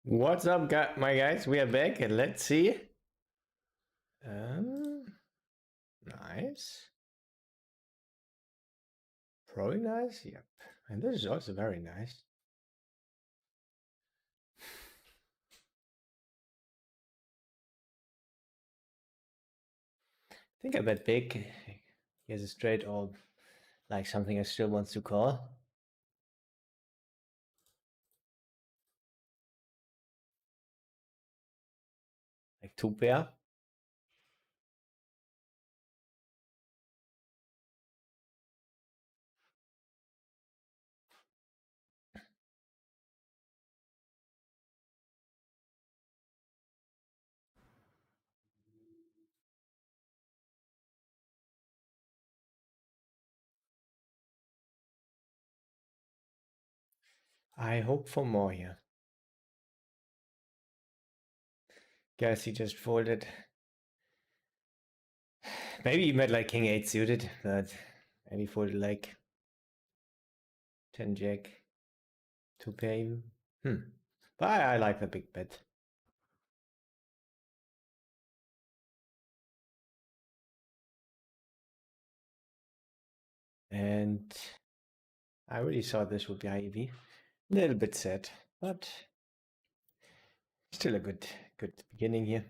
What's up, my guys? We are back, and let's see. Um, nice. Probably nice. Yep. And this is also very nice. I think I bet big. He has a straight or like something I still wants to call. Like two pair. I hope for more here. Guess he just folded. Maybe he meant like king 8 suited, but and he folded like 10 jack. Two pair. But I like the big bet. And I really thought this would be IEV. A little bit sad, but still a good beginning here.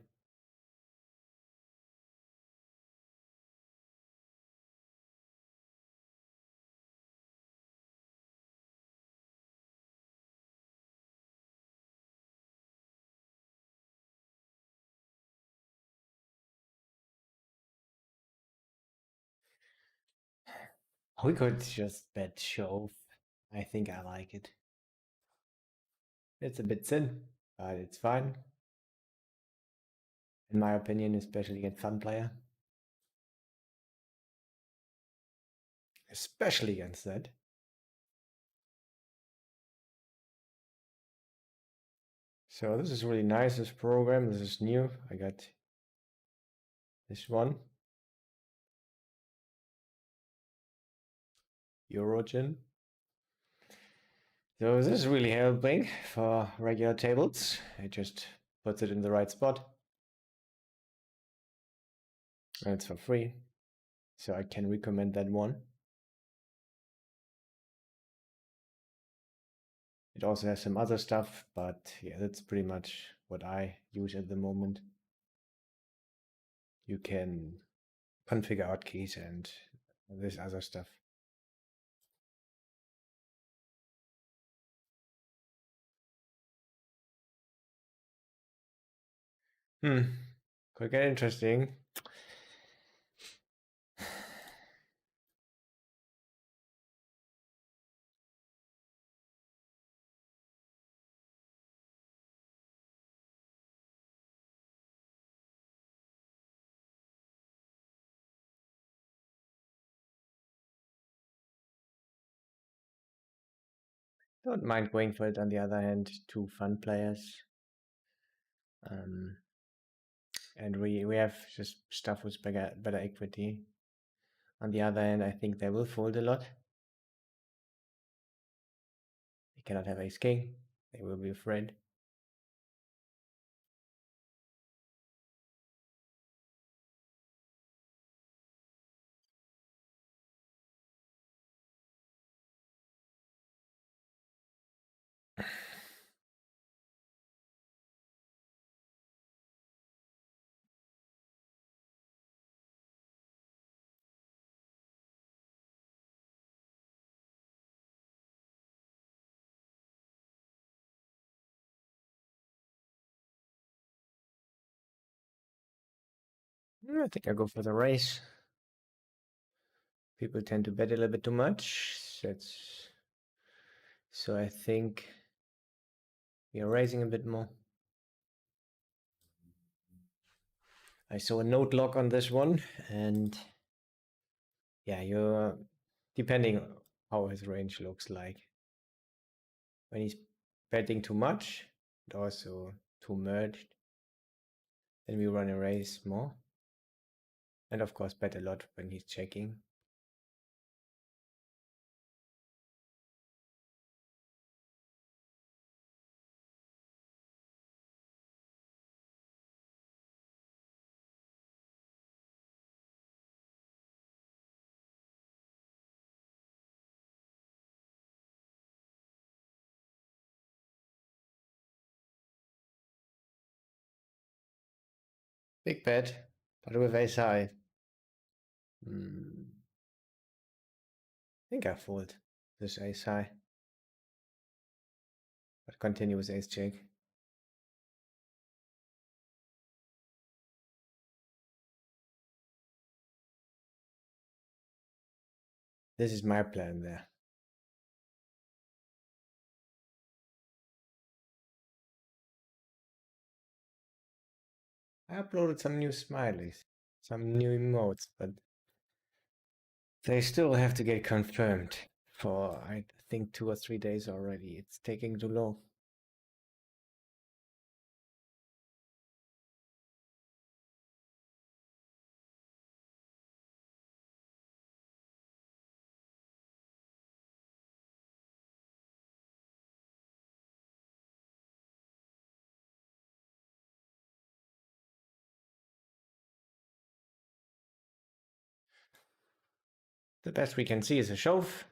We could just bet shove. I think I like it. It's a bit thin, but it's fine. In my opinion, especially against fun player. Especially against that. So this is really nice, this program. This is new. I got this one. Eurogen. So this is really helping for regular tables. It just puts it in the right spot. And it's for free. So I can recommend that one. It also has some other stuff, but yeah, that's pretty much what I use at the moment. You can configure hotkeys and this other stuff. Could get interesting. Don't mind going for it on the other hand, two fun players. And we have just stuff with better equity. On the other hand, I think they will fold a lot. They cannot have ace king. They will be afraid. I think I go for the race. People tend to bet a little bit too much. So I think we are raising a bit more. I saw a note lock on this one, and yeah, you're depending how his range looks like. When he's betting too much, and also too merged, then we run a raise more. And of course bet a lot when he's checking. Big bet, but with ace high. I think I fold this ace high, but continue with ace jack. This is my plan there. I uploaded some new smileys, some new emotes, but they still have to get confirmed for, I think, 2 or 3 days already. It's taking too long. The best we can see is a shove.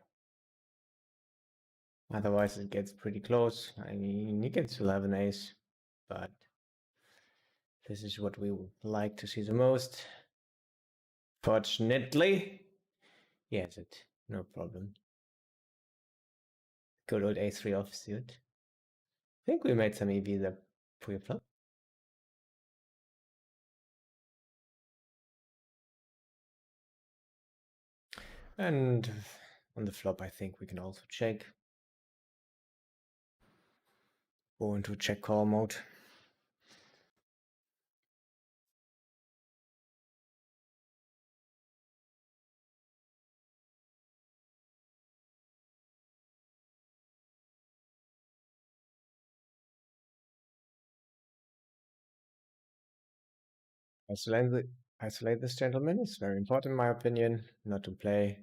Otherwise, it gets pretty close. I mean, you can still have an ace, but this is what we would like to see the most. Fortunately, yes, it no problem. Good old a3 offsuit. I think we made some EV there pre-flop. And on the flop, I think we can also check. Go into check call mode. Isolate this gentleman. It's very important, in my opinion, not to play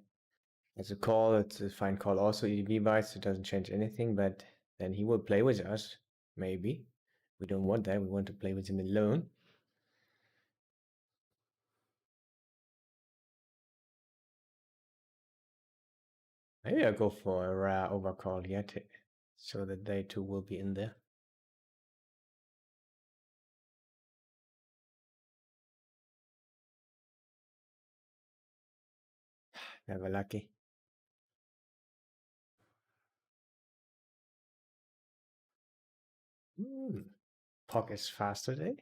as a call. It's a fine call also EV wise. It doesn't change anything, but then he will play with us. Maybe. We don't want that. We want to play with him alone. Maybe I'll go for a rare overcall yet, so that they too will be in there. Never lucky. Pock is fast today.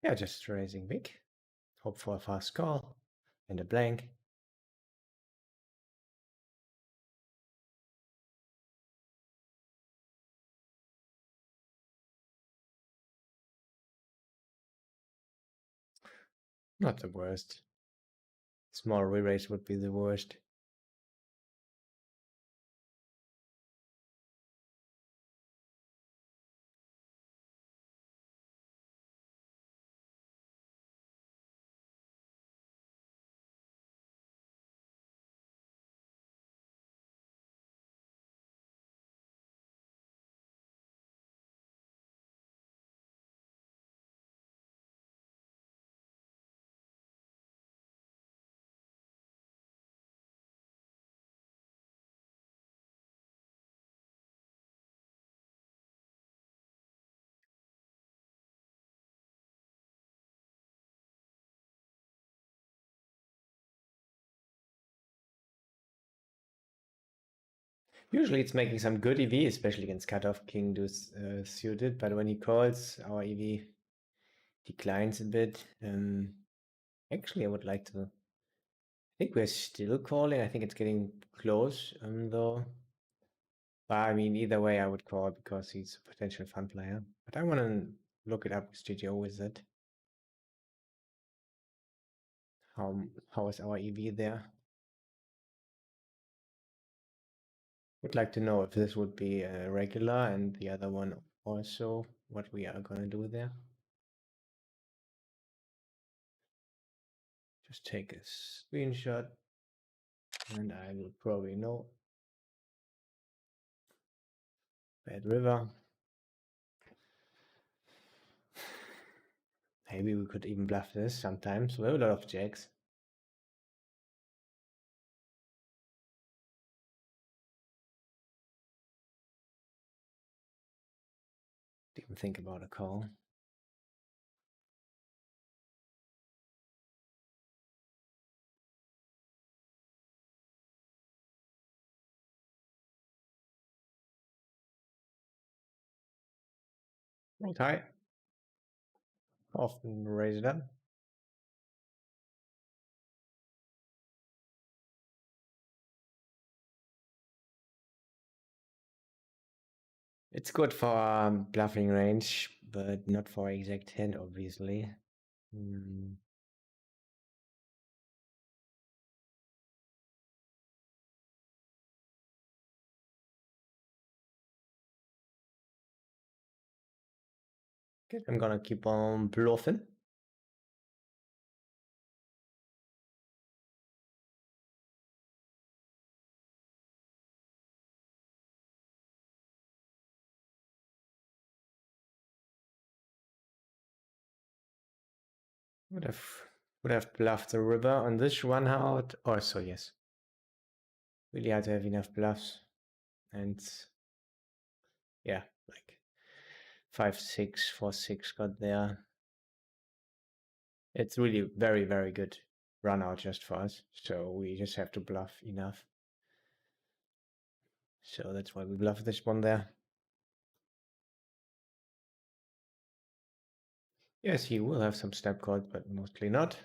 Yeah, just raising big. Hope for a fast call and a blank. Not the worst. Small re-raise would be the worst. Usually it's making some good EV, especially against cutoff king suited, but when he calls, our EV declines a bit. Actually, I would like to. I think we're still calling. I think it's getting close, though. But I mean, either way, I would call because he's a potential fun player. But I want to look it up with GTO Wizard. How is our EV there? Would like to know if this would be a regular and the other one also, what we are going to do there. Just take a screenshot and I will probably know. Bad river. Maybe we could even bluff this sometimes. We have a lot of jacks. think about a call. Right high. Often raise it up. It's good for bluffing range, but not for exact hand, obviously. Hmm. Good. I'm gonna keep on bluffing. Would have bluffed the river on this one out. Oh, so yes. Really had to have enough bluffs. And yeah, like 5-6, 4-6 got there. It's really very, very good run out just for us. So we just have to bluff enough. So that's why we bluff this one there. Yes, he will have some snap calls, but mostly not.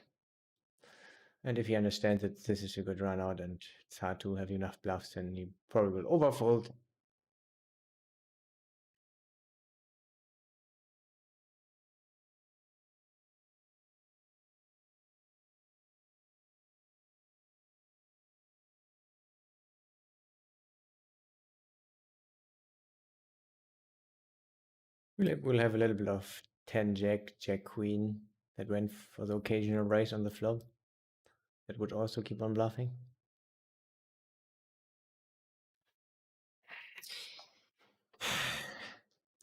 And if he understands that this is a good run out and it's hard to have enough bluffs, then he probably will overfold. We'll have a little bit of 10 jack, jack queen that went for the occasional raise on the flop. That would also keep on bluffing.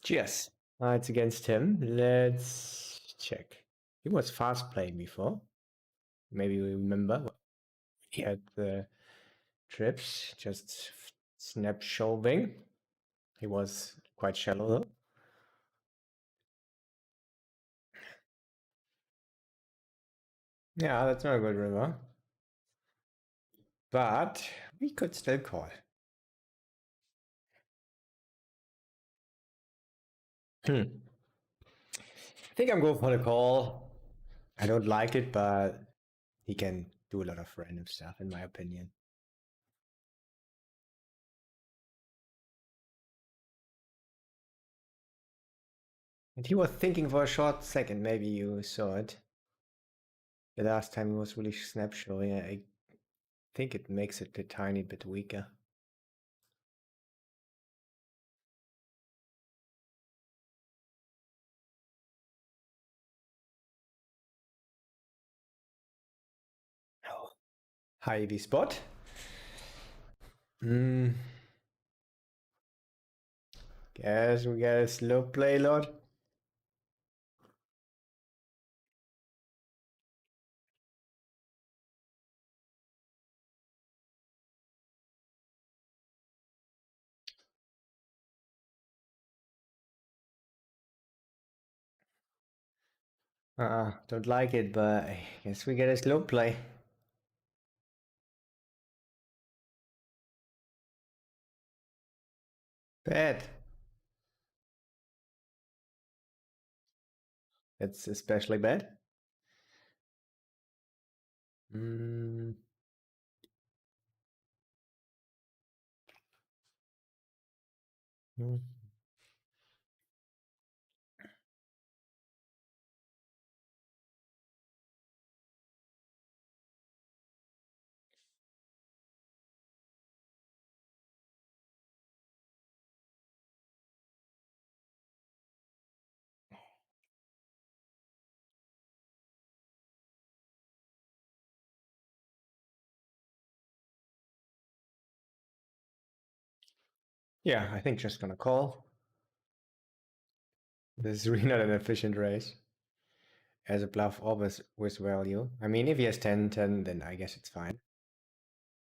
Cheers. It's against him. Let's check. He was fast playing before. Maybe we remember. He had the trips, just snap shoving. He was quite shallow though. Yeah, that's not a good river. But we could still call. I think I'm going for the call. I don't like it, but he can do a lot of random stuff, in my opinion. And he was thinking for a short second, maybe you saw it. The last time he was really snapshotting. I think it makes it a tiny bit weaker. Oh. High EV spot. Guess we got a slow play, Lord. Don't like it, but I guess we get a slow play. Bad. It's especially bad. Mm. Mm. Yeah, I think just gonna call. This is really not an efficient race. As a bluff always with value. I mean, if he has 10-10, then I guess it's fine.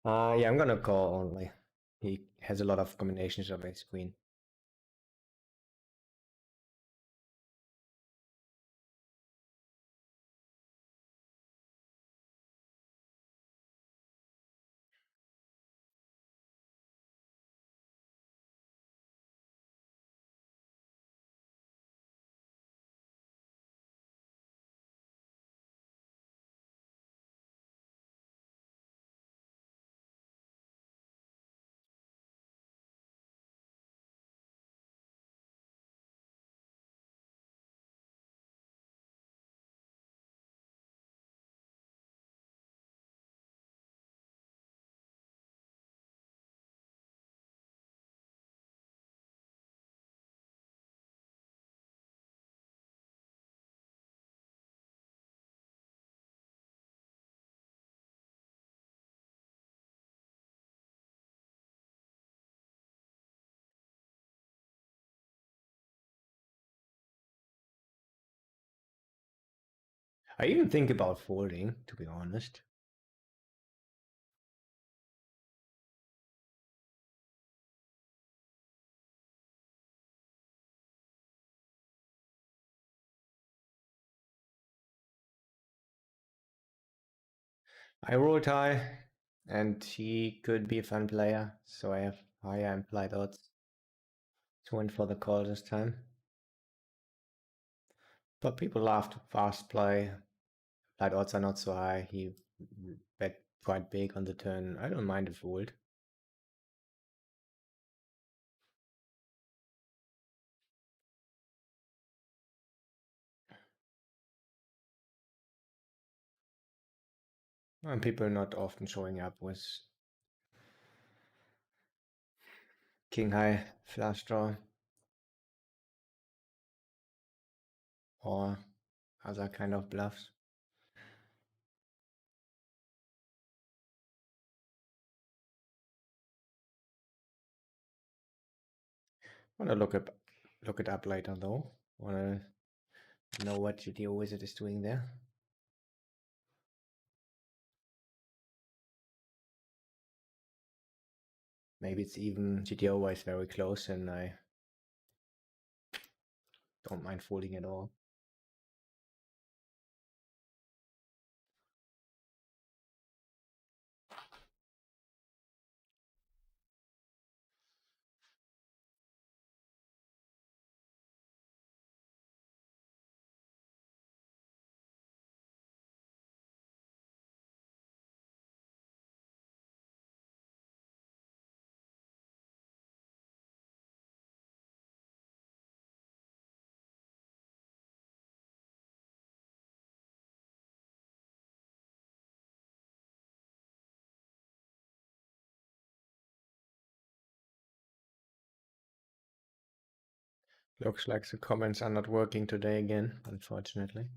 Yeah, I'm gonna call only. He has a lot of combinations of ace queen. I even think about folding, to be honest. I roll tie, and he could be a fun player, so I have higher implied odds to win for the call this time. But people love to fast play. Implied odds are not so high. He bet quite big on the turn. I don't mind a fold. And people are not often showing up with king high flush draw or other kind of bluffs. Wanna look it up later though. Wanna know what GTO Wizard is doing there. Maybe it's even GTO is very close and I don't mind folding at all. Looks like the comments are not working today again, unfortunately.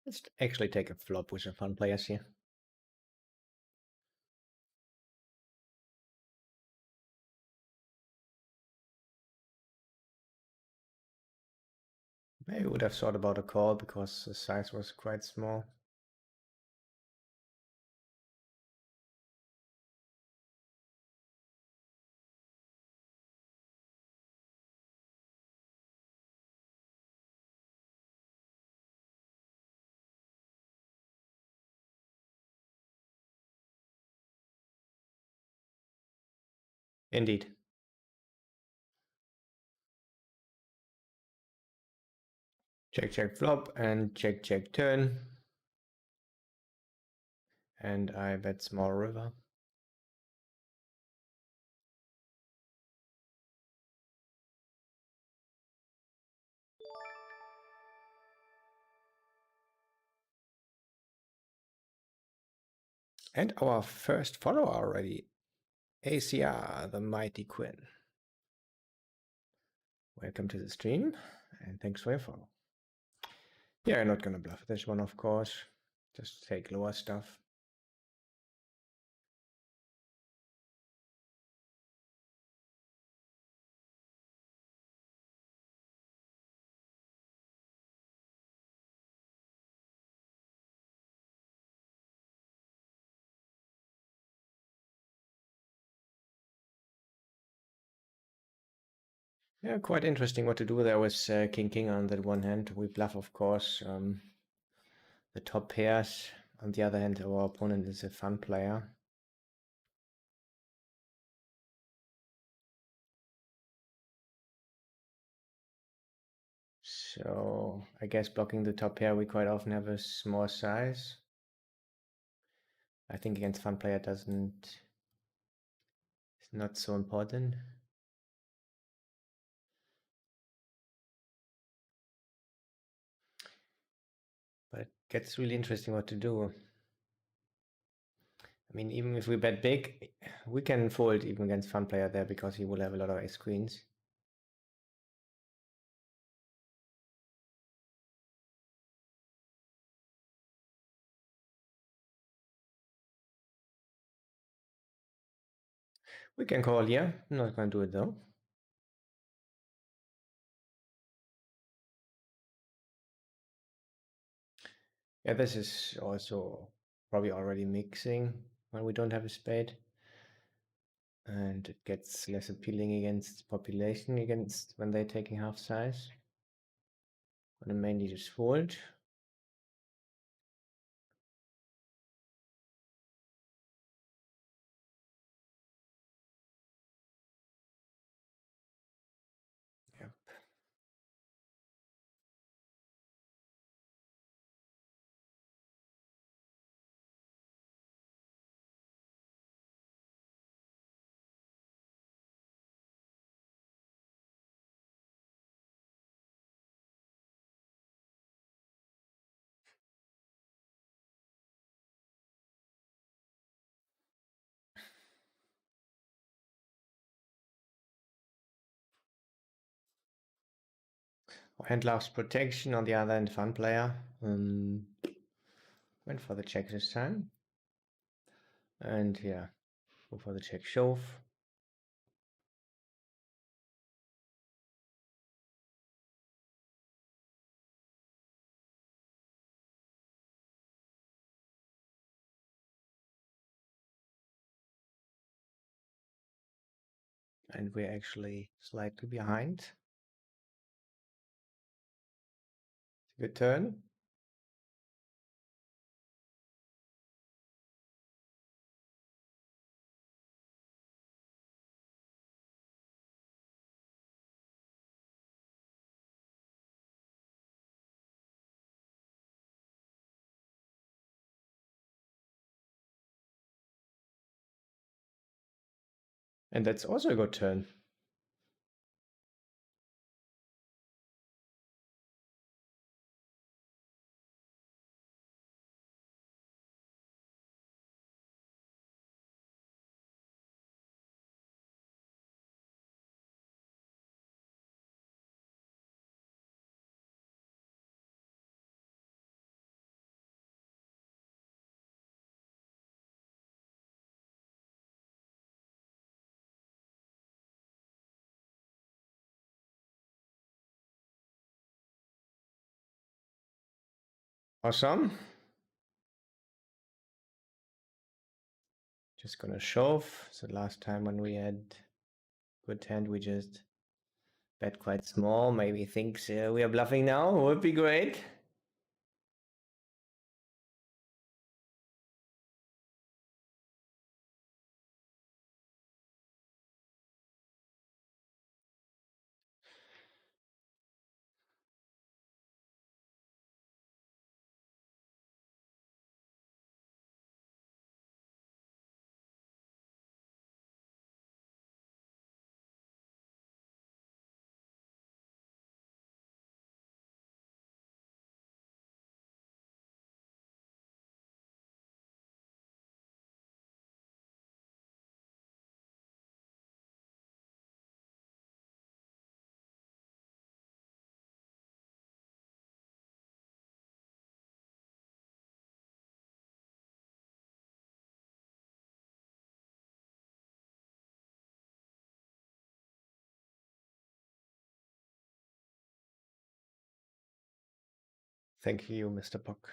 Let's actually take a flop with some fun players here. Maybe would have thought about a call because the size was quite small. Indeed. Check, check flop and check, check turn. And I bet small river. And our first follower already, ACR, the mighty Quinn. Welcome to the stream, and thanks for your follow. Yeah, I'm not gonna bluff this one, of course. Just take lower stuff. Yeah, quite interesting what to do there with King King on that one hand. We bluff, of course, the top pairs. On the other hand, our opponent is a fun player. So I guess blocking the top pair, we quite often have a small size. I think against fun player it's not so important. But it gets really interesting what to do. I mean, even if we bet big, we can fold even against fun player there because he will have a lot of ace queens. We can call, yeah. I'm not going to do it though. Yeah, this is also probably already mixing when we don't have a spade. And it gets less appealing against population against when they're taking half size. I'm gonna mainly just fold. Yep. Hand loves protection, on the other hand, fun player. Went for the check this time. And yeah, go for the check shove. And we're actually slightly behind. It's a good turn. And that's also a good turn. Awesome. Just gonna shove. So last time when we had good hand, we just bet quite small. Maybe thinks we are bluffing now. Would be great. Thank you, Mr. Puck.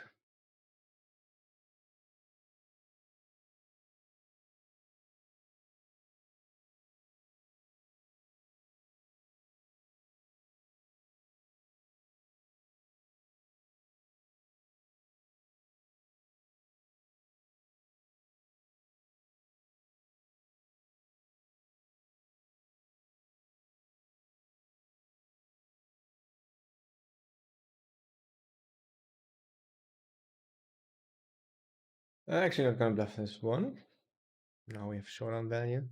I'm actually not gonna bluff this one. Now we have showdown value.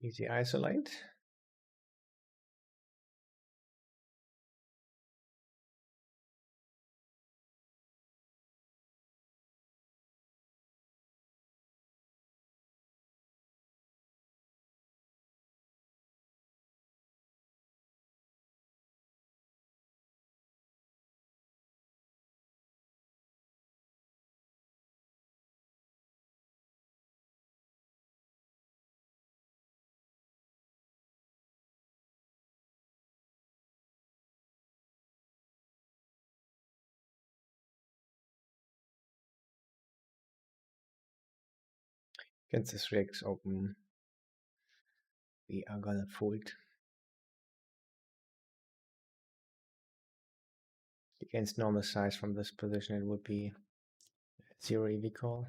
Easy isolate. Against this 3x open, we are gonna fold. Against normal size from this position, it would be 0 EV call.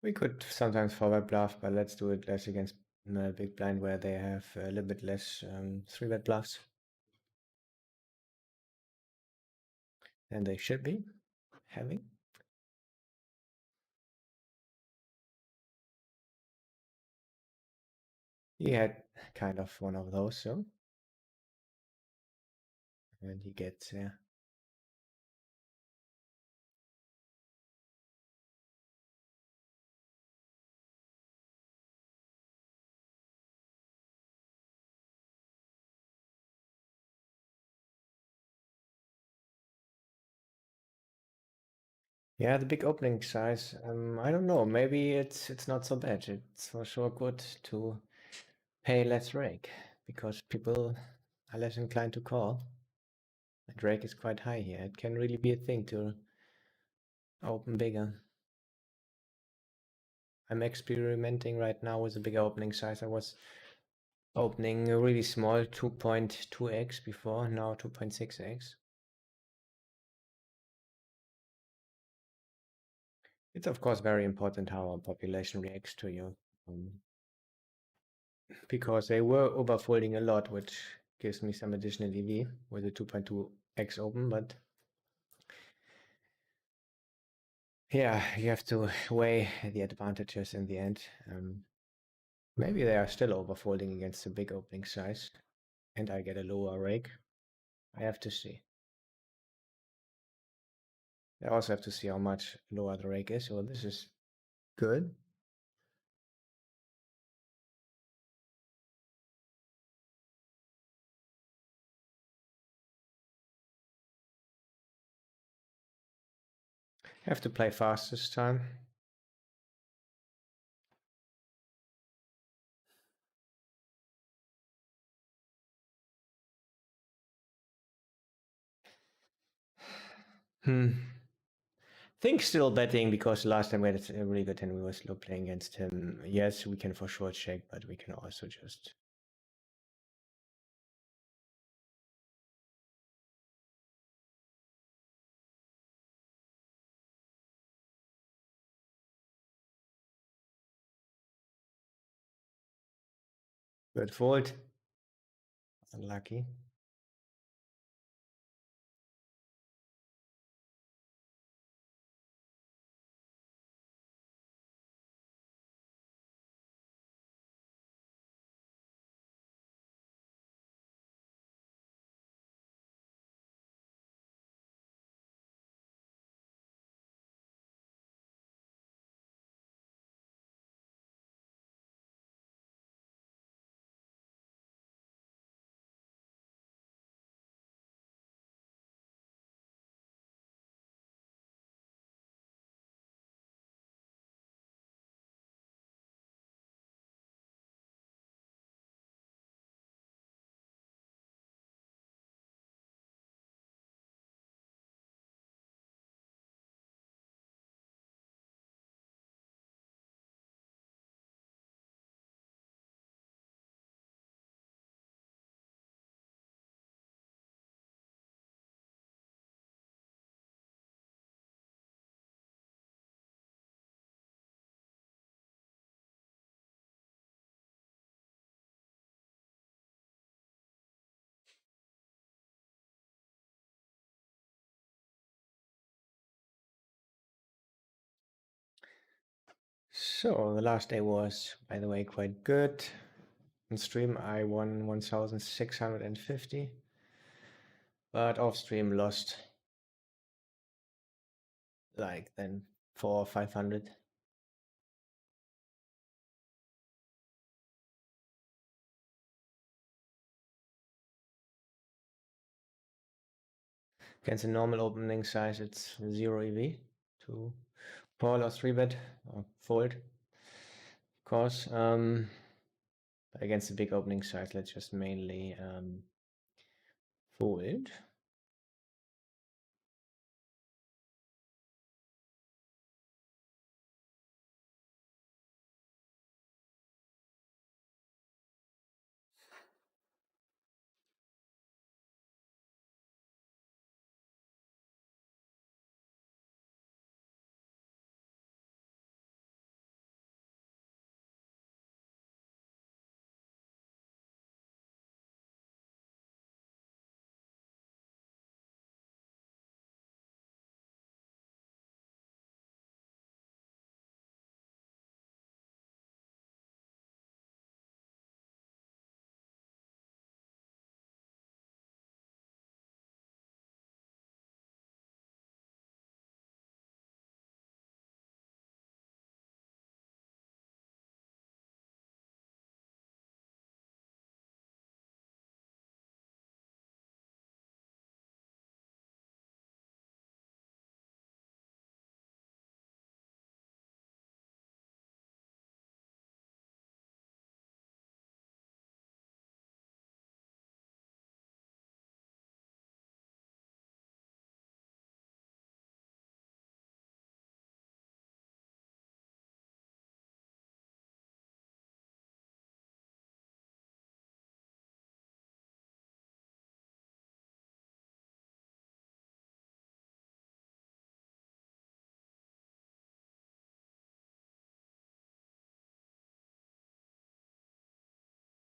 We could sometimes forward bluff, but let's do it less against big blind where they have a little bit less 3-bet bluffs than they should be having. He had kind of one of those, so. And he gets, yeah. Yeah, the big opening size. I don't know. Maybe it's not so bad. It's for sure good to pay less rake because people are less inclined to call. And rake is quite high here. It can really be a thing to open bigger. I'm experimenting right now with a bigger opening size. I was opening a really small 2.2x before, now 2.6x. It's of course very important how our population reacts to you. Because they were overfolding a lot, which gives me some additional EV with a 2.2x open, but yeah, you have to weigh the advantages in the end. Maybe they are still overfolding against a big opening size, and I get a lower rake. I have to see. I also have to see how much lower the rake is. So this is good. I have to play fast this time. Think still betting because last time we had a really good hand, we were slow playing against him. Yes, we can for sure check, but we can also just good fold. Unlucky. So the last day was, by the way, quite good. On stream, I won 1,650, but off stream lost like then 400 or 500. Against a normal opening size, it's 0 EV to call or 3-bet or fold, of course. But against the big opening size, let's just mainly fold.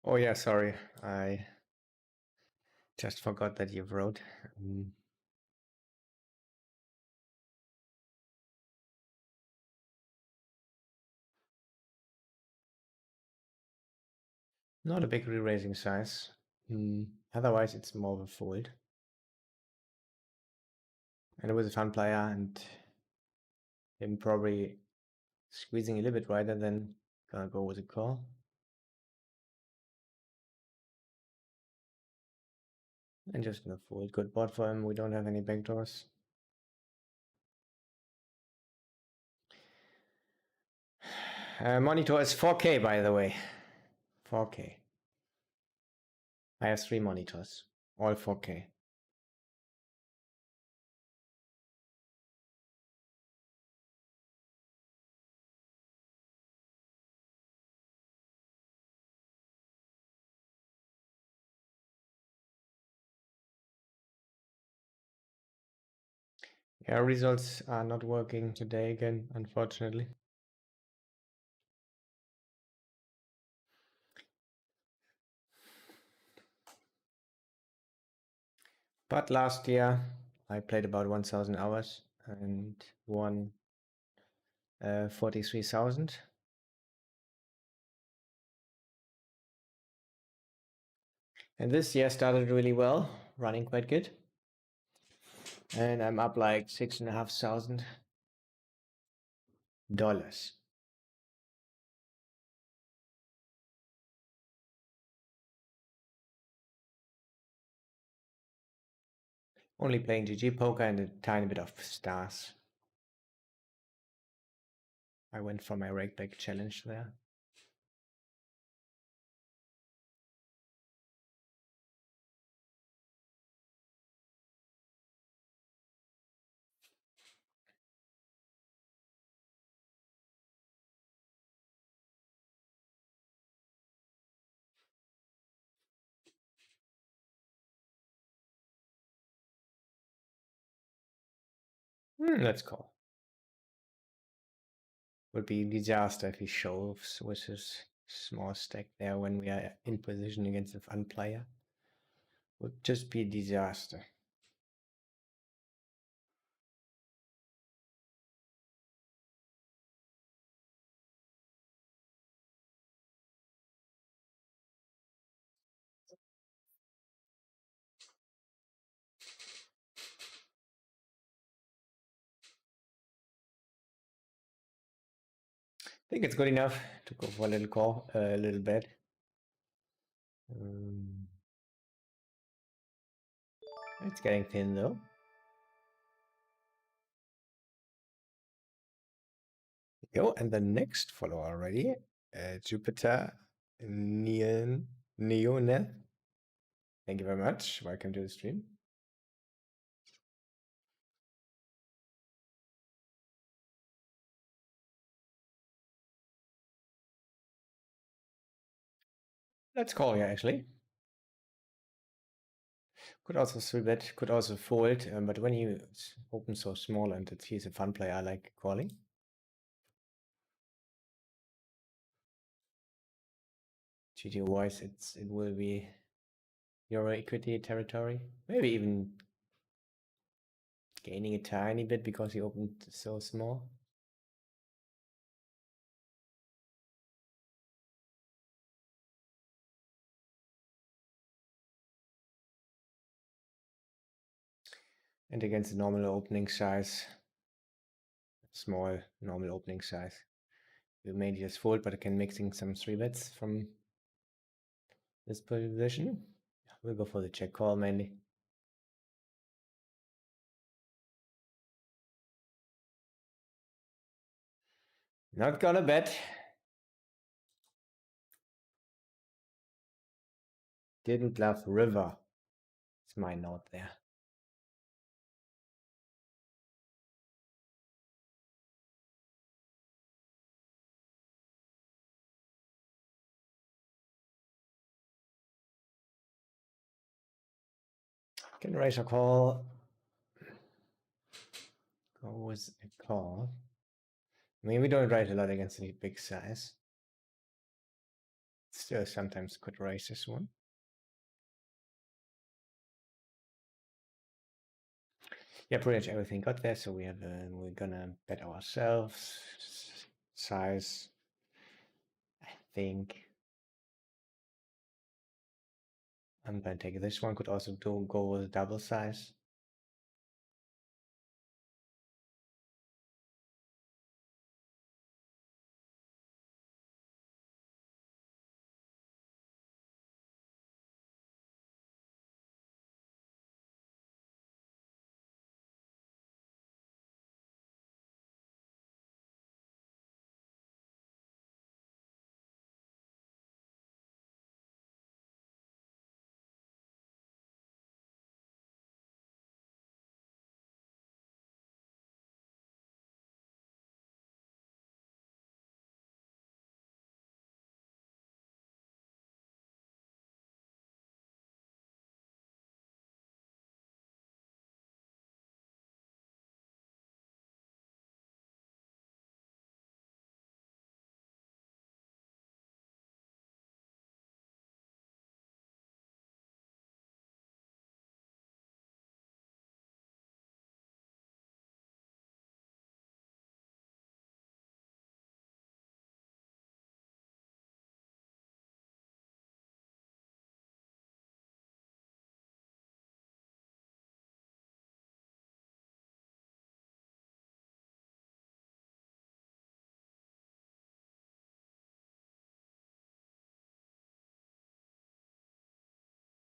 Oh yeah, sorry, I just forgot that you wrote. Not a big re-raising size. Otherwise, it's more of a fold. And it was a fun player, and him probably squeezing a little bit wider than gonna go with a call. And just gonna fold. Good board for him. We don't have any backdoors. Monitor is 4K, by the way. 4K. I have 3 monitors, all 4K. Yeah, results are not working today again, unfortunately. But last year, I played about 1,000 hours and won 43,000. And this year started really well, running quite good. And I'm up like $6,500. Only playing GG poker and a tiny bit of stars. I went for my rake back challenge there. Let's call. Would be disaster if he shoves with his small stack there when we are in position against a fun player. Would just be a disaster. think it's good enough to go for a little call, a little bet. Um, it's getting thin though. Yo, and the next follower already, Jupiter Neoneth. Thank you very much. Welcome to the stream. Let's call here actually. Could also 3-bet, could also fold, but when he opens so small and he's a fun player, I like calling. GTO wise, it will be Euro equity territory. Maybe even gaining a tiny bit because he opened so small. And against the normal opening size, small normal opening size, we may just fold, but I can mixing some 3-bets from this position. We'll go for the check call mainly. Not gonna bet. Didn't love river. It's my note there. Can raise a call. Go with a call. I mean, we don't raise a lot against any big size. Still sometimes could raise this one. Yeah, pretty much everything got there, so we have we're gonna bet ourselves. Size, I think. I'm gonna take this one. Could also go with double size.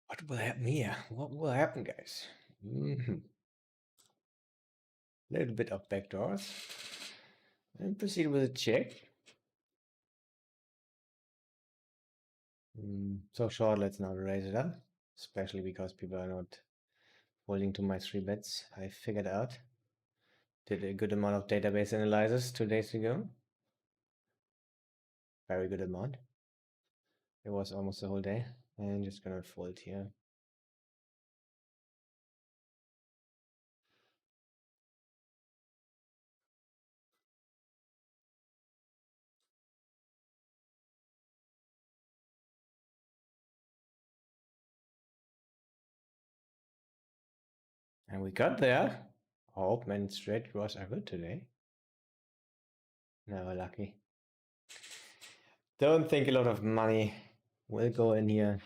What will happen here? What will happen, guys? Little bit of backdoors. And proceed with a check. So short, let's not raise it up. Especially because people are not holding to my 3-bets. I figured out. Did a good amount of database analysis 2 days ago. Very good amount. It was almost the whole day. And just gonna fold here. And we got there. Hope and straight draws are good today. Never lucky. Don't think a lot of money will go in here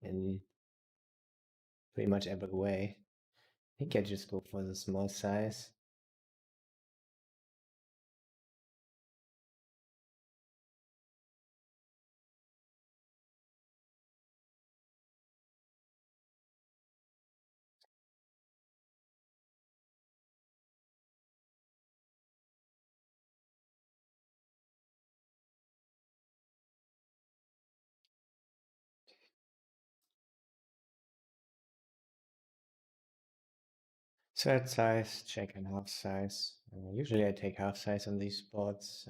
in pretty much every way. I think I just go for the small size. Third size, check and half size. Usually I take half size on these boards.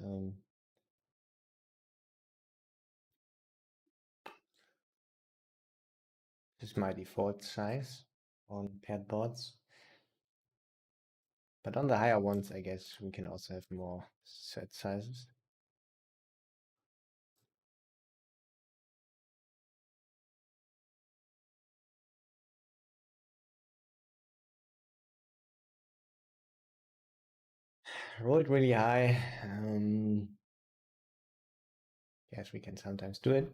This is my default size on paired boards. But on the higher ones, I guess we can also have more set sizes. Roll it really high. Yes, we can sometimes do it.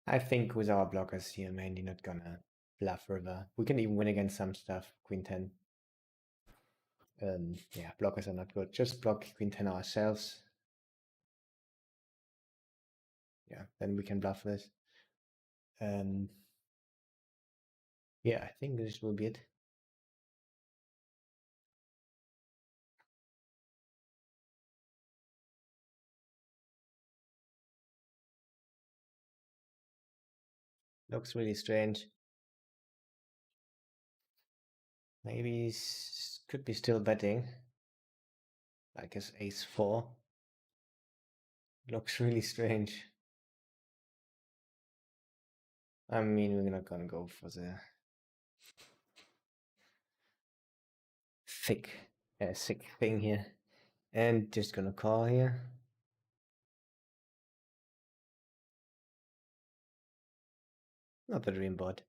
I think with our blockers here, mainly not gonna bluff river. We can even win against some stuff. Queen 10. Yeah, blockers are not good. Just block Queen 10 ourselves. Yeah, then we can bluff this. Yeah, I think this will be it. Looks really strange. Maybe could be still betting. Like his ace 4. Looks really strange. I mean, we're not gonna go for the thick, sick thing here. And just gonna call here. Not the dream bot.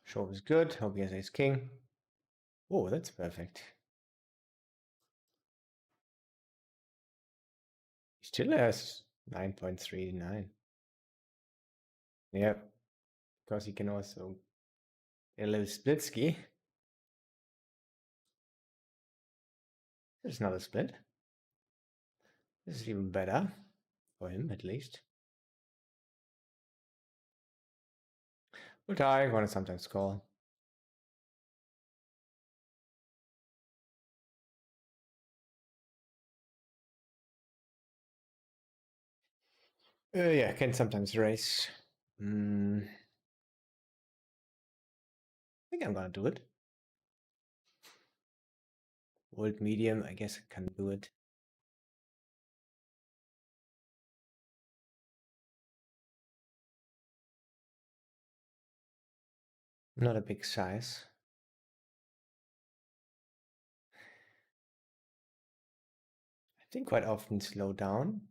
Shove is good. Hope he has ace king. Oh, that's perfect. He still has 9.39. Yep. Because he can also a little split ski. There's not a split. This is even better. For him, at least. But I want to sometimes call. Yeah, can sometimes race. I think I'm gonna do it. Old medium, I guess I can do it. Not a big size. I think quite often slow down.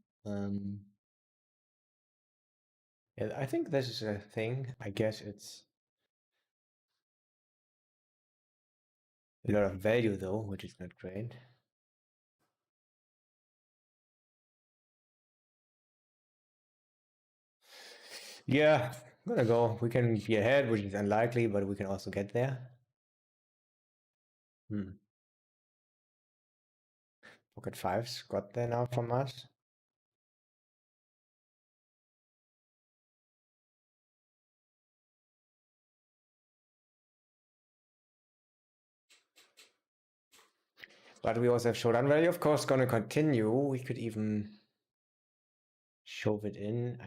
Yeah, I think this is a thing. I guess it's a lot of value though, which is not great. Yeah, I'm gonna go. We can be ahead, which is unlikely, but we can also get there. Pocket fives got there now from us. But we also have showdown value, of course, gonna continue. We could even shove it in.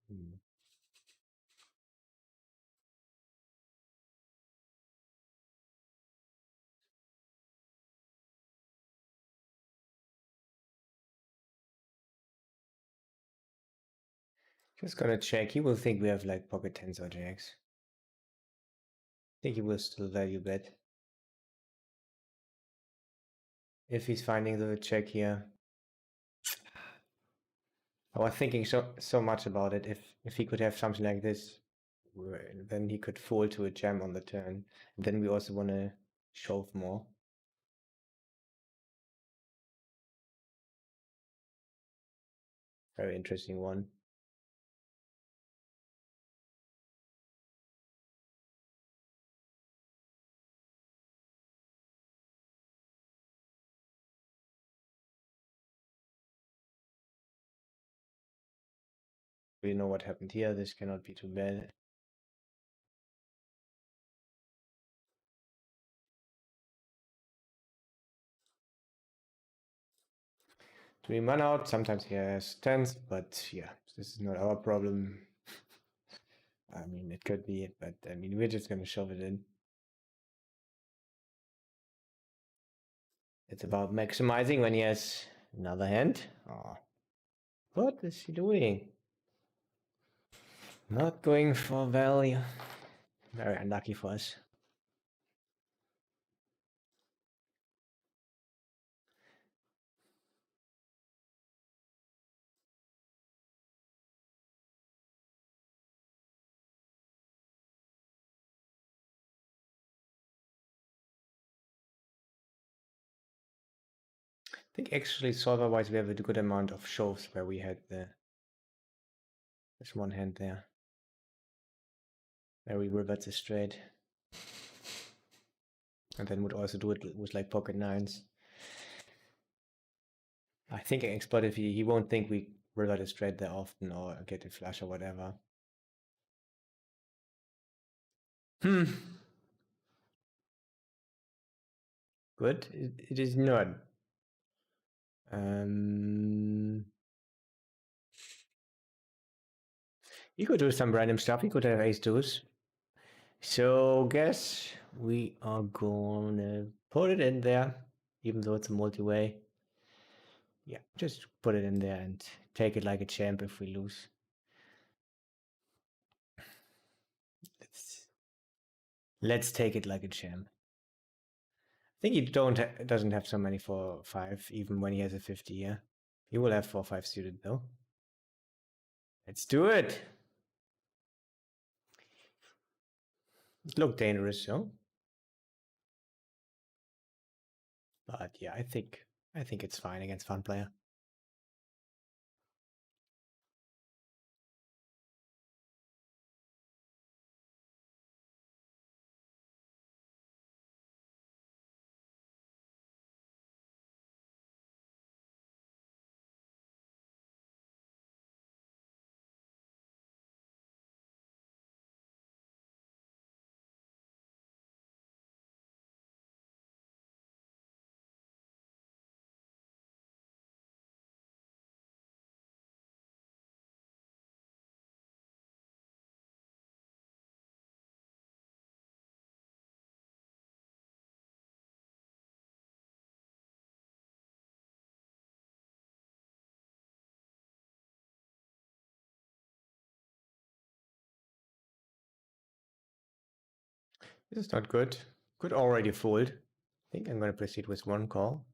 Hmm. Just gonna check. He will think we have like pocket tens or jacks. I think he will still value bet. If he's finding the check here. I was thinking so much about it. If he could have something like this, then he could fold to a jam on the turn. And then we also want to shove more. Very interesting one. We know what happened here. This cannot be too bad. 3 man out. Sometimes he has tens, but yeah, this is not our problem. I mean, it could be, but I mean, we're just gonna shove it in. It's about maximizing when he has another hand. Oh, what is he doing? Not going for value. Very unlucky for us. I think actually solver-wise we have a good amount of shows where we had this one hand there. Where we revert the straight. And then would also do it with like pocket nines. I think exploit if he won't think we revert it straight there often or get a flush or whatever. Good. It is not. You could do some random stuff. You could have ace deuce. So guess we are gonna put it in there, even though it's a multi-way. Yeah, just put it in there and take it like a champ if we lose. Let's take it like a champ. I think he doesn't have so many 4-5, even when he has a 50. Yeah, he will have 4-5 suited though. Let's do it. It looked dangerous, so. But yeah, I think it's fine against fun player. This is not good. Could already fold. I think I'm going to proceed with one call.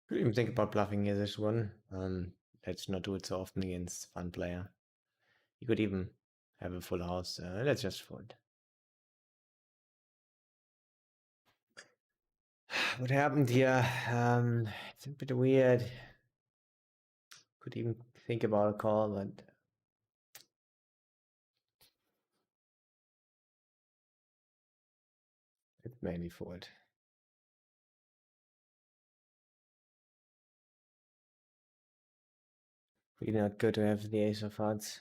Could even think about bluffing here this one. Let's not do it so often against fun player. You could even have a full house. Let's just fold. What happened here? It's a bit weird. Could even think about a call, but it's mainly fold. Really not good to have the ace of hearts.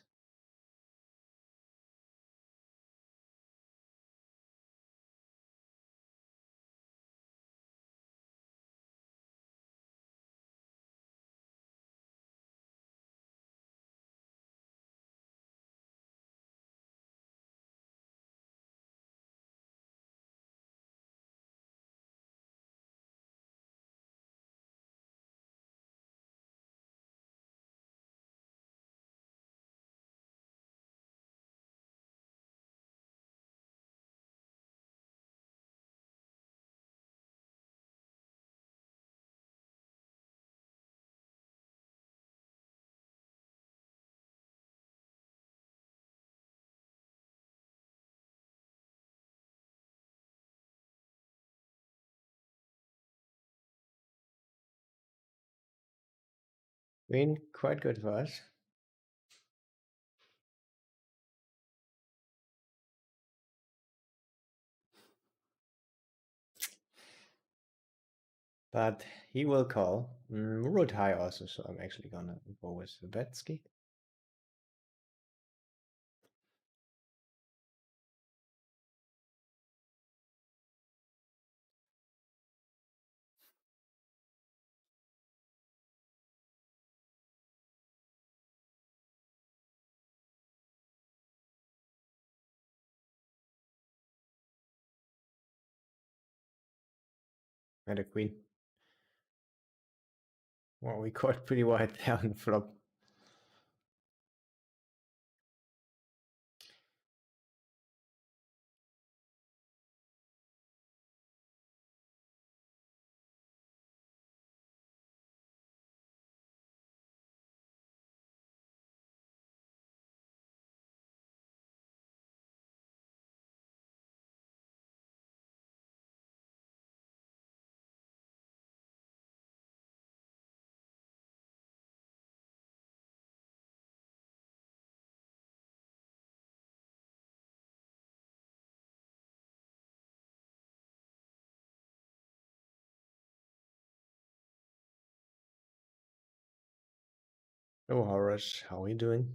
Queen, quite good for us. But he will call. Root high also, so I'm actually gonna go with the Betsky. And a queen. Well, we caught pretty wide there on the flop. Oh, Horace, how are you doing?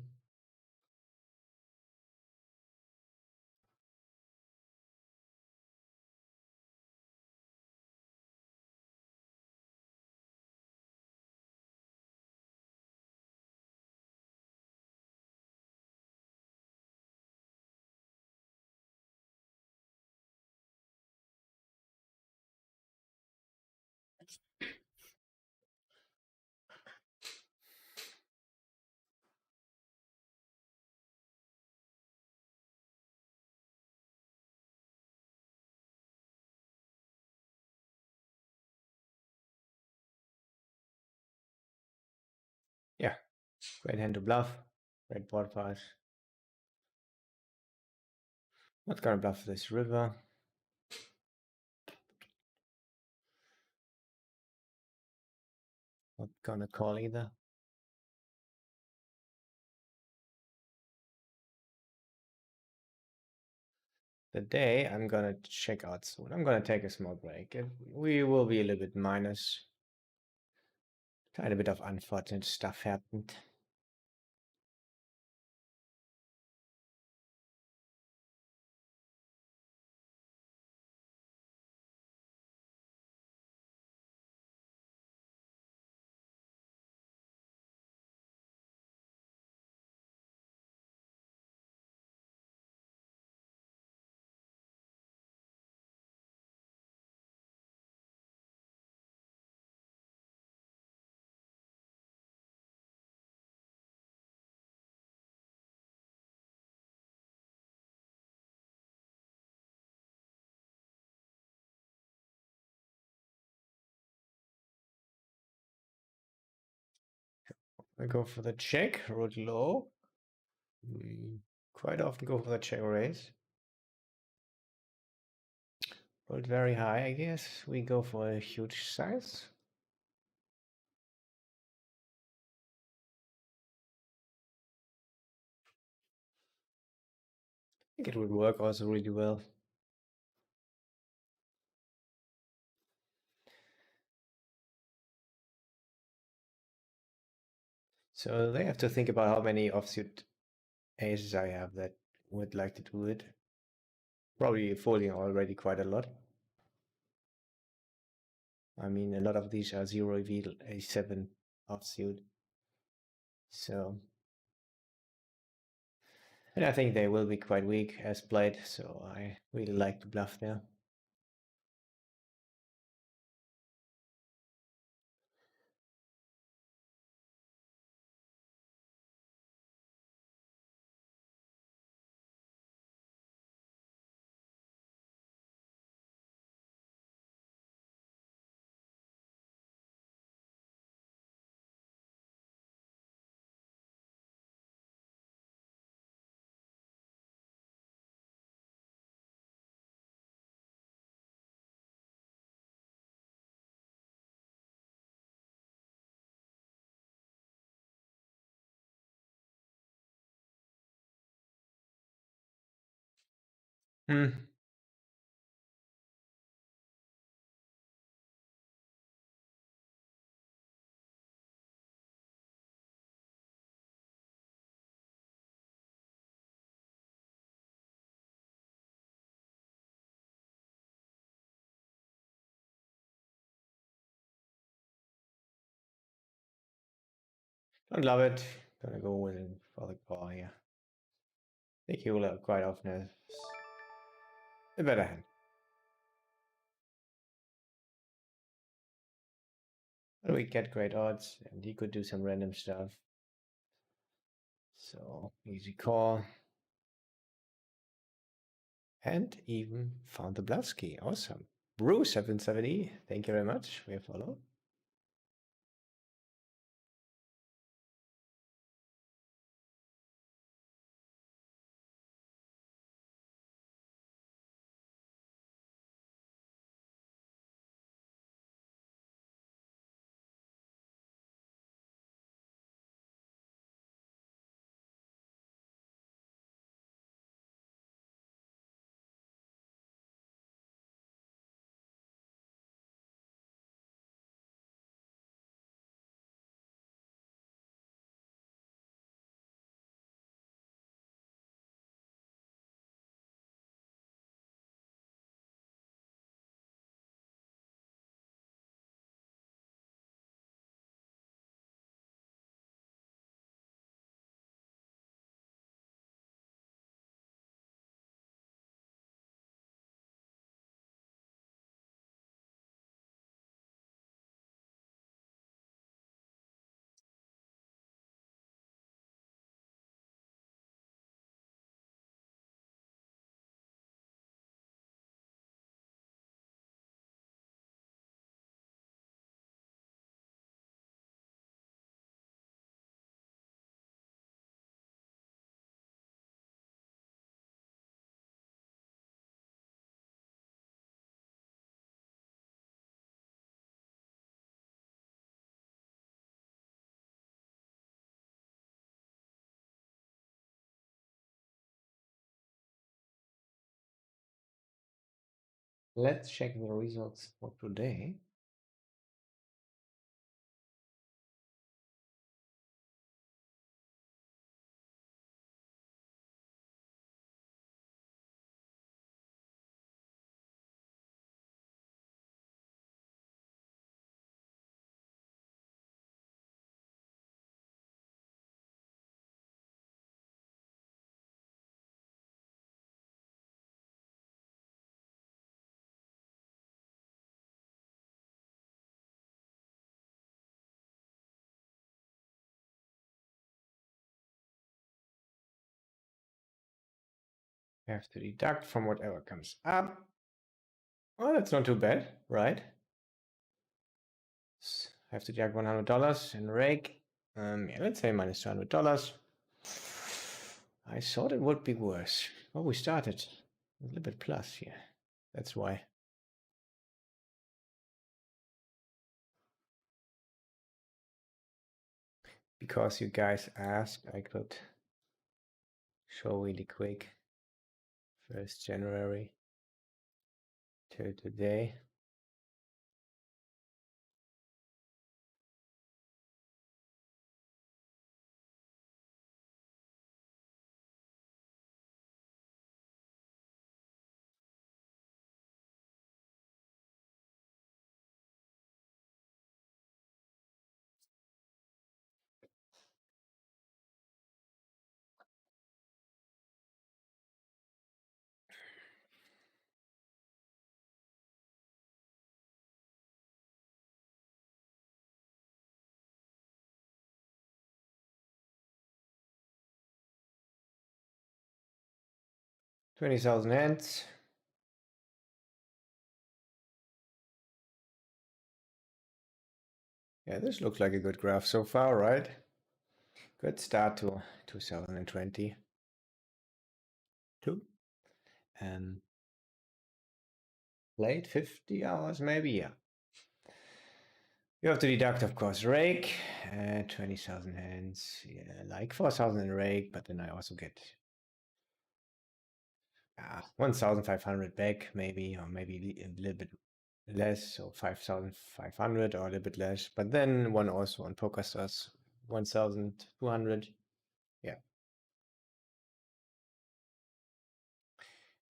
Yeah, great hand to bluff. Great board pass. Not gonna bluff this river. Not gonna call either. The day I'm gonna check out soon. I'm gonna take a small break. We will be a little bit minus. Quite a bit of unfortunate stuff happened. I go for the check, root low. We quite often go for the check raise. Rolled very high, I guess. We go for a huge size. I think it would work also really well. So they have to think about how many offsuit aces I have that would like to do it. Probably folding already quite a lot. I mean, a lot of these are zero reveal a7 offsuit. So, and I think they will be quite weak as played. So I really like to bluff there. Hmm. Don't love it. Gonna go with it for the call here. I think he will quite often have a better hand. But we get great odds, and he could do some random stuff. So easy call. And even found the Blavsky. Awesome. Bruce 770. Thank you very much for your follow. Let's check the results for today. We have to deduct from whatever comes up. Well, that's not too bad, right? Have to deduct $100 in rake. Yeah, let's say minus $200. I thought it would be worse. Oh, we started a little bit plus here. That's why. Because you guys asked, I could show really quick. 1st January to today. $20,000 hands. Yeah, this looks like a good graph so far, right? Good start to 2022. And late 50 hours, maybe, yeah. You have to deduct, of course, rake, 20,000 hands, yeah, like 4,000 in rake, but then I also get 1,500 back, maybe, or maybe a little bit less, so 5,500 or a little bit less. But then one also on PokerStars 1,200. Yeah.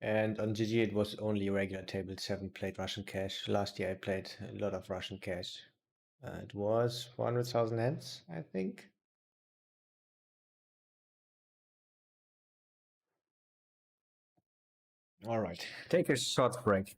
And on GG it was only regular table 7 played Russian cash. Last year I played a lot of Russian cash. It was 400,000 hands, I think. All right. Take a short break.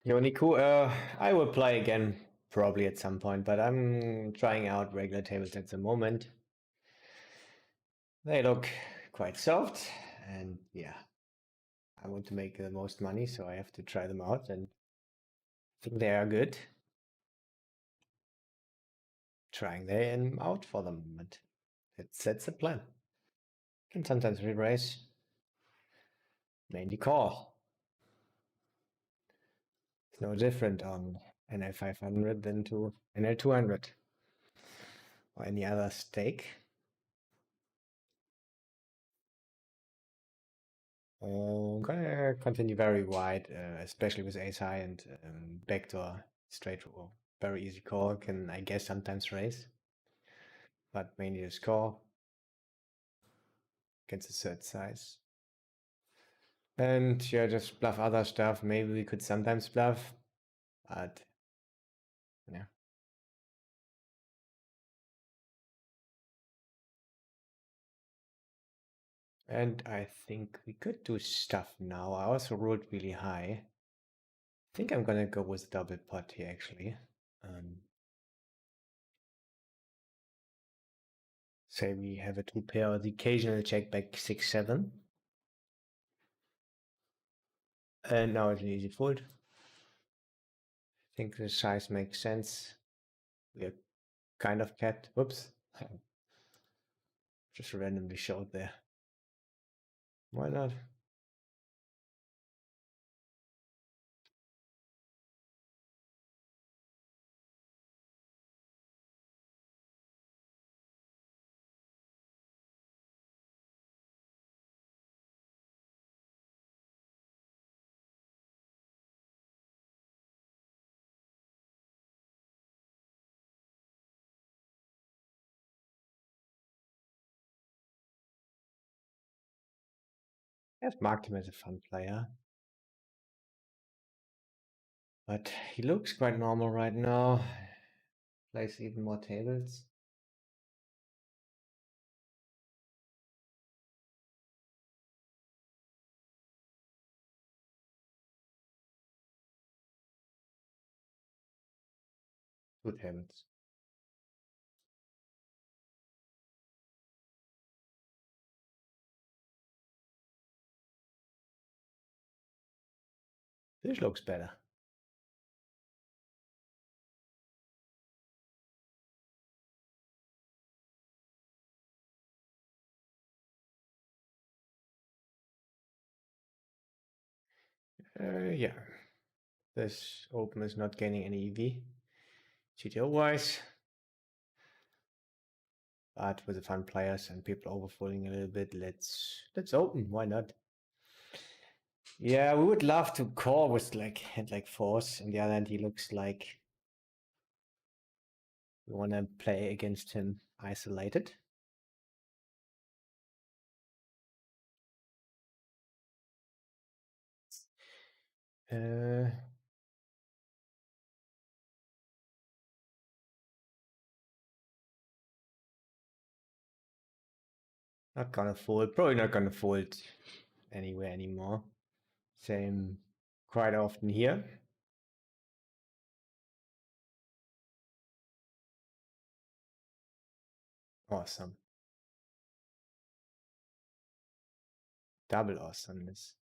Yoniku, I will play again probably at some point, but I'm trying out regular tables at the moment. They look quite soft, and yeah, I want to make the most money, so I have to try them out, and I think they are good. Trying them out for the moment. That's the plan. Can sometimes re-raise, mainly call. It's no different on NL 500 than to NL 200 or any other stake. I'm gonna continue very wide, especially with ace high and backdoor straight row. Very easy call, can I guess sometimes raise, but mainly just call against a third size. And yeah, just bluff other stuff. Maybe we could sometimes bluff, but yeah. And I think we could do stuff now. I also rolled really high. I think I'm gonna go with double pot here actually. Say we have a two pair or the occasional check back 6-7. And now it's an easy fold. I think the size makes sense. We are kind of cat. Whoops. Just randomly showed there. Why not? I've marked him as a fun player. But he looks quite normal right now. Plays even more tables. Good heavens. This looks better. Yeah. This open is not gaining any EV. GTO-wise. But with the fun players and people overfolding a little bit, let's open. Why not? Yeah, we would love to call with like hand like force. On the other hand, he looks like we want to play against him isolated. Not gonna fold. Probably not gonna fold anywhere anymore. Same quite often here. Awesome. Double awesomeness.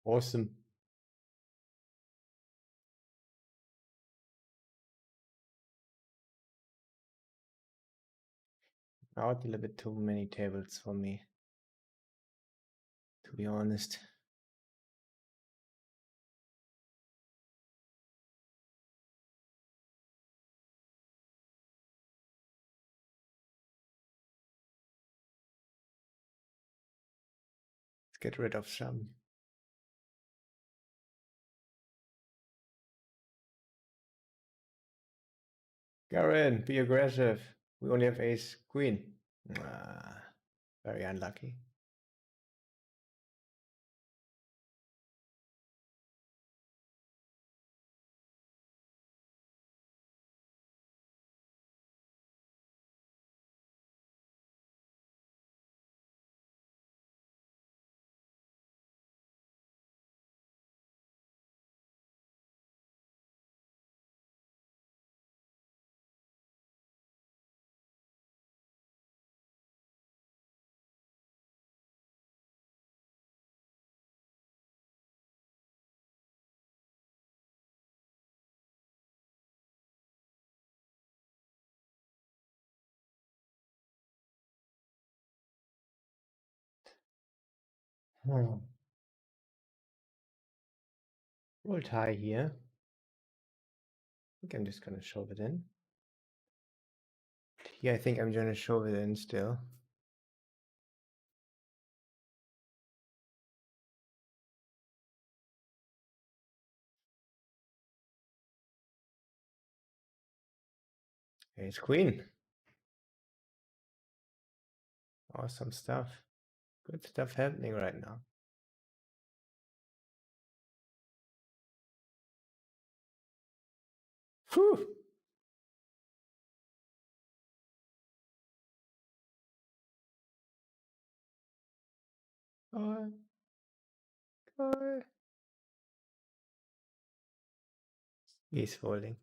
Awesome. Out a little bit too many tables for me, to be honest. Let's get rid of some. Garen, be aggressive. We only have ace queen. Very unlucky. Hmm. Roll tie here. I think I'm just gonna shove it in. Yeah, I think I'm gonna shove it in still. Ace queen. Awesome stuff. Good stuff happening right now. Whew. Oh, oh. He's folding.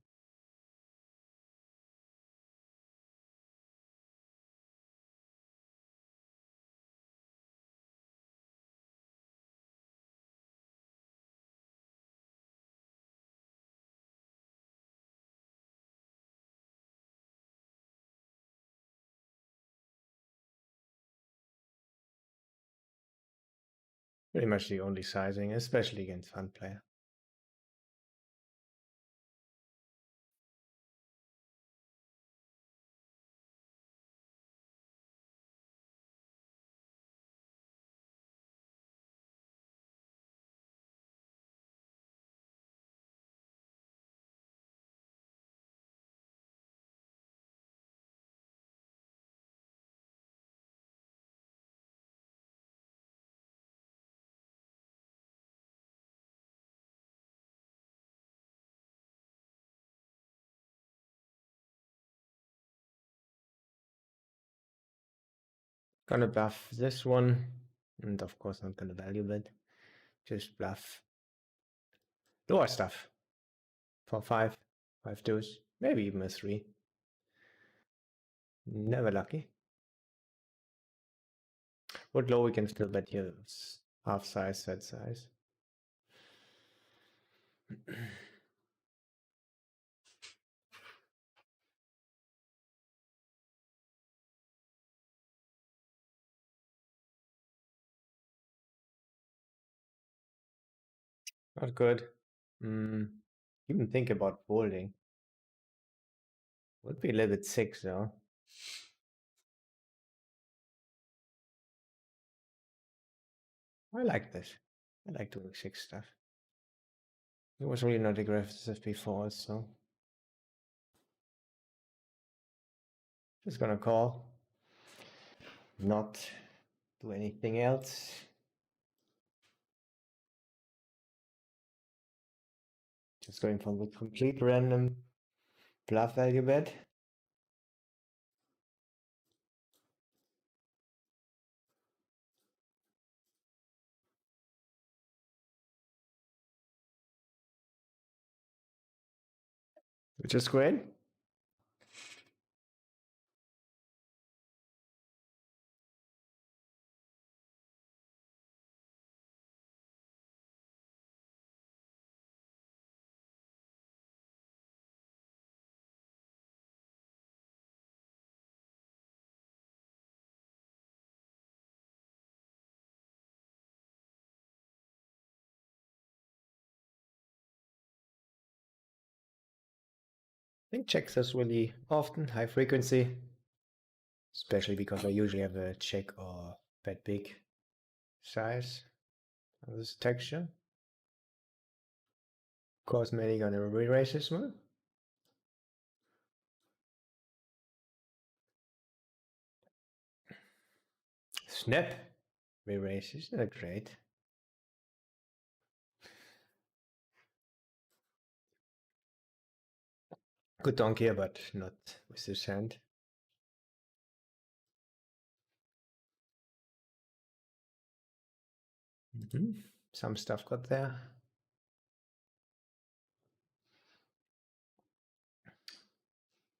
Pretty much the only sizing, especially against fun player. Gonna bluff this one, and of course not gonna value bet. Just bluff lower stuff for five twos, maybe even a three. Never lucky. What low we can still bet here? It's half size, set size. Not good. Even think about folding. Would be a little bit sick though. I like this. I like doing sick stuff. It was really not aggressive before, so just gonna call. Not do anything else. Just going from the complete random bluff value bet. Which is great. I think checks this really often, high frequency, especially because I usually have a check or bet big size of this texture. Of course, maybe gonna re-raise this one. Snap re-raise, isn't that great? Good donk here, but not with this hand. Some stuff got there.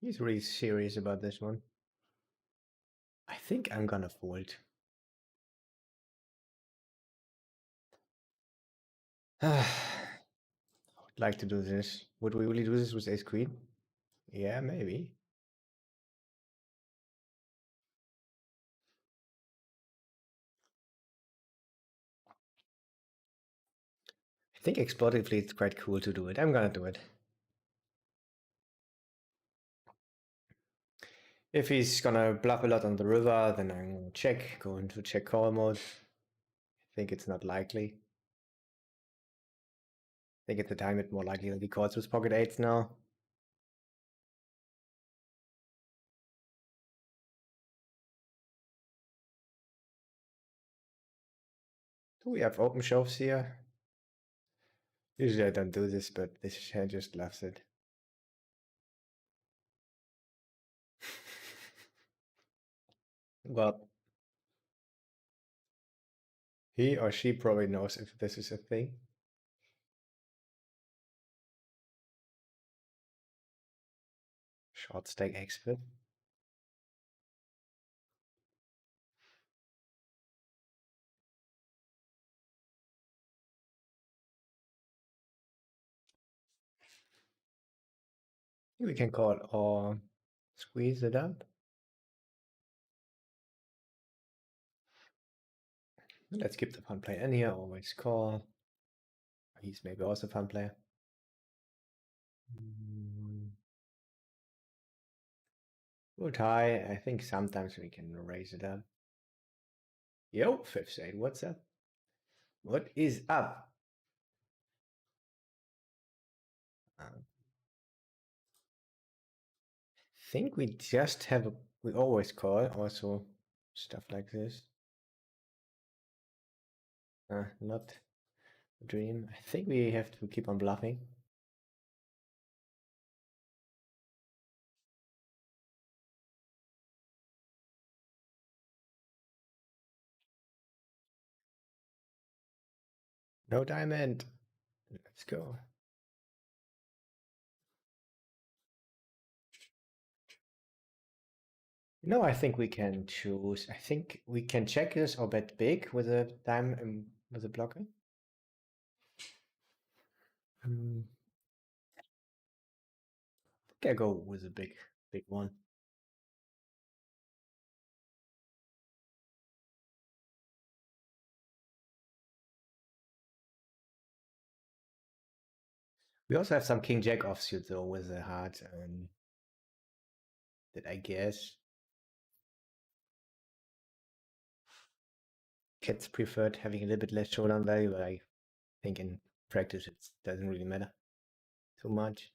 He's really serious about this one. I think I'm gonna fold. I would like to do this. Would we really do this with ace queen? Yeah, maybe. I think exploratively it's quite cool to do it. I'm gonna do it. If he's gonna bluff a lot on the river, then I'm gonna check, go into check call mode. I think it's not likely. I think at the time it's more likely that he calls with pocket eights now. Do we have open shoves here? Usually I don't do this, but this hand just loves it. Well, he or she probably knows if this is a thing. Short stack expert. We can call or squeeze it up. Let's keep the fun player in here, always call. He's maybe also a fun player. We'll tie. I think sometimes we can raise it up. Yo, fifth eight, what's up? What is up? I think we just have we always call also stuff like this. Not a dream. I think we have to keep on bluffing. No diamond. Let's go. No, I think we can choose. I think we can check this or bet big with a diamond with a blocker. I think I go with a big one. We also have some king jack offsuit though with a heart that I guess cats preferred having a little bit less showdown value, but I think in practice it doesn't really matter so much.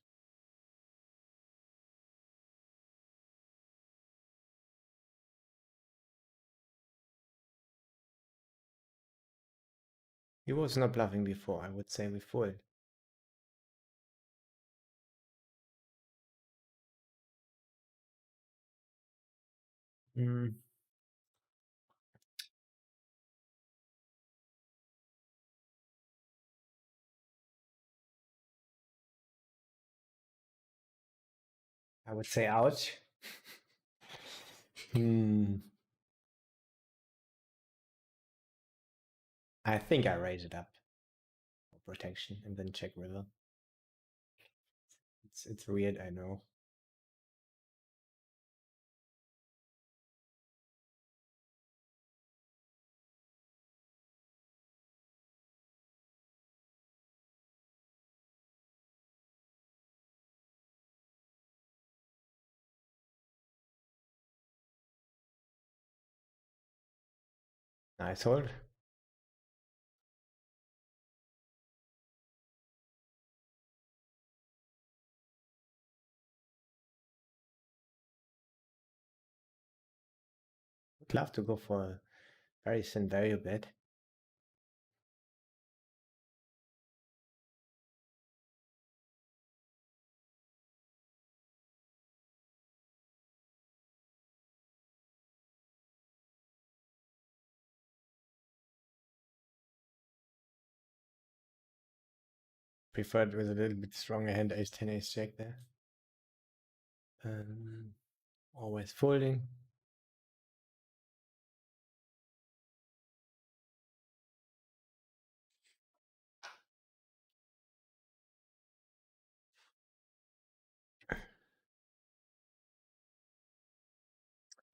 He was not bluffing before. I would say we fold. Mm, I would say ouch. I think I raise it up for protection and then check river. It's weird, I know. Nice hold. Would love to go for a very thin value bet. Preferred with a little bit stronger hand, ace 10, ace jack there. Always folding.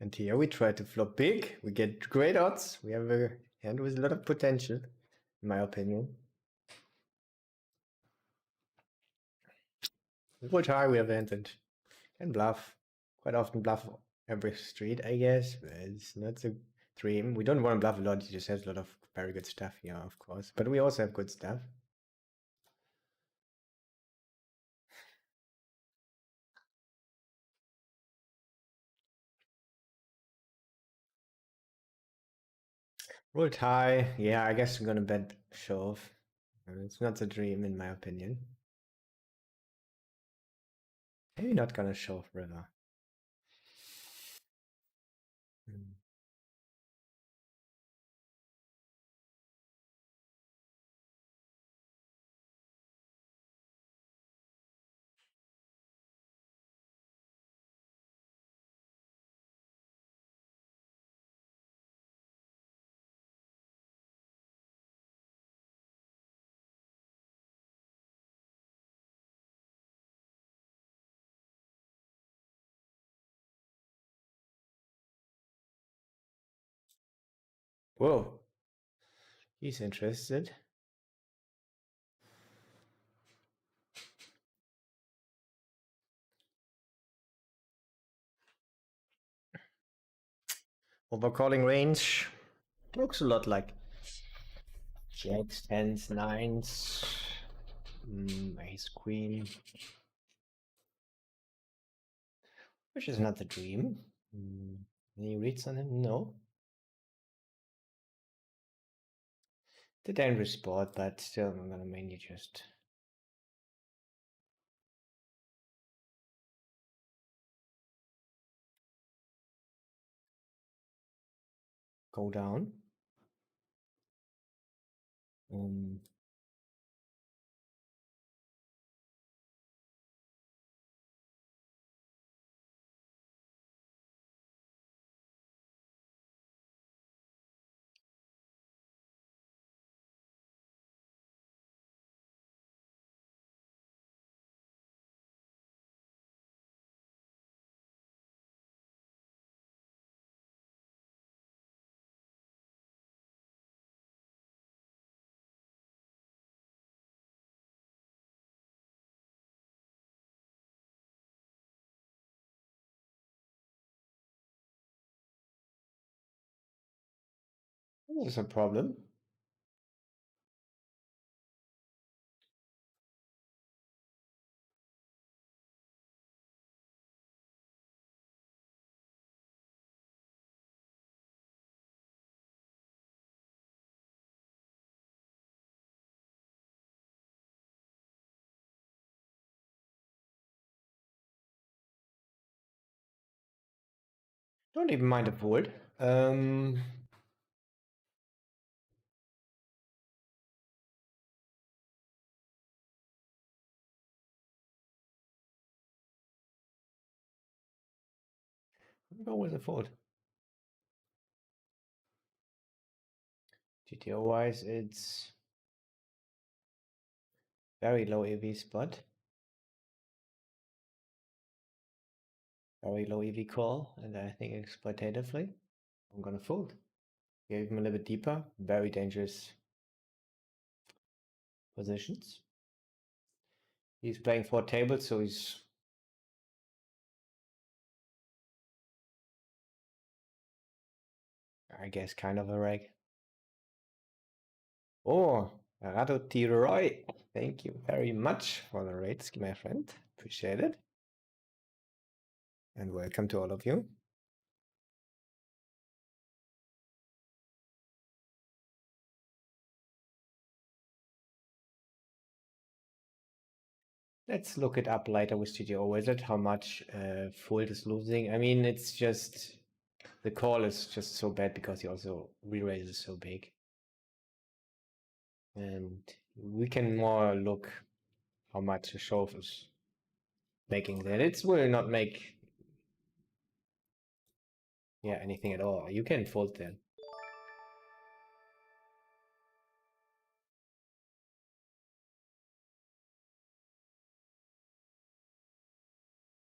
And here we try to flop big. We get great odds. We have a hand with a lot of potential, in my opinion. We fold high, we have hand and can bluff. Quite often bluff every street, I guess. But it's not a dream. We don't want to bluff a lot. He just has a lot of very good stuff here, of course. But we also have good stuff. Rolled high. Yeah, I guess I'm gonna bet shove. It's not a dream, in my opinion. Maybe not gonna shove river. Hmm. Whoa, he's interested. Overcalling range looks a lot like jacks, tens, nines, ace, queen, which is not the dream. Any reads on him? No. The dangerous spot, but still, I'm gonna mainly just go down. This is a problem. Don't even mind a fold. Go with a fold. GTO wise, it's very low EV spot, very low EV call, and I think exploitatively. I'm gonna fold. Give him a little bit deeper. Very dangerous positions. He's playing 4 tables, so he's I guess kind of a reg. Oh, Rado Tiroy. Thank you very much for the rates, my friend. Appreciate it. And welcome to all of you. Let's look it up later with GTO Wizard, how much Fold is losing. I mean, it's just the call is just so bad because he also re-raises so big. And we can more look how much a shove is making there. It will not make anything at all. You can fold then.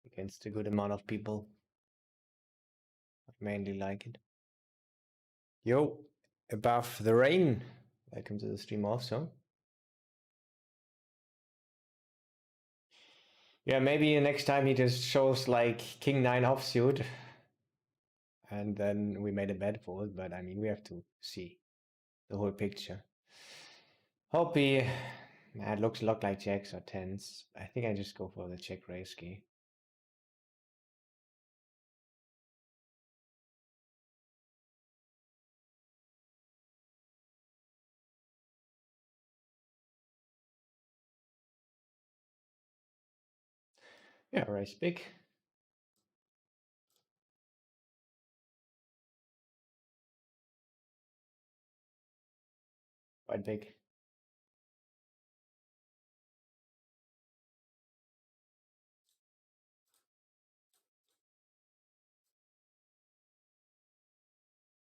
Against a good amount of people. I mainly like it. Yo, above the rain. Welcome to the stream also. Yeah, maybe next time he just shows like King 9 offsuit. And then we made a bad fold, but I mean, we have to see the whole picture. Hope he. It looks a lot like jacks or tens. I think I just go for the check raise key. Yeah, raise big. Quite big.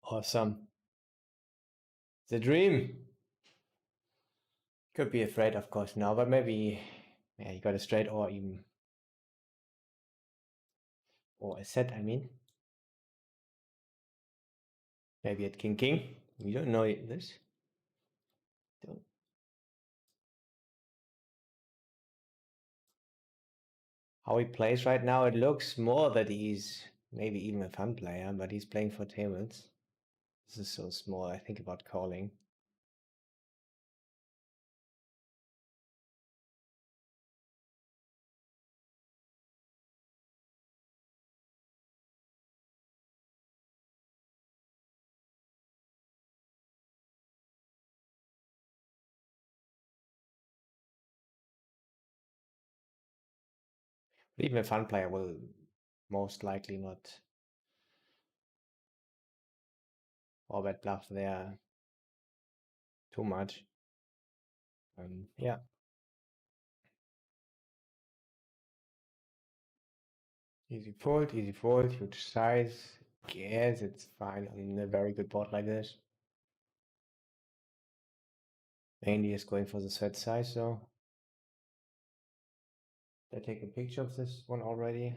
Awesome. The dream. Could be afraid, of course, now, but maybe you got a straight or even or a set, I mean. Maybe at King King. You don't know this. Don't. How he plays right now, it looks more that he's maybe even a fun player, but he's playing for tables. This is so small. I think about calling. But even a fun player will most likely not overbet bluff there too much. Yeah. Easy fold, huge size. Guess it's fine on a very good board like this. Mainly is going for the set size, so I take a picture of this one already.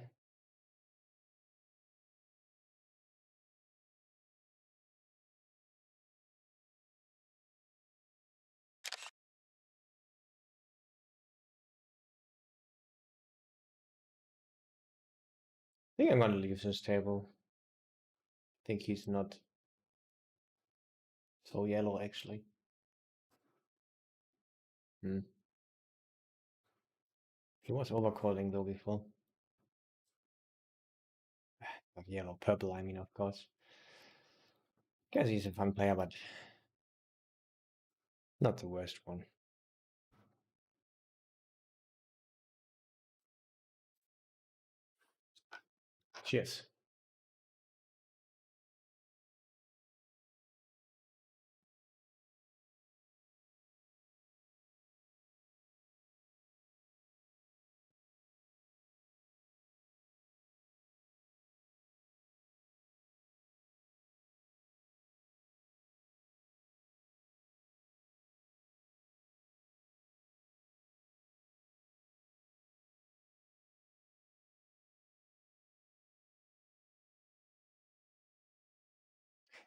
I think I'm gonna leave this table. I think he's not So yellow, actually. Hmm. He was overcalling though before. Not yellow, purple, I mean, of course. Guess he's a fun player, but not the worst one. Cheers.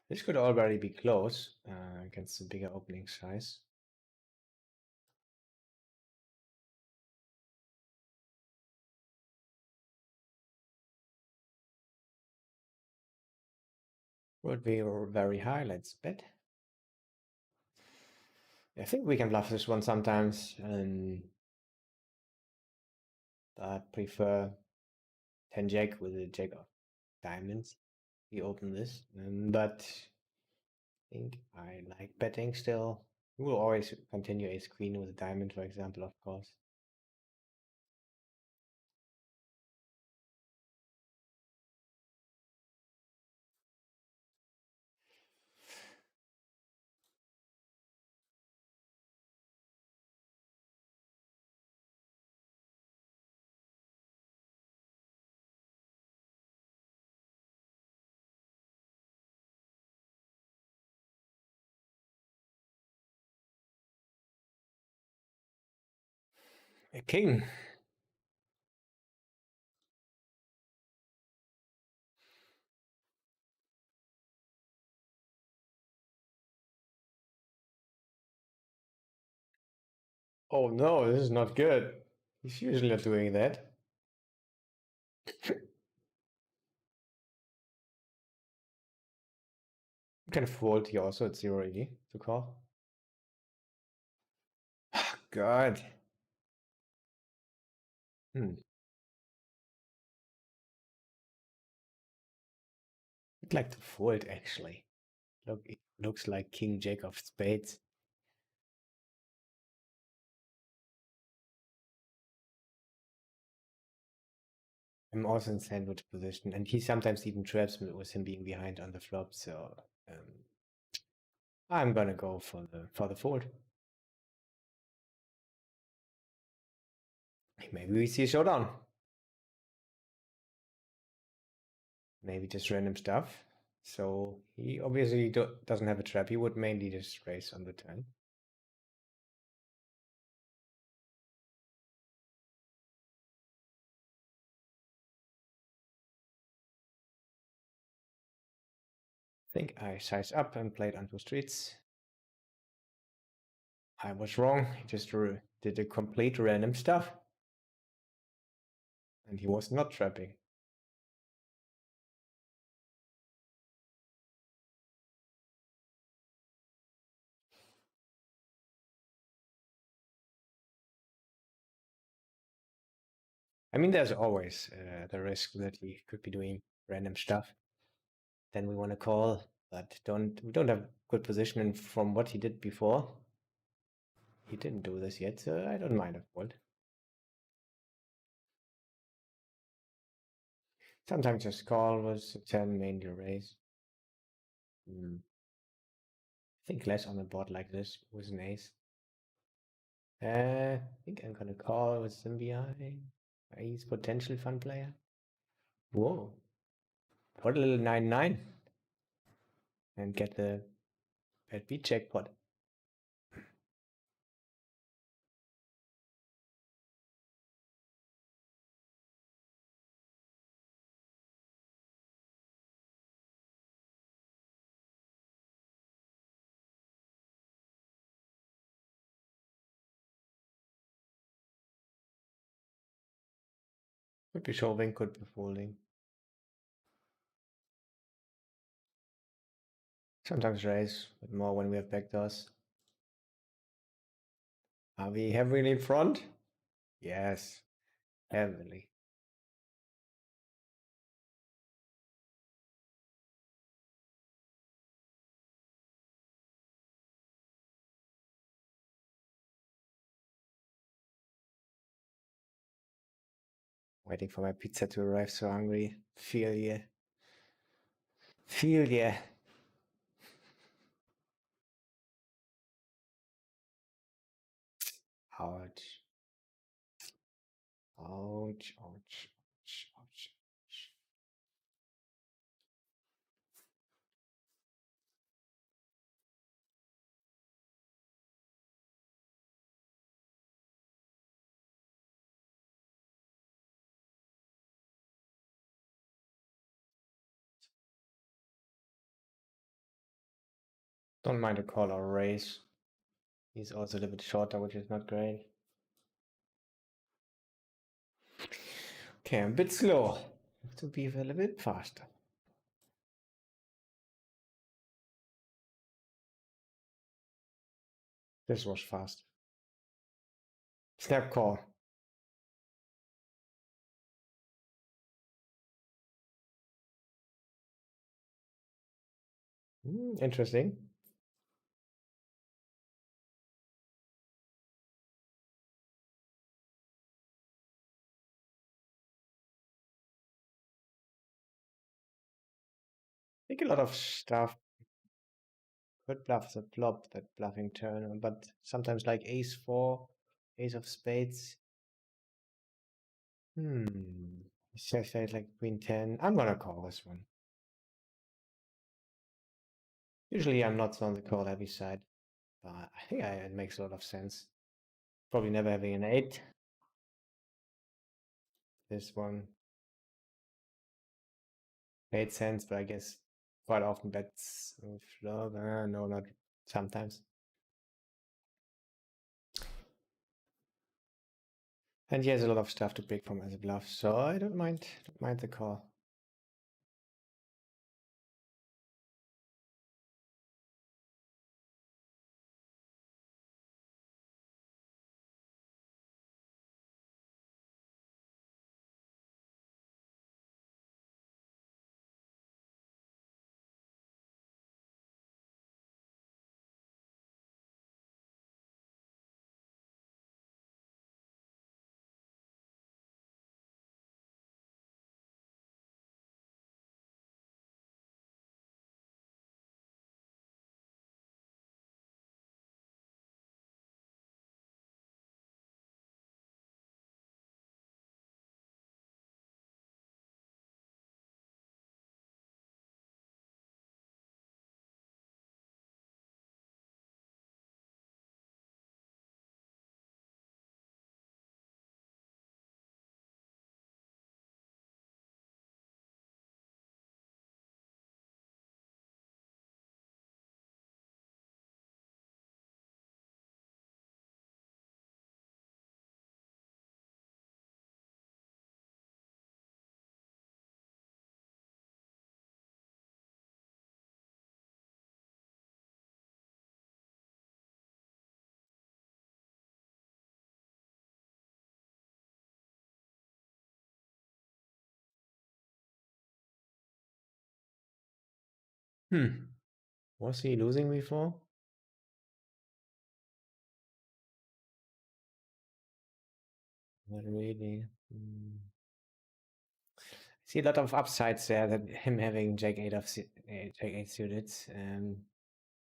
This could already be close against the bigger opening size. Would be very high, let's bet. I think we can bluff this one sometimes, but prefer 10 jack with a jack of diamonds. We open this, but I think I like betting still. We will always continue ace queen with a diamond, for example, of course. A king. Oh no, this is not good. He's usually not doing that. You can fold here also at 0 EV to call. God. Hmm. I'd like to fold actually. Look, it looks like King Jack of Spades. I'm also in sandwich position, and he sometimes even traps me with him being behind on the flop. So I'm gonna go for the fold. Maybe we see a showdown. Maybe just random stuff. So he obviously doesn't have a trap. He would mainly just raise on the turn. I think I sized up and played onto streets. I was wrong. He just did a complete random stuff. And he was not trapping. I mean, there's always the risk that he could be doing random stuff. Then we want to call, but we don't have good position. And from what he did before, he didn't do this yet, so I don't mind a fold. Sometimes just call was a 10, mainly raise. I think less on a board like this with an ace. I think I'm gonna call with Symbi. He's potential fun player. Whoa. Put a little 9-9 and get the bad beat jackpot. Could be shoving, could be folding. Sometimes raise, but more when we have backdoors. Are we heavily in front? Yes, heavily. Waiting for my pizza to arrive, so hungry. Feel ya. Feel ya. Ouch. Ouch, ouch, ouch, ouch. Don't mind a call or raise. He's also a little bit shorter, which is not great. Okay, I'm a bit slow. Have to be a little bit faster. This was fast. Snap call. Interesting. I think a lot of stuff could bluff the flop, that bluffing turn, but sometimes like ace four, ace of spades. He says that like queen 10. I'm gonna call this one. Usually I'm not on the call heavy side, but I think it makes a lot of sense. Probably never having an 8. This one made sense, but I guess quite often bets flop. No, not sometimes. And he has a lot of stuff to pick from as a bluff, so I don't mind the call. Was he losing before? Not really. See a lot of upsides there, that him having Jack 8 of Jack 8 suited.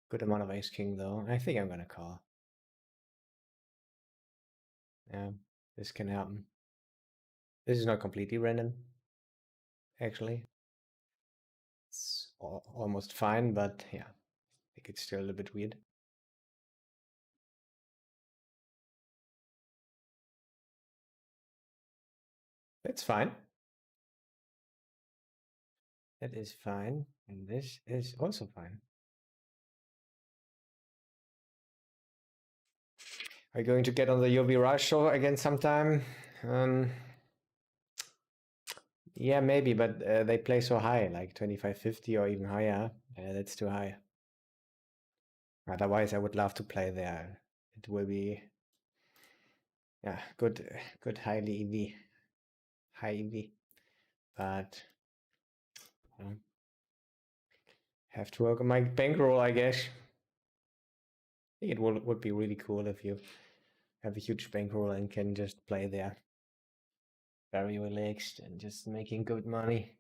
Good amount of ace king though. I think I'm gonna call. Yeah, this can happen. This is not completely random, actually. It's almost fine, but yeah, I think it's still a little bit weird. That's fine. That is fine. And this is also fine. Are you going to get on the UV Rush show again sometime? Yeah, maybe, but they play so high, like 2550 or even higher. That's too high. Otherwise, I would love to play there. It will be, yeah, good highly EV, high EV, but have to work on my bankroll, I guess. I think it would be really cool if you have a huge bankroll and can just play there very relaxed and just making good money.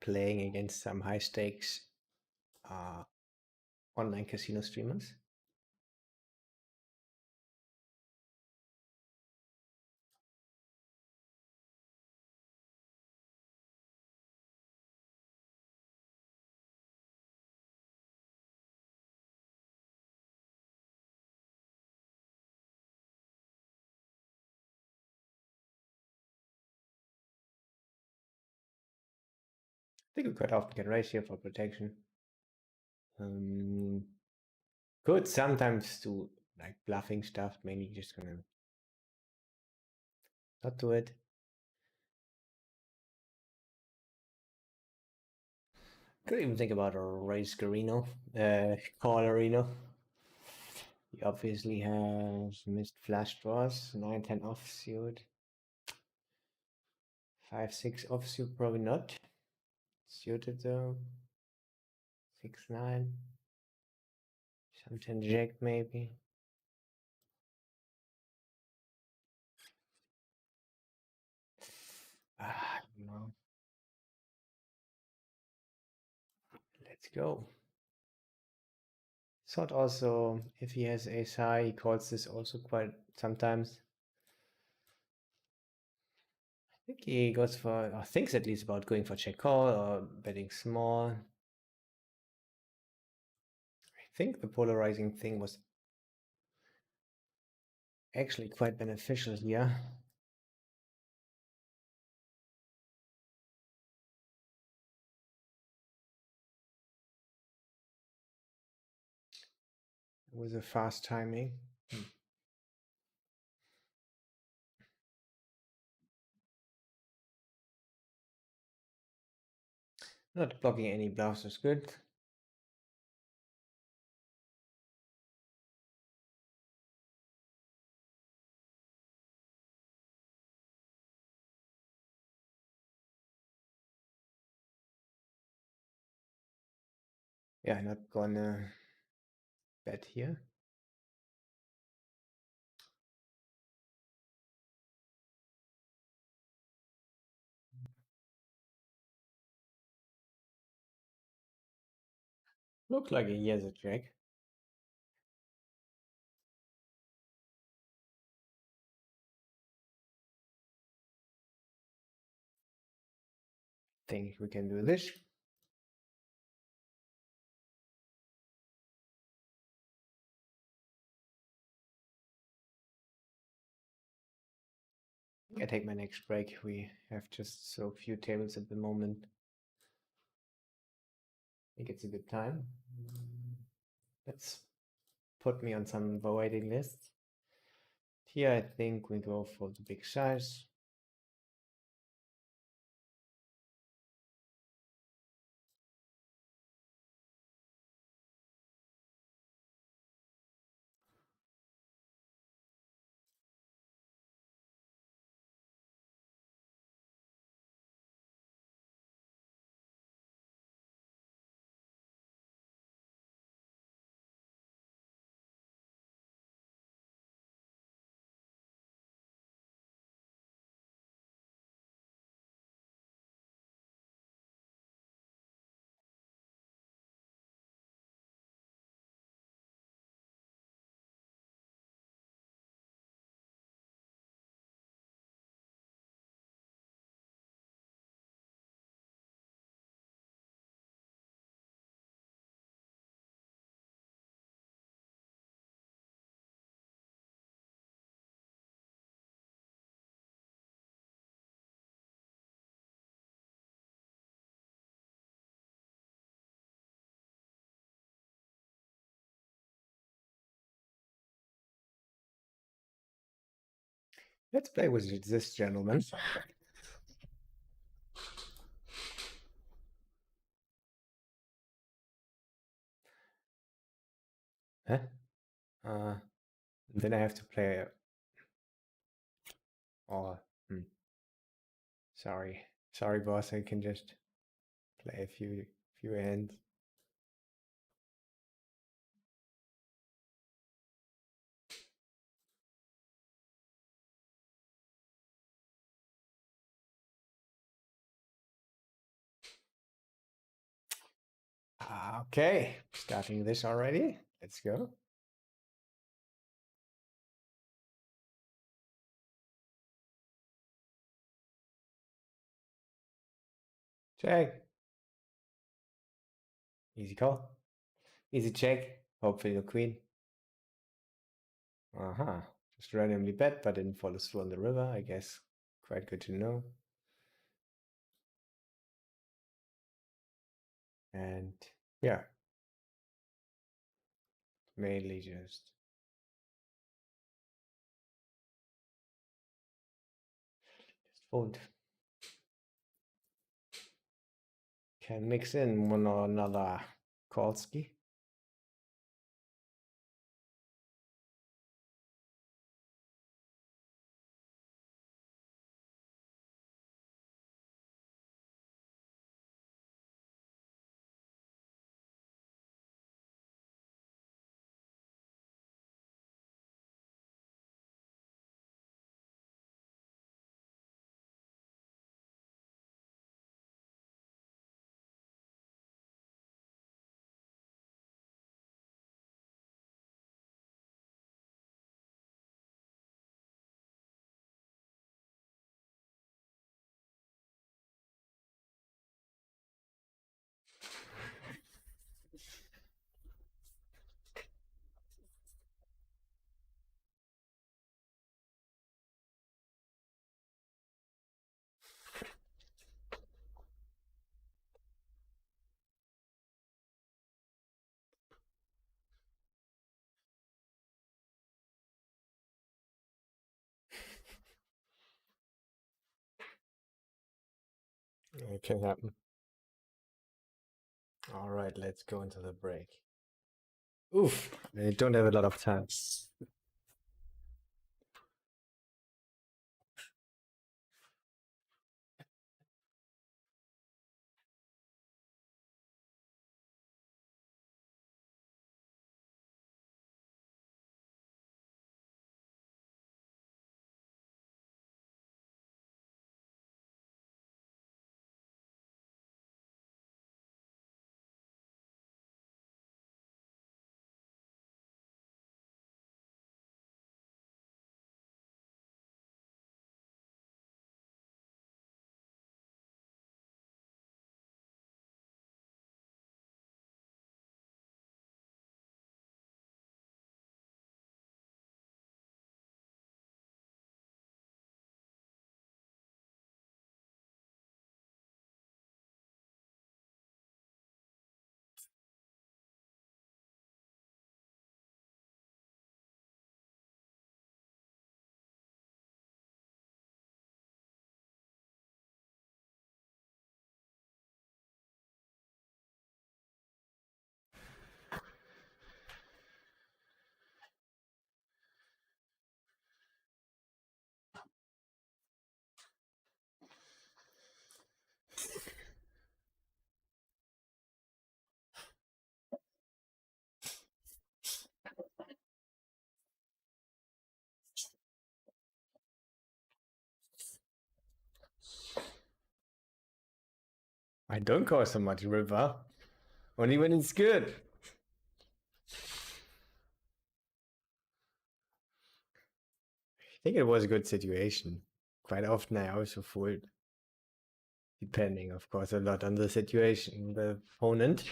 Playing against some high stakes online casino streamers. I think we quite often can raise here for protection. Could sometimes do like bluffing stuff, mainly just gonna not do it. Could even think about a raise Carino, call Areno. He obviously has missed flash draws, 9-10 offsuit. 5-6 offsuit, probably not. Suited though. 6-9. Some 10 jack maybe. I don't know. Let's go. Thought also if he has ace high, he calls this also quite sometimes. I think he goes for, or thinks at least about going for check call or betting small. I think the polarizing thing was actually quite beneficial here. It was a fast timing. Not blocking any bluffs is good. Yeah, not gonna bet here. Looks like he has a check. Think we can do this. I take my next break. We have just so few tables at the moment. I think it's a good time. Let's put me on some waiting lists. Here I think we go for the big size. Let's play with this gentleman. Huh? Uh, then I have to play. Oh, sorry, sorry, boss. I can just play a few hands. Okay, starting this already. Let's go. Check. Easy call. Easy check. Hopefully the queen. Uh-huh. Just randomly bet, but didn't follow through on the river, I guess. Quite good to know. And yeah, mainly just fold. Can mix in one or another Kolsky. It can happen. All right, let's go into the break. Oof, I don't have a lot of time. I don't call so much river, only when it's good. I think it was a good situation. Quite often I also fold, depending, of course, a lot on the situation, the opponent.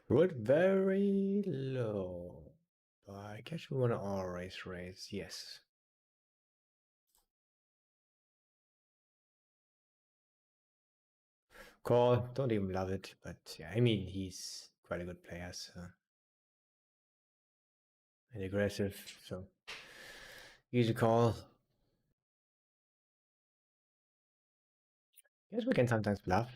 Rolled very low. But I guess we want to always raise, yes. Call, don't even love it, but yeah, I mean, he's quite a good player, so. And aggressive, so use a call. Guess we can sometimes bluff.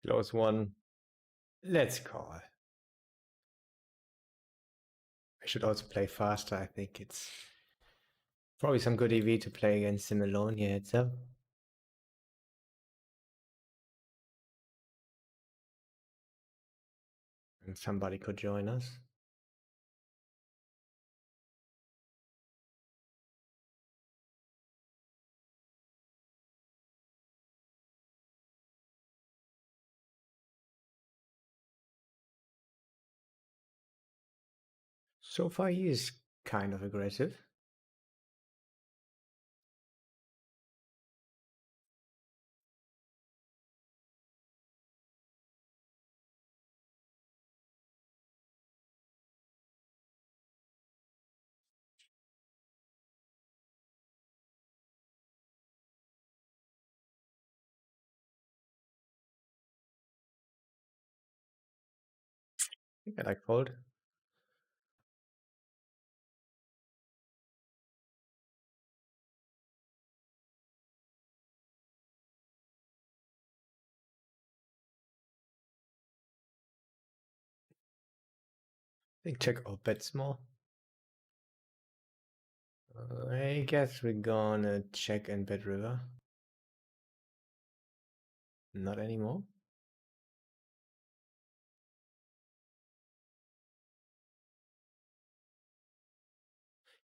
Close one. Let's call. I should also play faster. I think it's probably some good EV to play against him alone here itself. And somebody could join us. So far, he is kind of aggressive. I think I like fold. I think check or bet small. I guess we're gonna check and bet river. Not anymore.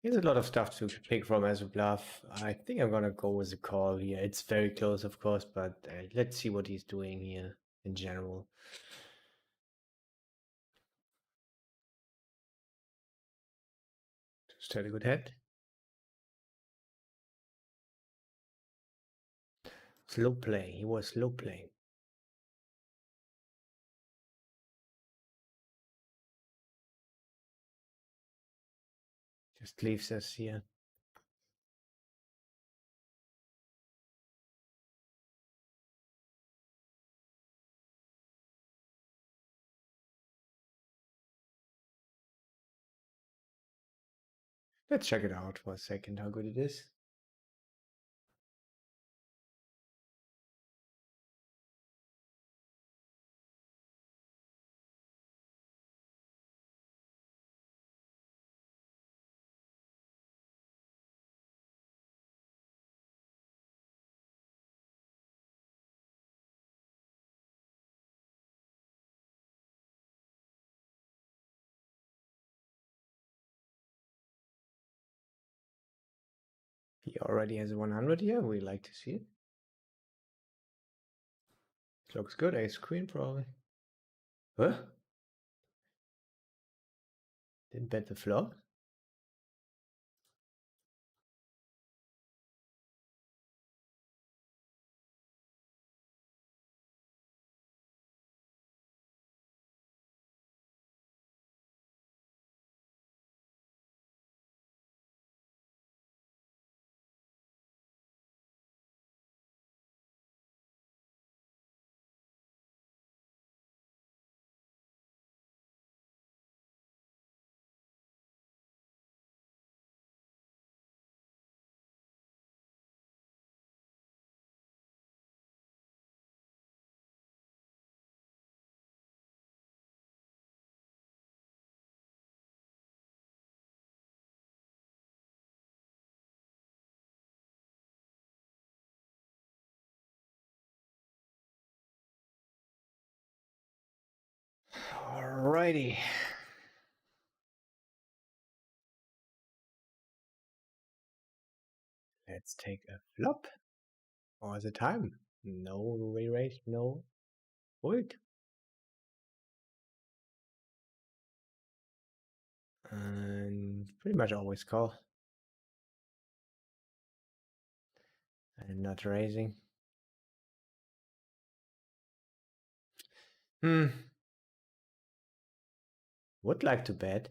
There's a lot of stuff to pick from as a bluff. I think I'm gonna go with a call here. It's very close, of course, but let's see what he's doing here in general. Just had a good head. Slow play. He was slow playing. Just leaves us here. Let's check it out for a second, how good it is. He already has a 100 here. We like to see it. Looks good. Ace queen probably. Huh? Didn't bet the flop. Alrighty. Let's take a flop. Or the time. No re-raise, no fold. And pretty much always call. And not raising. Would like to bet.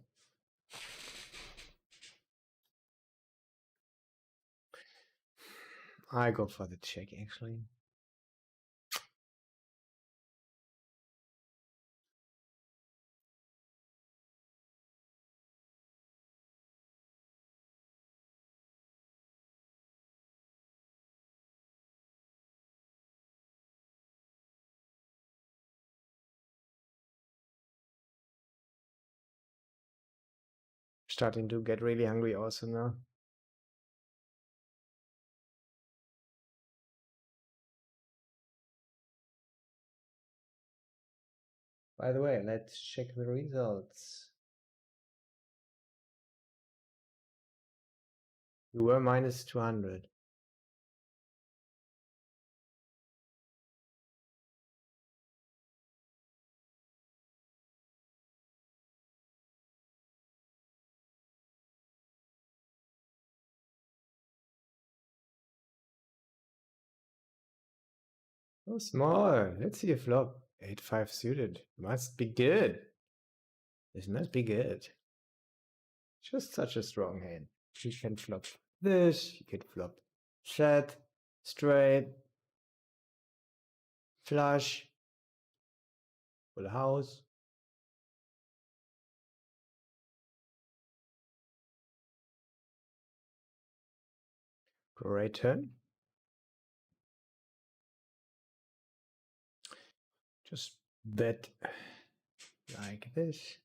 I go for the check actually. Starting to get really hungry also now. By the way, let's check the results. You were minus 200. Oh, small. Let's see a flop. 8-5 suited. Must be good. This must be good. Just such a strong hand. You can flop this. You can flop set, straight, flush, full house. Great turn. Just bet like this.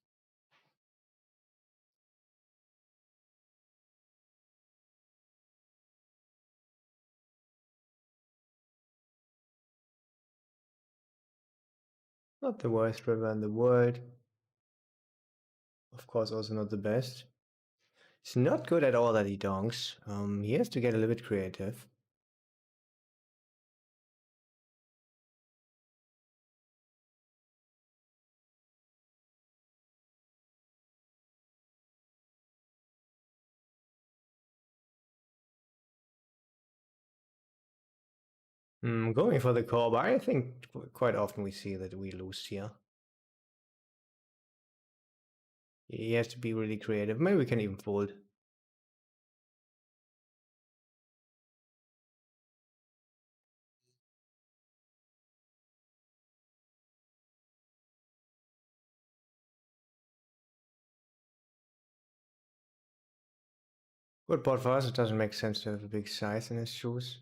Not the worst river in the world. Of course, also not the best. It's not good at all that he donks. He has to get a little bit creative. Going for the call, but I think quite often we see that we lose here. He has to be really creative. Maybe we can even fold. Good board for us. It doesn't make sense to have a big size in his shoes.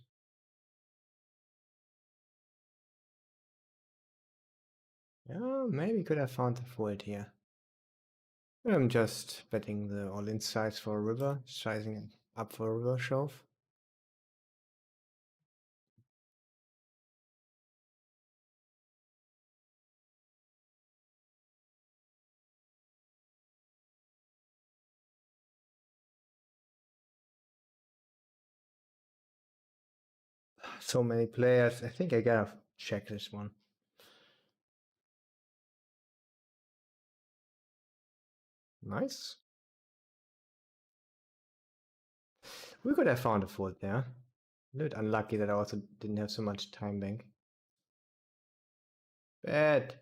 Yeah, maybe could have found the fold here. I'm just betting the all-in size for a river, sizing it up for a river shove. So many players. I think I gotta check this one. Nice. We could have found a fold there. A little bit unlucky that I also didn't have so much time bank. Bad. I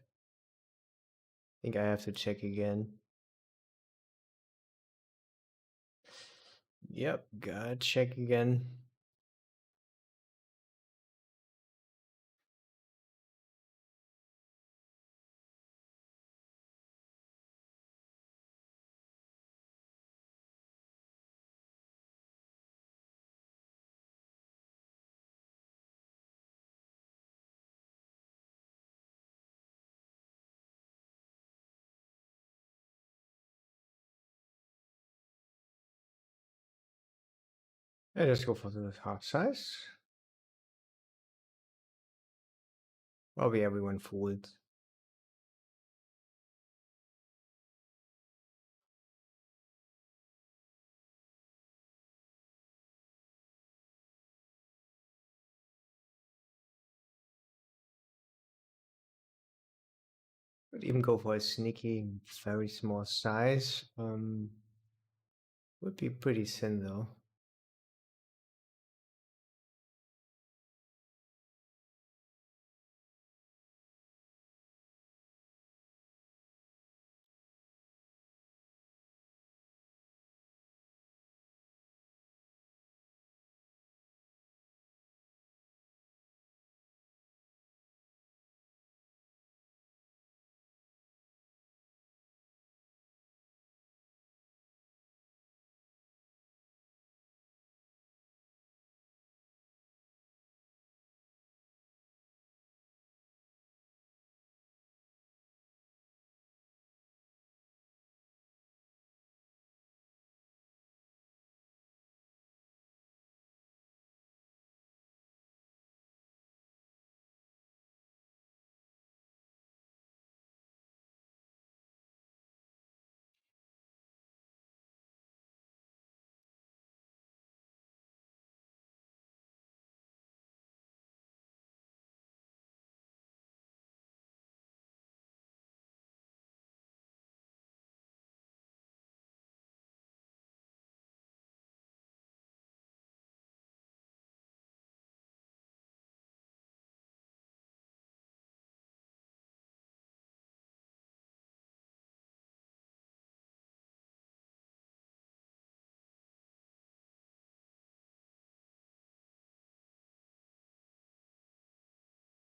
think I have to check again. Yep, gotta check again. I just go for the half size. Probably everyone folds. Could even go for a sneaky, very small size. Would be pretty thin though.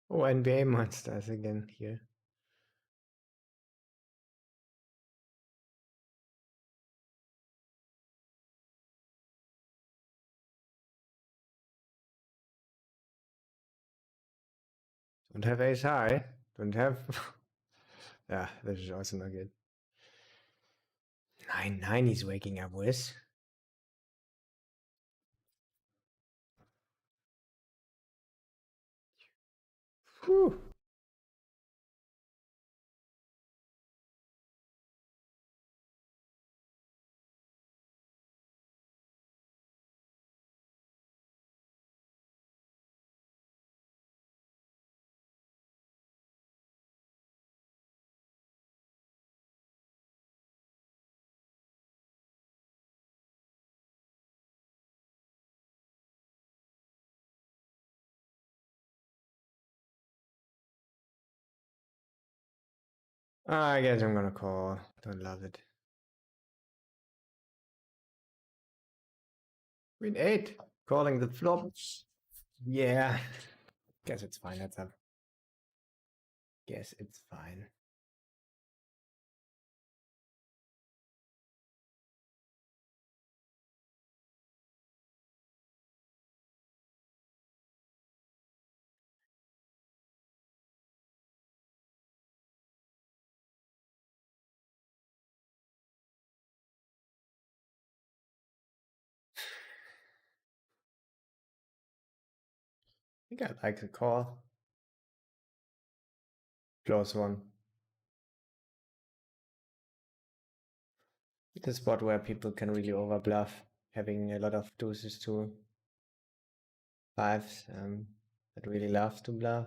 Oh, NBA monsters again here. Don't have ace high. Don't have. Yeah, this is also not good. 9-9 he's waking up with. Whew. I guess I'm gonna call. Don't love it. Queen 8. Calling the flop. Yeah. Guess it's fine. That's up. Guess it's fine. I think I like the call. Close one. It's a spot where people can really overbluff, having a lot of deuces to fives that really love to bluff.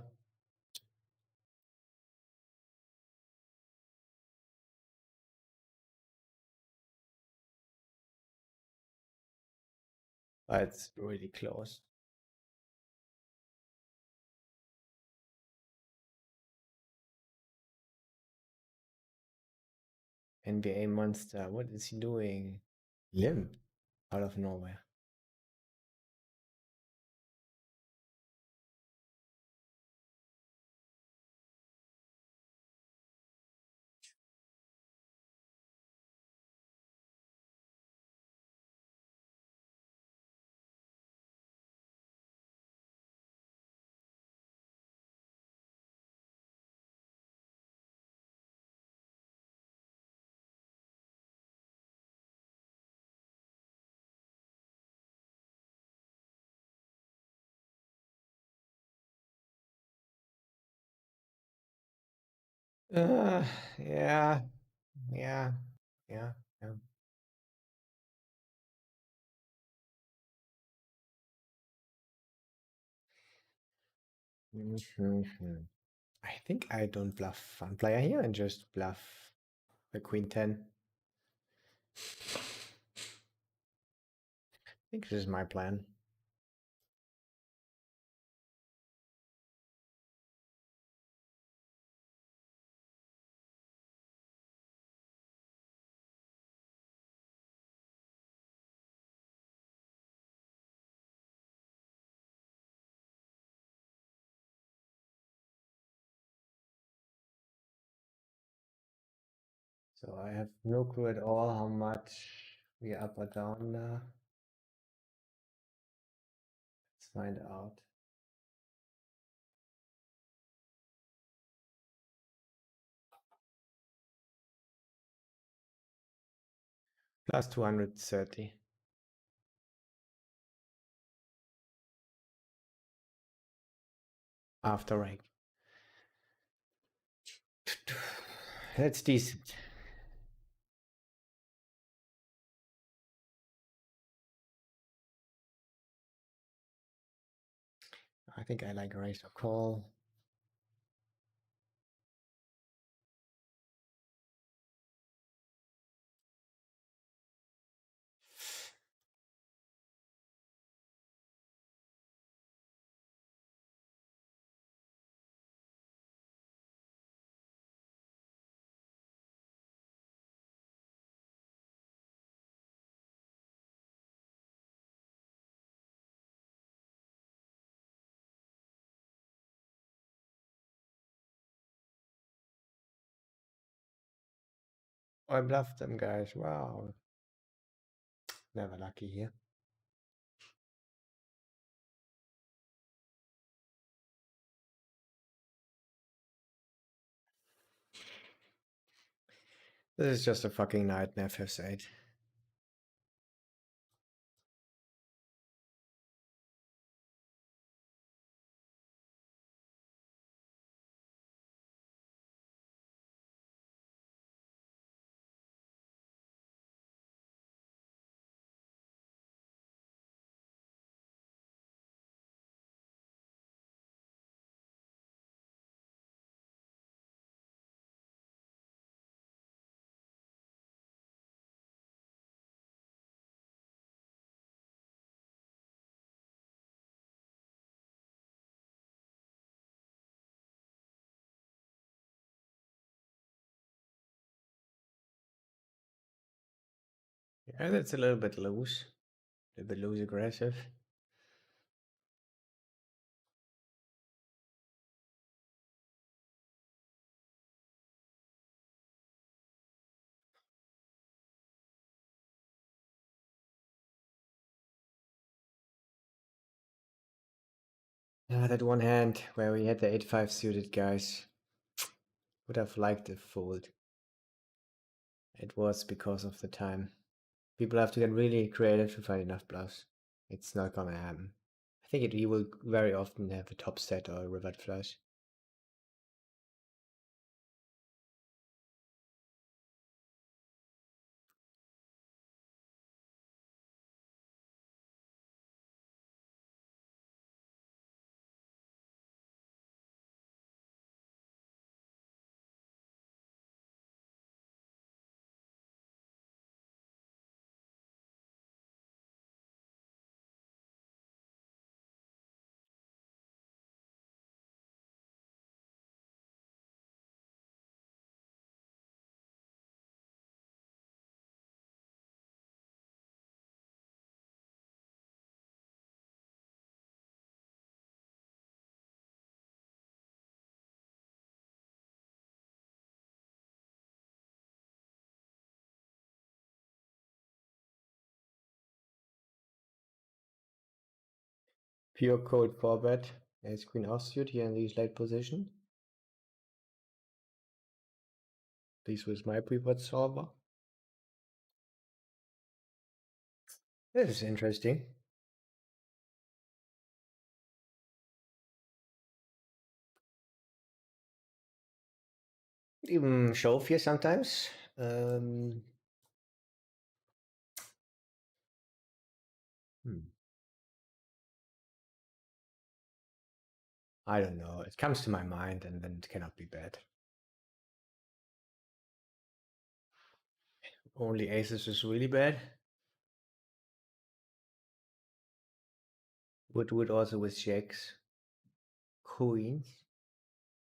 But it's really close. NBA monster, what is he doing? Limp out of nowhere. Uh, yeah, yeah, yeah, yeah. Mhm. I think I don't bluff fun player here and just bluff the queen 10. I think this is my plan. So I have no clue at all how much we are up or down now. Let's find out. Plus 230. After rank. That's decent. I think I like raise or call. I bluffed them, guys. Wow. Never lucky here. This is just a fucking nightmare, F8. Yeah, that's a little bit loose. A bit loose aggressive. That one hand where we had the 8-5 suited, guys. Would have liked a fold. It was because of the time. People have to get really creative to find enough bluffs. It's not gonna happen. I think he will very often have a top set or a river flush. Pure cold 4-bet. Ace queen offsuit here in this late position. This was my pre-pot solver. This is interesting. Even shove here sometimes. Hmm. I don't know. It comes to my mind and then it cannot be bad. Only aces is really bad. Wood also with jacks. Queens.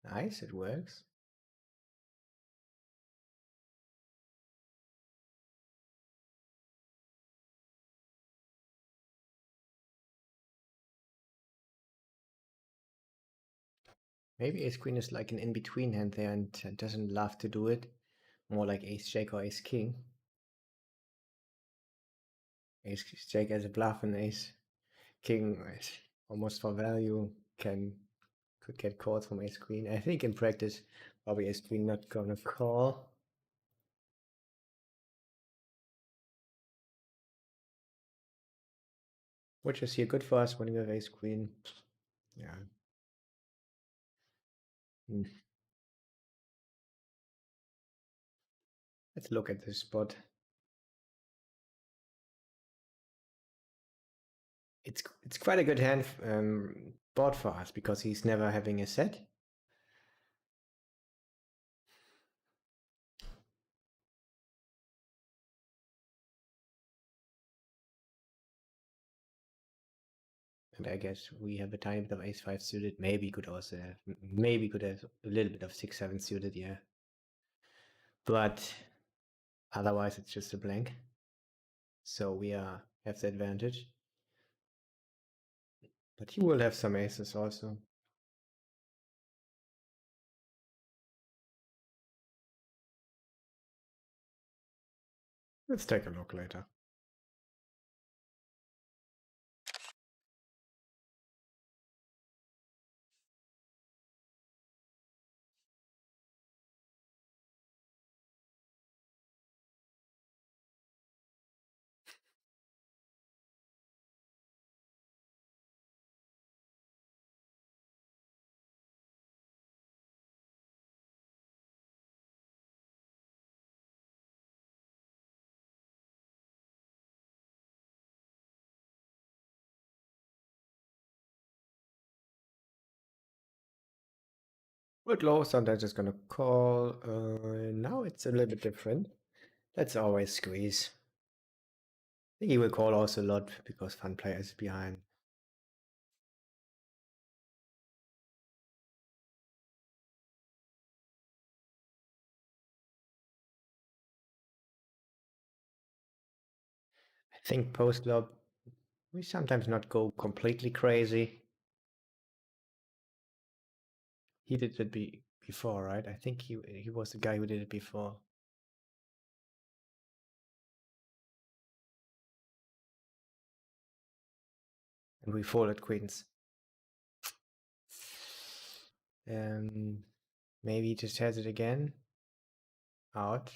Nice, it works. Maybe ace queen is like an in-between hand there and doesn't love to do it. More like ace jack or ace king. Ace jack as a bluff and ace king almost for value could get calls from ace queen. I think in practice probably ace queen not gonna call. Which is here good for us when we have ace queen. Yeah. Hmm. Let's look at this spot. It's quite a good hand board for us because he's never having a set. And I guess we have a tiny bit of ace-5 suited. Maybe could also have, maybe could have a little bit of 6-7 suited, yeah. But otherwise it's just a blank. So we have the advantage. But he will have some aces also. Let's take a look later. With low, sometimes it's gonna call. Now it's a little bit different. Let's always squeeze. I think he will call also a lot because fun player is behind. I think post flop we sometimes not go completely crazy. He did it before, right? I think he was the guy who did it before. And we folded queens. Maybe he just has it again. Ouch.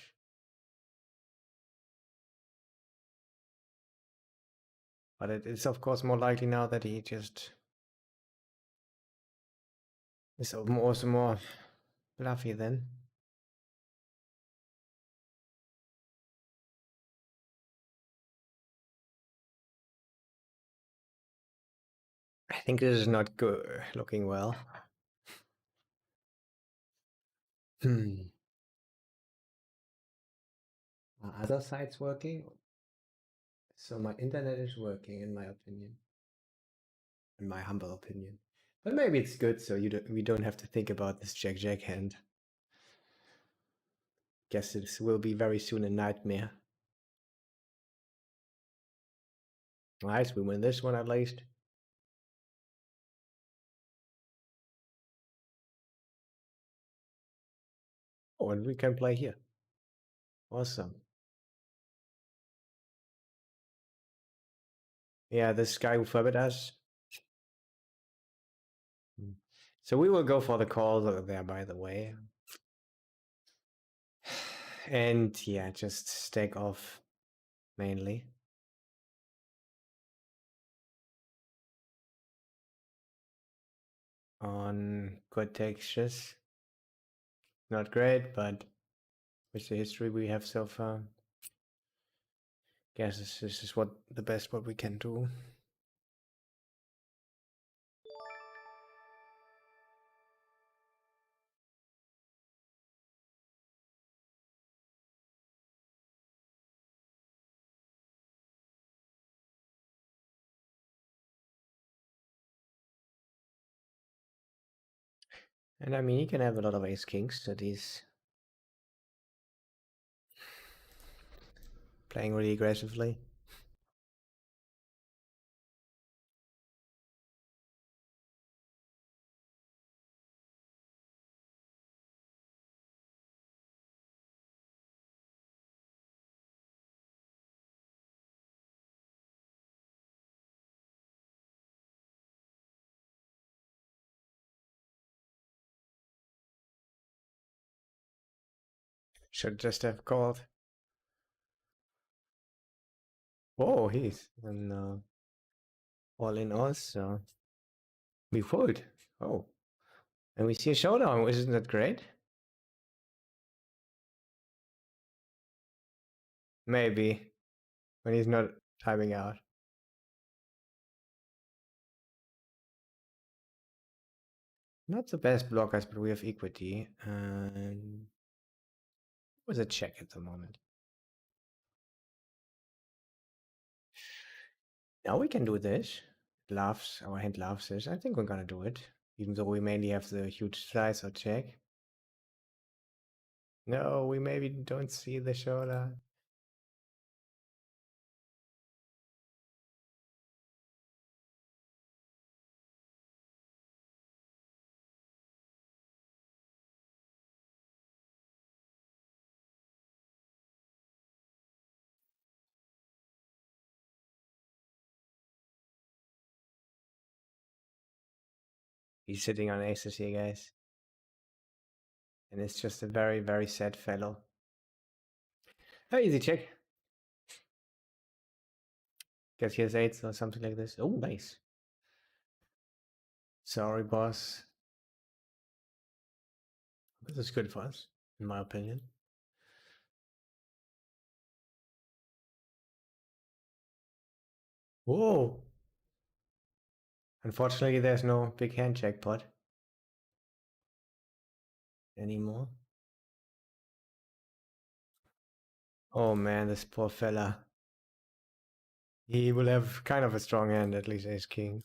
But it is of course more likely now that he just is also more bluffy then. I think this is not good, looking well. Hmm. Are other sides working? So my internet is working, in my opinion. In my humble opinion. But maybe it's good, so we don't have to think about this Jack-Jack hand. Guess this will be very soon a nightmare. Nice, we win this one at least. Oh, and we can play here. Awesome. Yeah, this guy who favored us. So we will go for the call there, by the way. And yeah, just stake off mainly. On good textures. Not great, but with the history we have so far, guess this is what the best what we can do. And I mean, he can have a lot of ace kings that he's playing really aggressively. Should just have called. Whoa, he's an all in us, so we fold. Oh, and we see a showdown. Isn't that great? Maybe when he's not timing out. Not the best blockers, but we have equity. And was a check at the moment. Now we can do this. Loves our hand loves this. I think we're gonna do it, even though we mainly have the huge slice or check. No, we maybe don't see the shoulder. He's sitting on aces here, guys. And it's just a very, very sad fellow. Oh, easy check. Guess he has eights or something like this. Oh, nice. Sorry, boss. This is good for us, in my opinion. Whoa! Unfortunately, there's no big hand jackpot anymore. Oh man, this poor fella. He will have kind of a strong hand, at least ace king.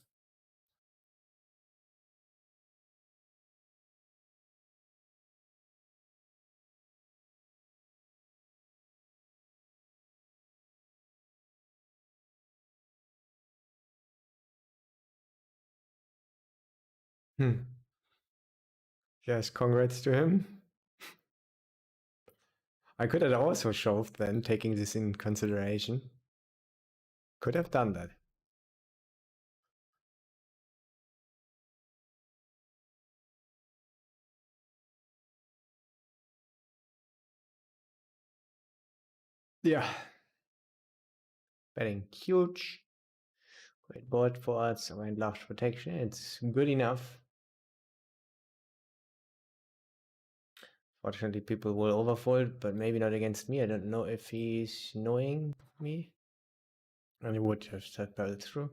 Hmm. Yes, congrats to him. I could have also shoved then, taking this in consideration. Could have done that. Yeah. Betting huge. Great board for us. I went large protection. It's good enough. Fortunately, people will overfold, but maybe not against me. I don't know if he's knowing me. And he would have said barrel through.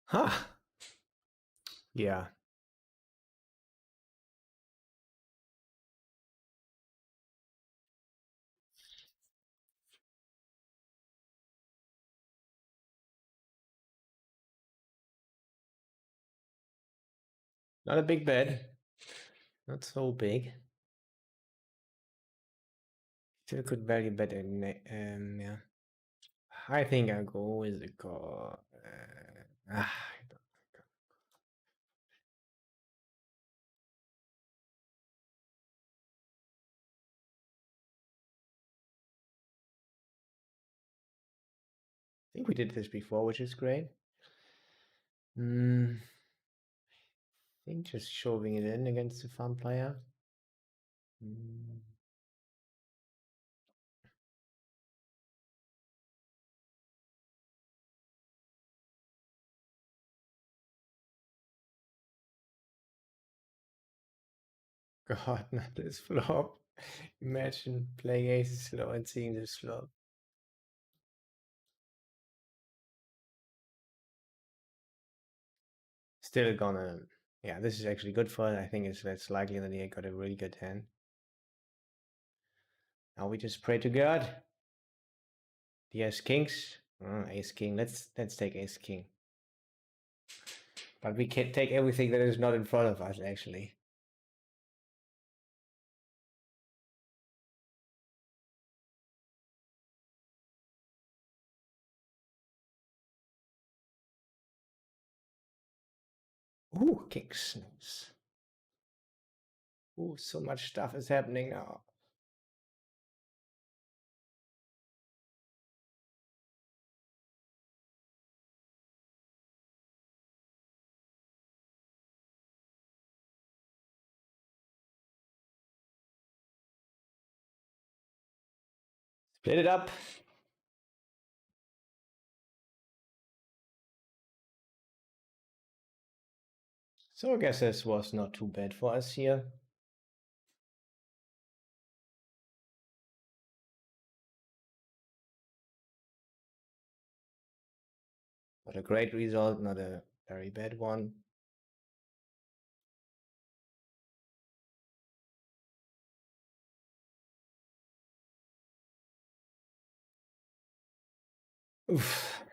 Huh. Yeah. Not a big bet. Not so big. Still could value bet in yeah. I think I'll go with the call. I don't- think we did this before, which is great. I think just shoving it in against the farm player. Mm. God, not this flop. Imagine playing aces slow and seeing this flop. Still gonna, yeah, this is actually good for it. I think it's less likely that he got a really good hand. Now we just pray to God. He has kings. Ace king. Let's take ace king. But we can take everything that is not in front of us actually. Ooh, kings. Nice. Ooh, so much stuff is happening now. Split it up. So I guess this was not too bad for us here. Not a great result, not a very bad one. Oof.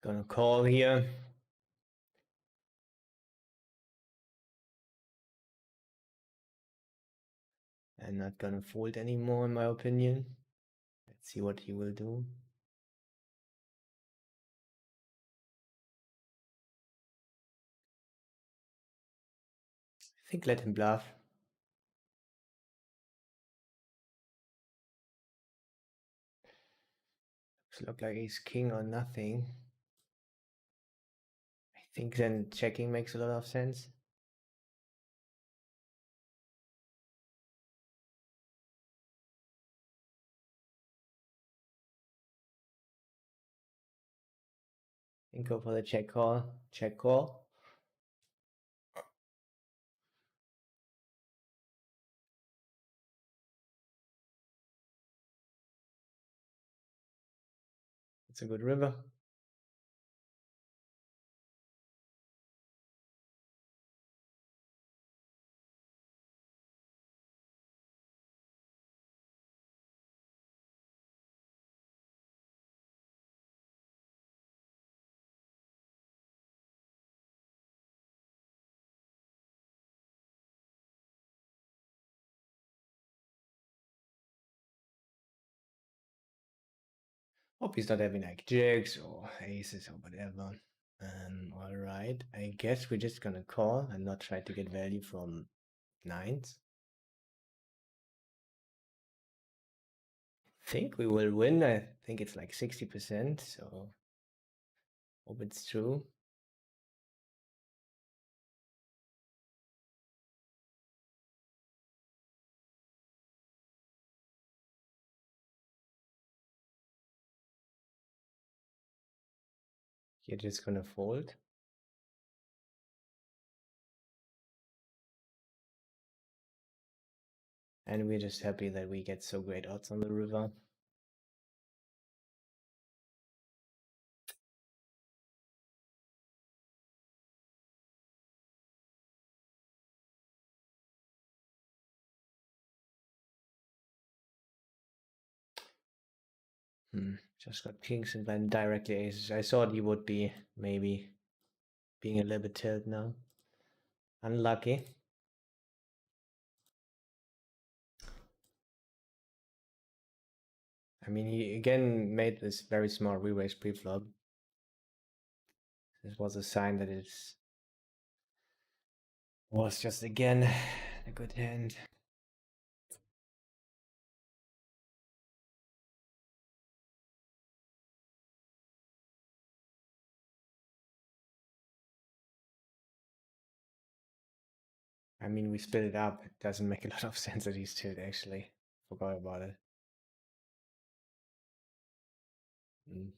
Gonna call here. And not gonna fold anymore, in my opinion. Let's see what he will do. I think let him bluff. Looks look like ace king or nothing. I think then checking makes a lot of sense. And go for the check call. Check call. It's a good river. Hope he's not having like jacks or aces or whatever. All right. I guess we're just gonna call and not try to get value from nines. Think we will win. I think it's like 60%, so hope it's true. You're just gonna fold. And we're just happy that we get so great odds on the river. Just got kings and then directly aces. I thought he would be maybe being a little bit tilted now. Unlucky. I mean, he again made this very small re-raise pre-flop. This was a sign that it was just again a good hand. I mean, we split it up. It doesn't make a lot of sense that he's tilt, actually. Forgot about it. Mm.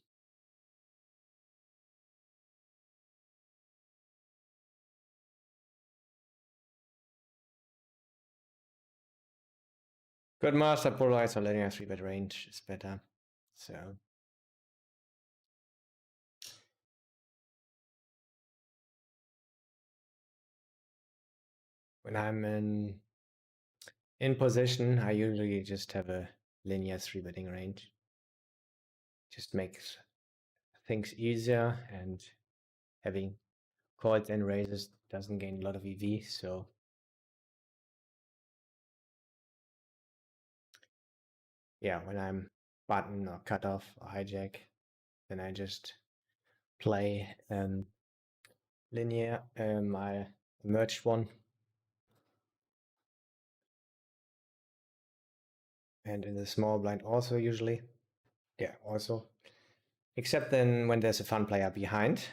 Good master polarizer letting us 3-bet range is better. So when I'm in position, I usually just have a linear 3-betting range. Just makes things easier, and having calls and raises doesn't gain a lot of EV, so yeah, when I'm button or cut off or hijack, then I just play linear, my merged one, and in the small blind also usually. Yeah, also. Except then when there's a fun player behind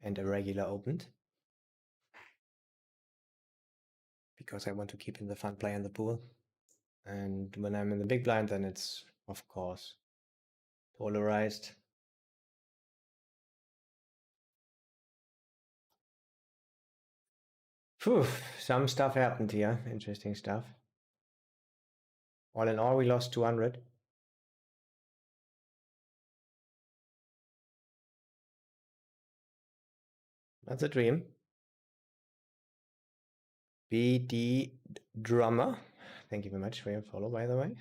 and a regular opened. Because I want to keep in the fun player in the pool. And when I'm in the big blind, then it's, of course, polarized. Phew, some stuff happened here. Interesting stuff. All in all, we lost 200. That's a dream. BD Drummer. Thank you very much for your follow, by the way.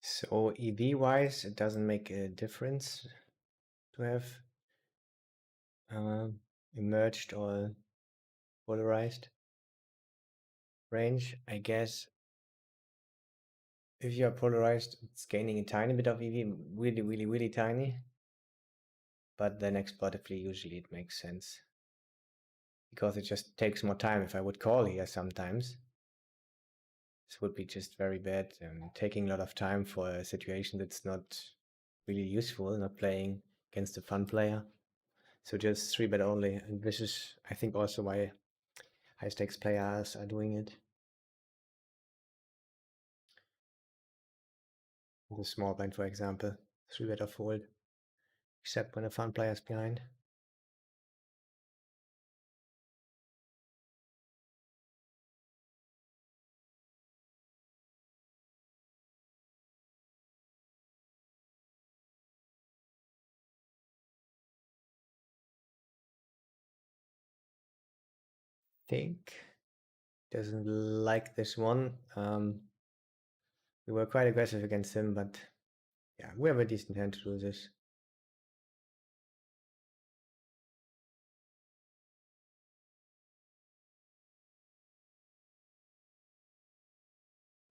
So EV wise, it doesn't make a difference to have emerged or polarized range. I guess if you are polarized, it's gaining a tiny bit of EV, really, really, really tiny. But then exploitatively, usually it makes sense. Because it just takes more time. If I would call here sometimes, this would be just very bad, taking a lot of time for a situation that's not really useful, not playing against a fun player. So just 3-bet only. And this is, I think, also why high stakes players are doing it. The small blind, for example, 3-bet or fold, except when a fun player is behind. Think doesn't like this one. We were quite aggressive against him, but yeah, we have a decent hand to do this.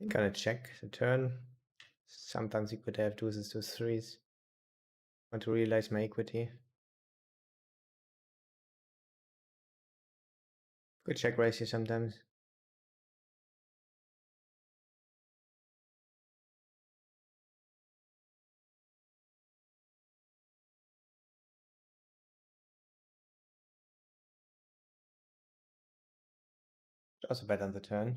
I'm gonna check the turn. Sometimes you could have deuces to threes. Want to realize my equity. Good check raise here sometimes. Also bet on the turn.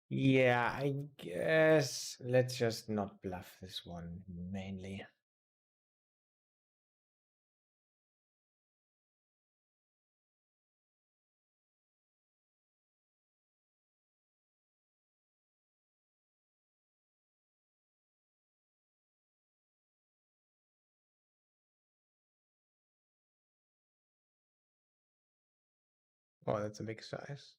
Yeah, I guess let's just not bluff this one mainly. Oh, that's a big size.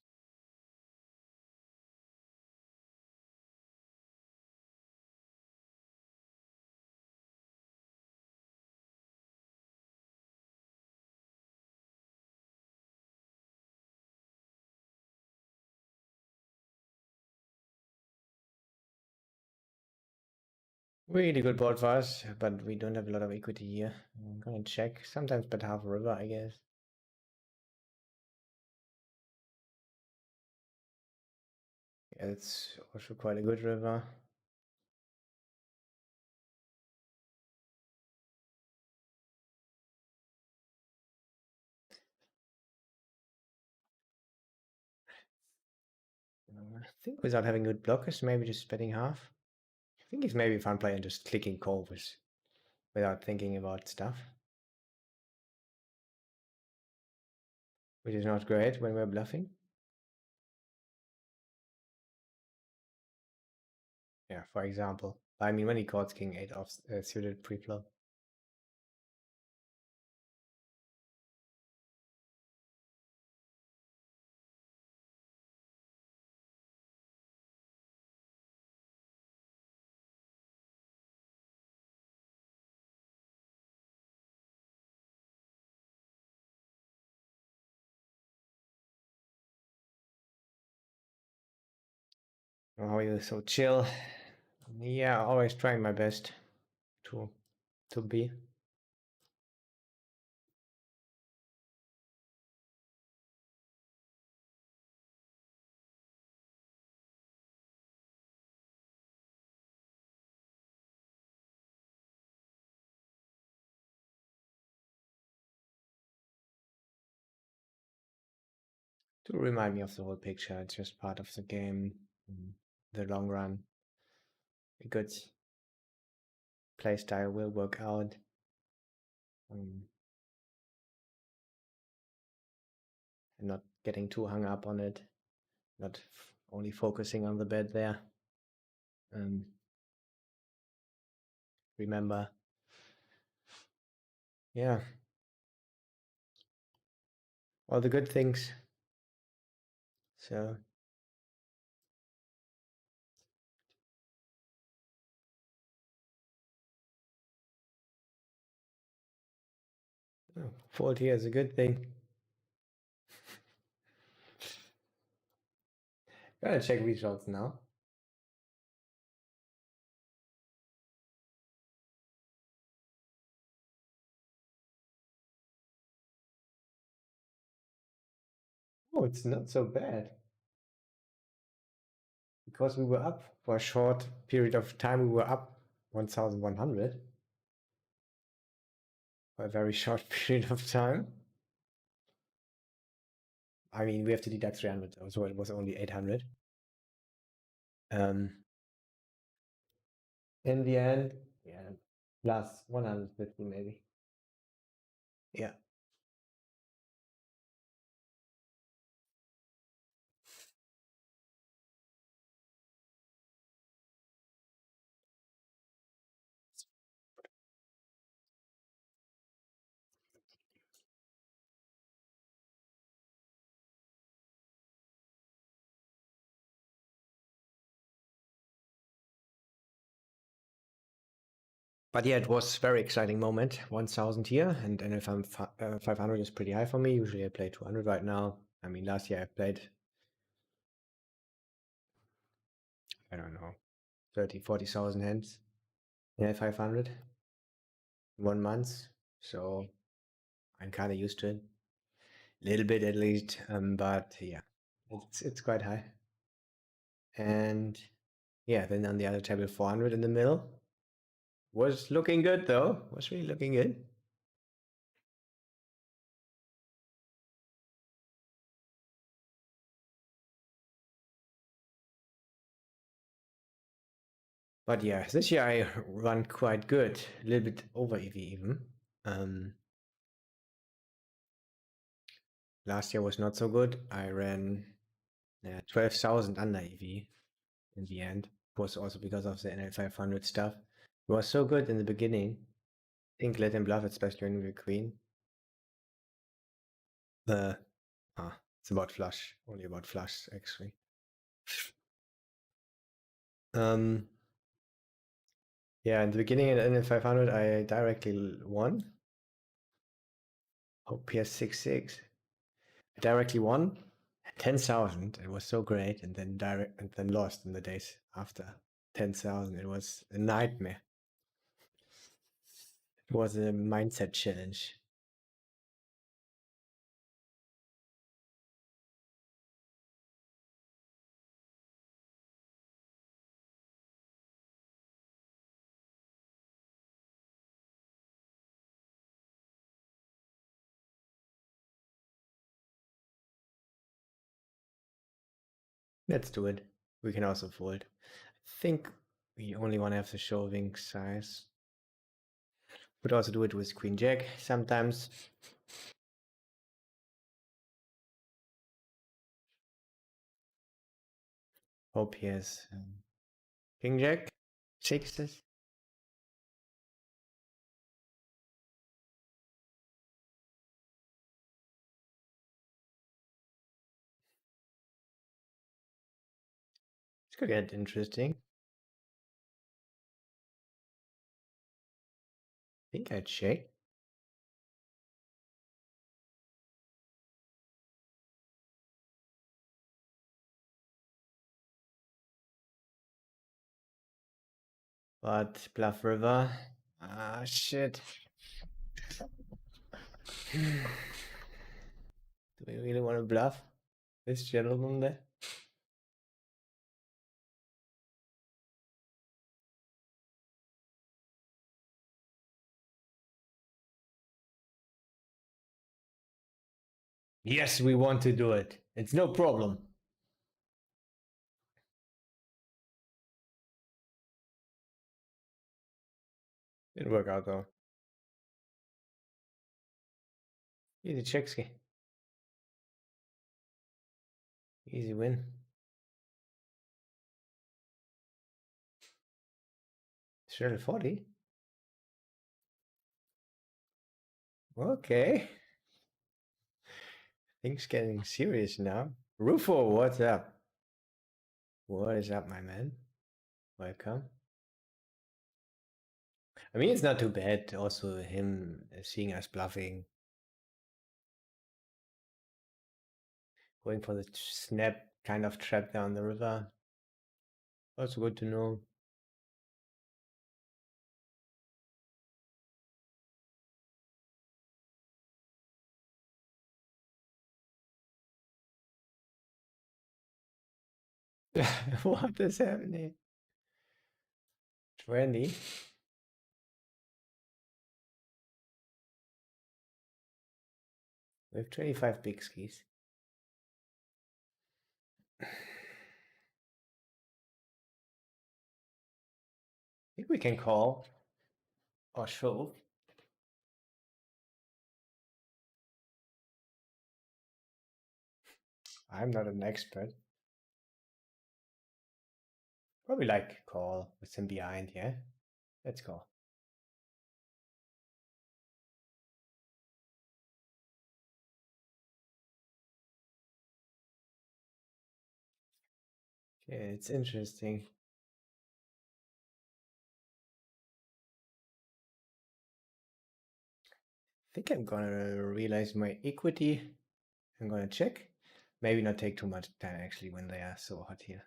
Really good board for us, but we don't have a lot of equity here. I'm gonna check. Sometimes bet half a river, I guess. Yeah, it's also quite a good river. I think without having good blockers, maybe just betting half. I think it's maybe fun playing just clicking call without thinking about stuff, which is not great when we're bluffing. Yeah, for example. I mean, when he calls king 8 off suited pre-flop. Oh, how are you so chill? Yeah, always trying my best to be. To remind me of the whole picture. It's just part of the game. The long run, a good play style will work out. And not getting too hung up on it, not only focusing on the bed there. Remember, yeah, all the good things. So fold here is a good thing. Gotta check results now. Oh, it's not so bad. Because we were up for a short period of time, we were up 1,100 for a very short period of time. I mean, we have to deduct 300, so it was only 800. Um, in the end, yeah, plus 150 maybe. Yeah. But yeah, it was very exciting moment. 1000 here, and if I'm 500 is pretty high for me. Usually I play 200 right now. I mean, last year I played, I don't know, 30, 40,000 hands. Yeah, 500 1 month. So I'm kind of used to it, a little bit at least. But yeah, it's quite high. And yeah, then on the other table, 400 in the middle was looking good though. Was really looking good. But yeah, this year I run quite good, a little bit over EV even. Um, Last year was not so good. I ran 12,000 under EV in the end. It was also because of the NL500 stuff. It was so good in the beginning. Think let him bluff, especially when we were queen. Uh, it's about flush, only about flush actually. Yeah, in the beginning in NL500, I directly won. Oh, PS66. I directly won 10,000. It was so great, and then lost in the days after 10,000. It was a nightmare. It was a mindset challenge. Let's do it. We can also fold. I think we only want to have the shoving size. Could also do it with Queen Jack sometimes. Hope he has King Jack, sixes. It's gonna get interesting. I think I'd check. But Bluff River. Ah, shit. Do we really want to bluff this gentleman there? Yes, we want to do it. It's no problem. Didn't work out though. Easy check ski. Easy win. Shuttle 40. Okay. Things getting serious now. Rufo, what's up? What is up, my man? Welcome. I mean, it's not too bad. Also, him seeing us bluffing, going for the snap kind of trap down the river. Also good to know. What is happening? 20. We have 25 big skis. think we can call or shove. I'm not an expert. Probably like call with him behind, yeah? Let's call. Yeah, it's interesting. I think I'm gonna realize my equity. I'm gonna check. Maybe not take too much time actually when they are so hot here.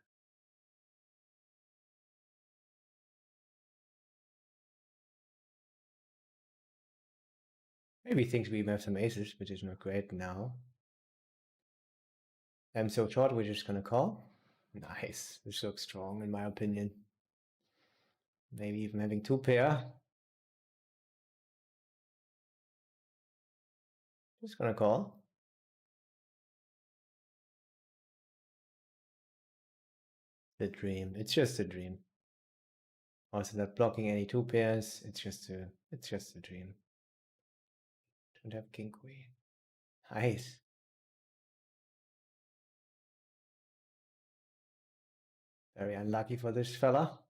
Maybe he thinks we have some aces, which is not great now. I'm so short, we're just gonna call. Nice. This looks strong in my opinion. Maybe even having two pair. Just gonna call. The dream. It's just a dream. Also not blocking any two pairs. It's just a dream. Don't have king queen. Nice. Very unlucky for this fella.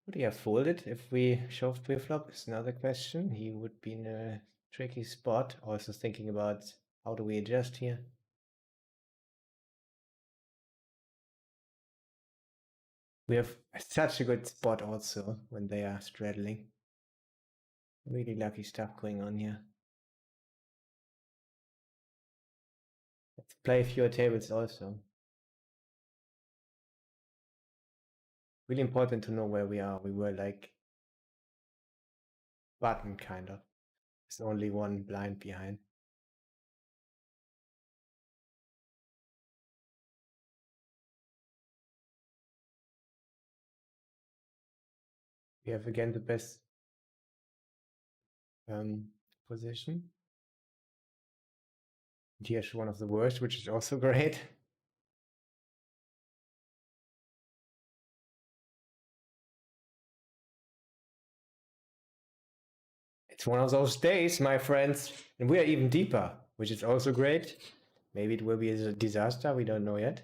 Would he have folded if we shoved pre-flop is another question. He would be in a tricky spot. Also thinking about how do we adjust here. We have such a good spot also when they are straddling. Really lucky stuff going on here. Let's play fewer tables also. Really important to know where we are. We were like button kind of. There's only one blind behind. We have again the best position. Here's one of the worst, which is also great. It's one of those days, my friends, and we are even deeper, which is also great. Maybe it will be a disaster, we don't know yet.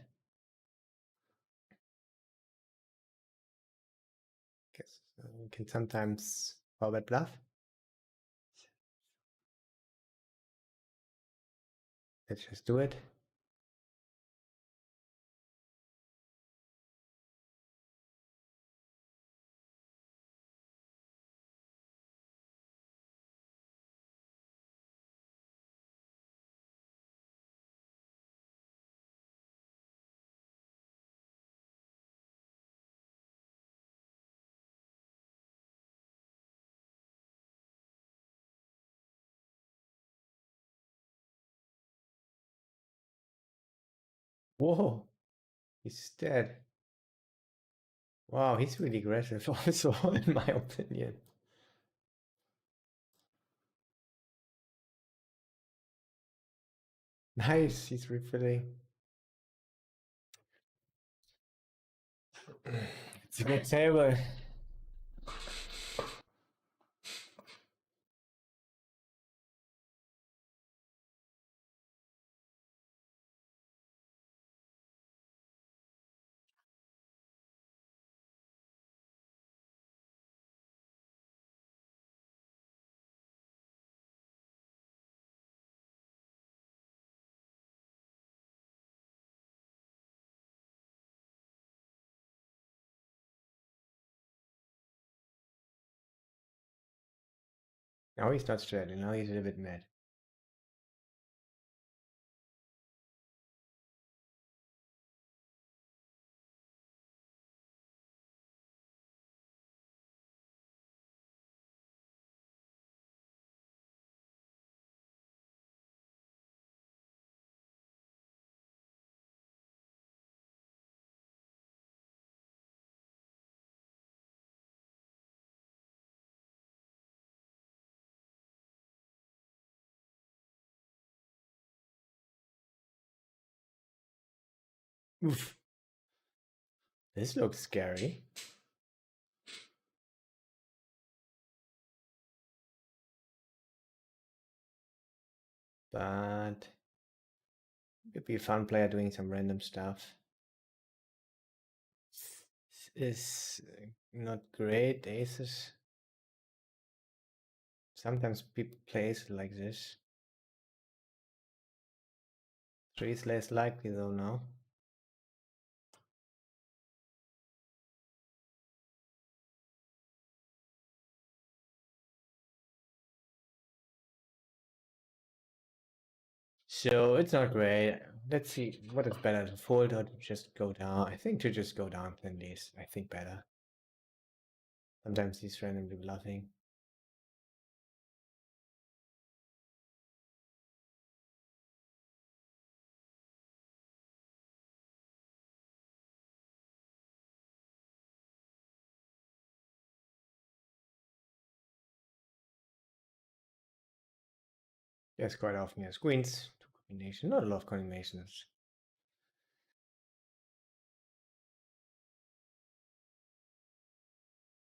Guess we can sometimes forward bluff. Let's just do it. Whoa, he's dead. Wow, he's really aggressive also, in my opinion. Nice, he's refilling. It's a good table. Now he's not straddling, now he's a little bit mad. Oof. This looks scary. but it'd be a fun player doing some random stuff. Is not great aces. Sometimes people play aces like this. 3 is less likely though now. So it's not great. Let's see what is better, to fold or to just go down. I think to just go down than this. I think better. Sometimes he's randomly bluffing. Yes, quite often he has queens. Two combination, not a lot of combinations.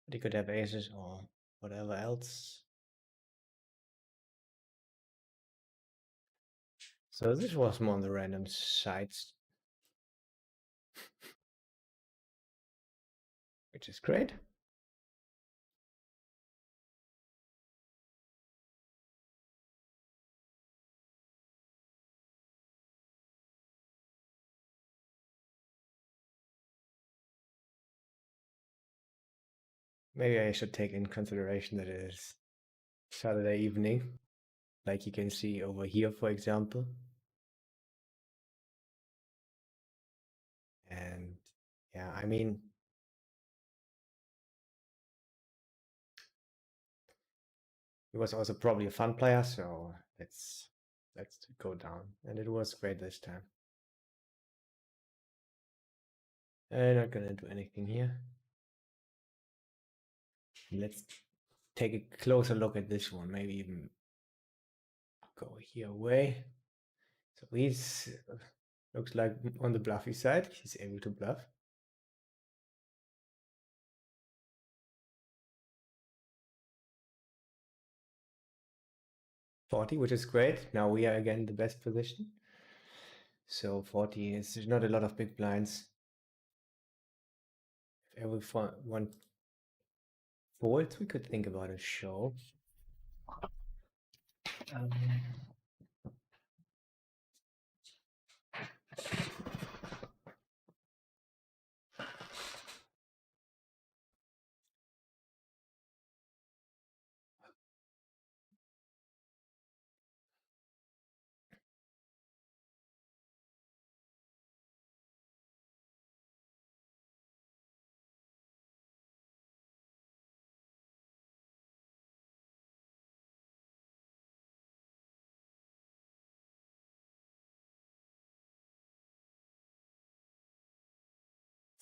But he could have aces or whatever else. So this was more on the random sides, which is great. Maybe I should take in consideration that it is Saturday evening, like you can see over here, for example. And yeah, I mean, he was also probably a fun player, so let's go down. And it was great this time. I'm not gonna do anything here. Let's take a closer look at this one. Maybe even go here away. So he's looks like on the bluffy side. He's able to bluff. $40, which is great. Now we are again in the best position. So 40 is there's not a lot of big blinds. If everyone folds, we could think about a show. Um,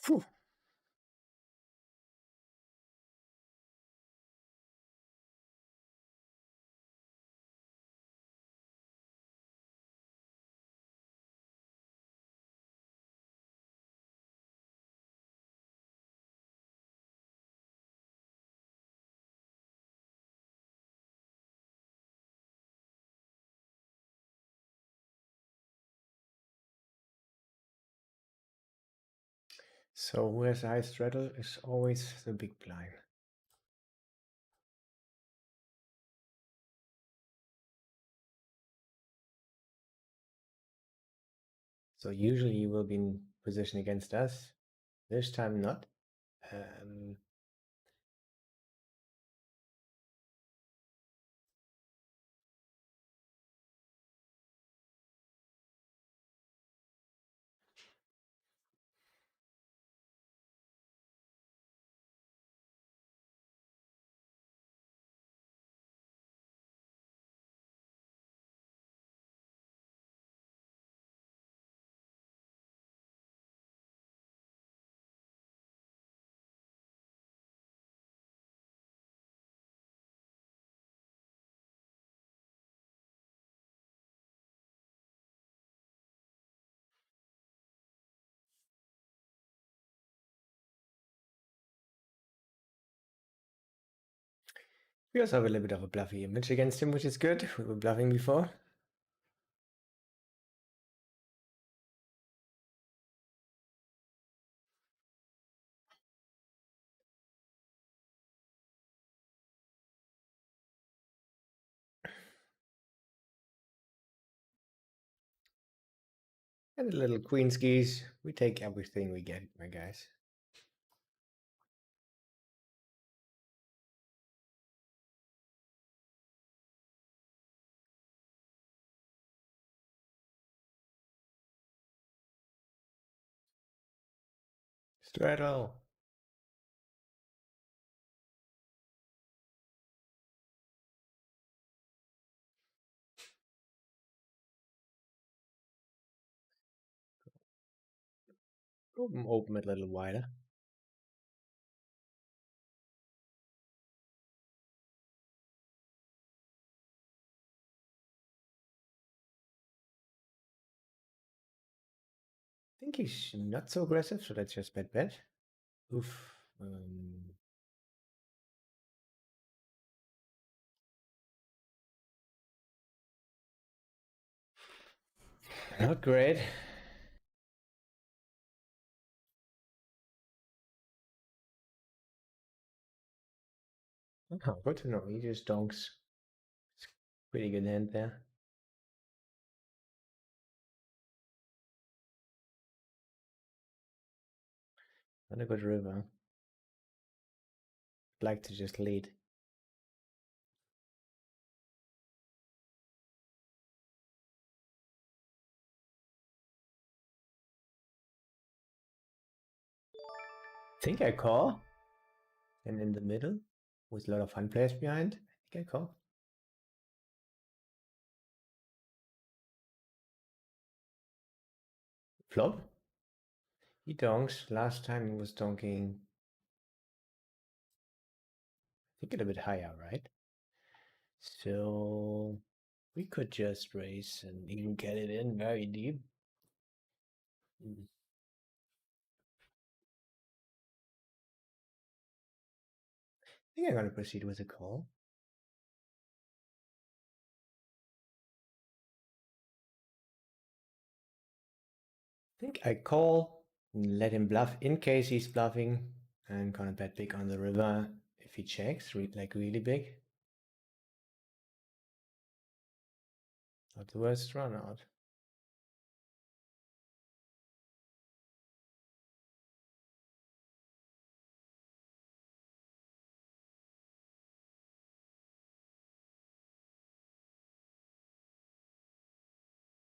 Phew. So who has the highest straddle is always the big blind. So usually you will be in position against us. This time not. We also have a little bit of a bluffy image against him, which is good. We were bluffing before. And the little queen's geese. We take everything we get, my guys. Straddle. Open it a little wider. I think he's not so aggressive, so that's just bet. Oof. Not great. Oh, good to know. He just donks. It's pretty good hand there. Not a good river. Like to just lead. Think I call. And in the middle, with a lot of fun players behind, I think I call. Flop. He donks. Last time he was donking, I think a little bit higher, right? So we could just raise and even get it in very deep. I think I'm gonna proceed with a call. I think I call and let him bluff in case he's bluffing and gonna bet big on the river if he checks, like really big. Not the worst run out.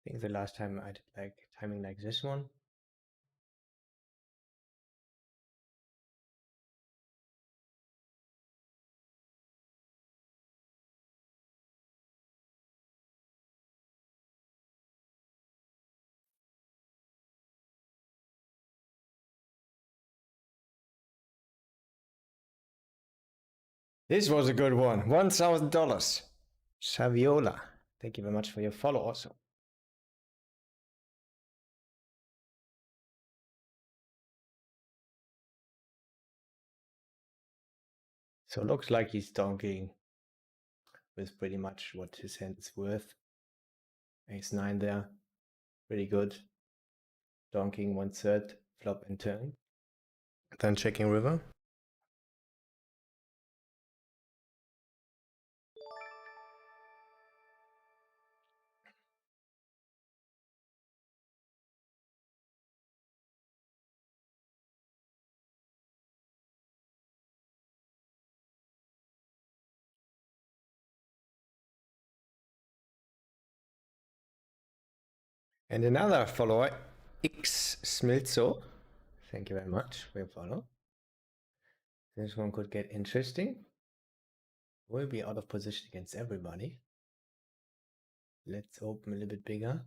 I think the last time I did like timing like this one. This was a good one. $1,000. Saviola. Thank you very much for your follow also. So looks like he's donking with pretty much what his hand is worth. Ace 9 there. Pretty good. Donking 1/3, flop and turn. Then checking river. And another follower, X Smilzo. Thank you very much for your follow. This one could get interesting. We'll be out of position against everybody. Let's open a little bit bigger.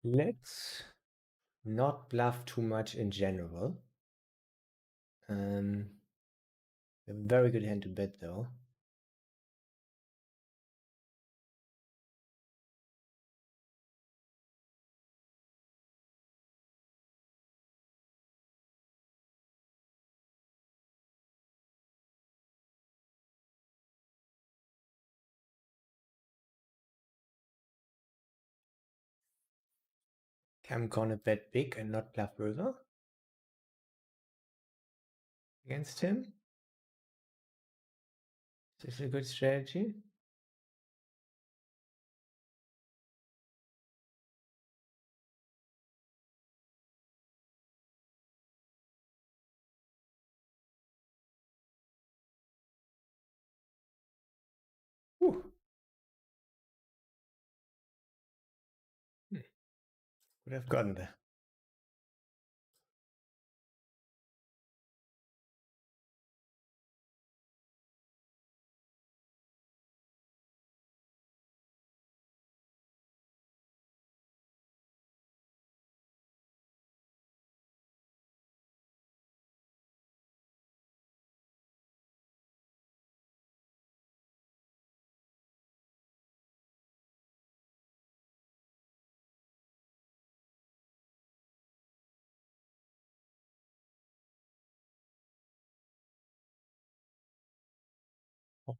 Let's not bluff too much in general. A very good hand to bet though. I'm gonna bet big and not bluff river. against him. Is this a good strategy? Whew. Would have gotten there.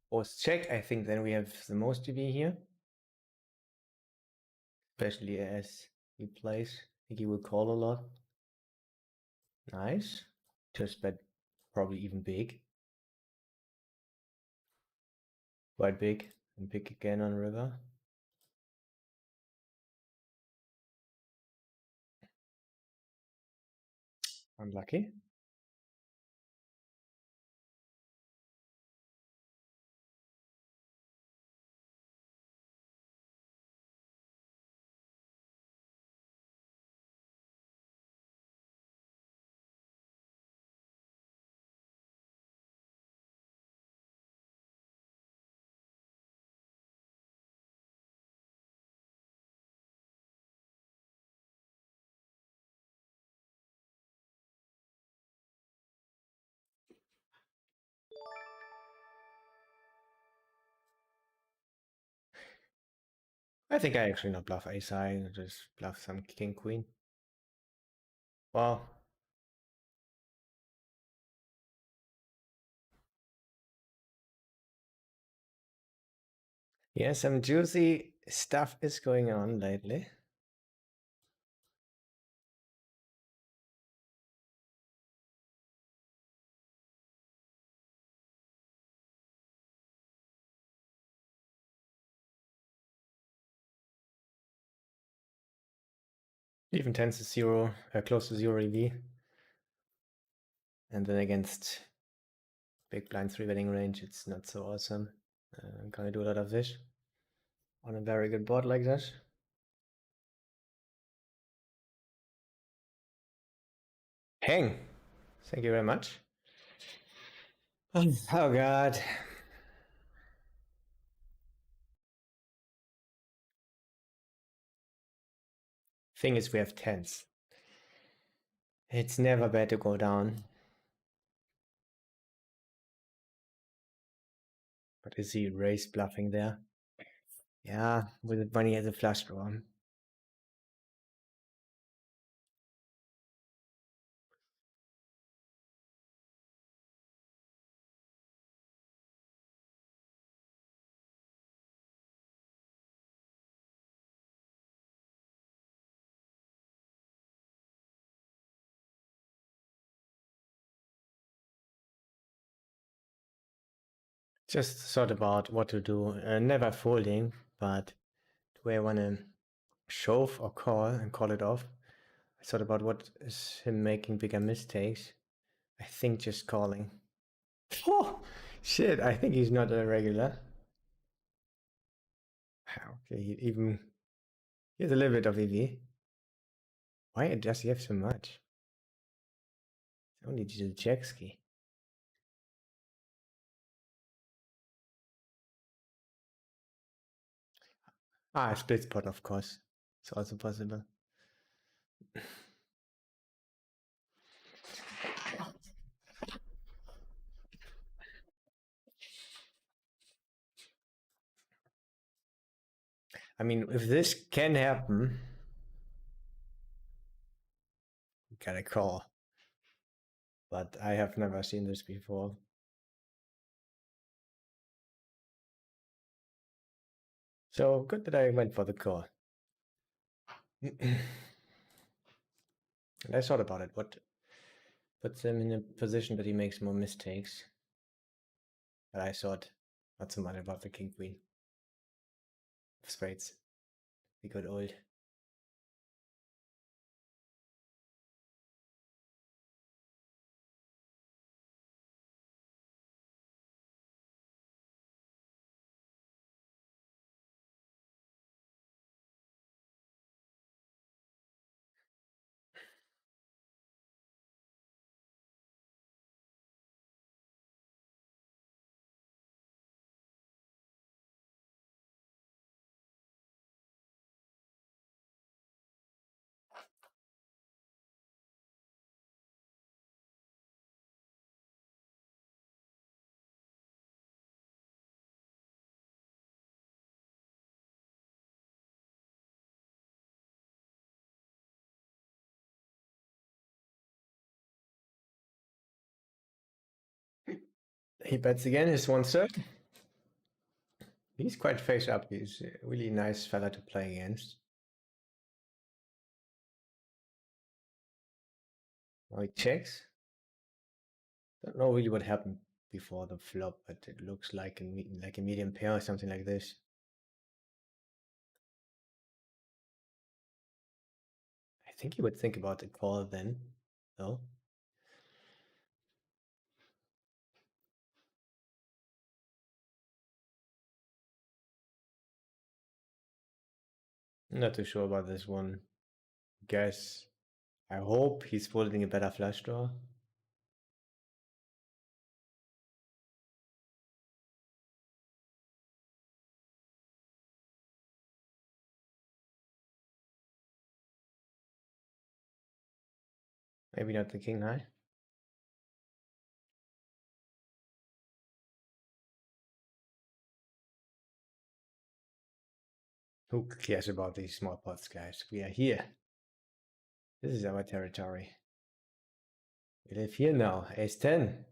Post check. I think then we have the most EV here. Especially as he plays. I think he will call a lot. Nice. Just bet probably even big. Quite big. And pick again on river. Unlucky. I think I actually not bluff ace high, just bluff some king queen. Well, yeah, some juicy stuff is going on lately. Even tends to zero, close to zero EV. And then against big blind 3-betting range, it's not so awesome. Can I do a lot of this on a very good board like this? Hang. Thank you very much. Oh god. Thing is, we have tens. It's never bad to go down. But is he raise bluffing there? Yeah, when he has a flush draw. Just thought about what to do. Never folding, but do I want to shove or call and call it off? I thought about what is him making bigger mistakes. I think just calling. Oh, shit, I think he's not a regular. Okay, he has a little bit of EV. Why does he have so much? It's only due to the check ski. Ah, split spot, of course. It's also possible. I mean, if this can happen, we gotta call. But I have never seen this before. So good that I went for the call. And I thought about it. What puts him in a position that he makes more mistakes. But I thought not so much about the king queen of spades. He got old. He bets again, his 1/3. He's quite face up. He's a really nice fella to play against. Now he checks. Don't know really what happened before the flop, but it looks like a medium pair or something like this. I think he would think about the call then, though. Not too sure about this one. Guess. I hope he's folding a better flush draw. Maybe not the king high. Who cares about these small pots, guys? We are here. This is our territory. We live here now. Ace 10.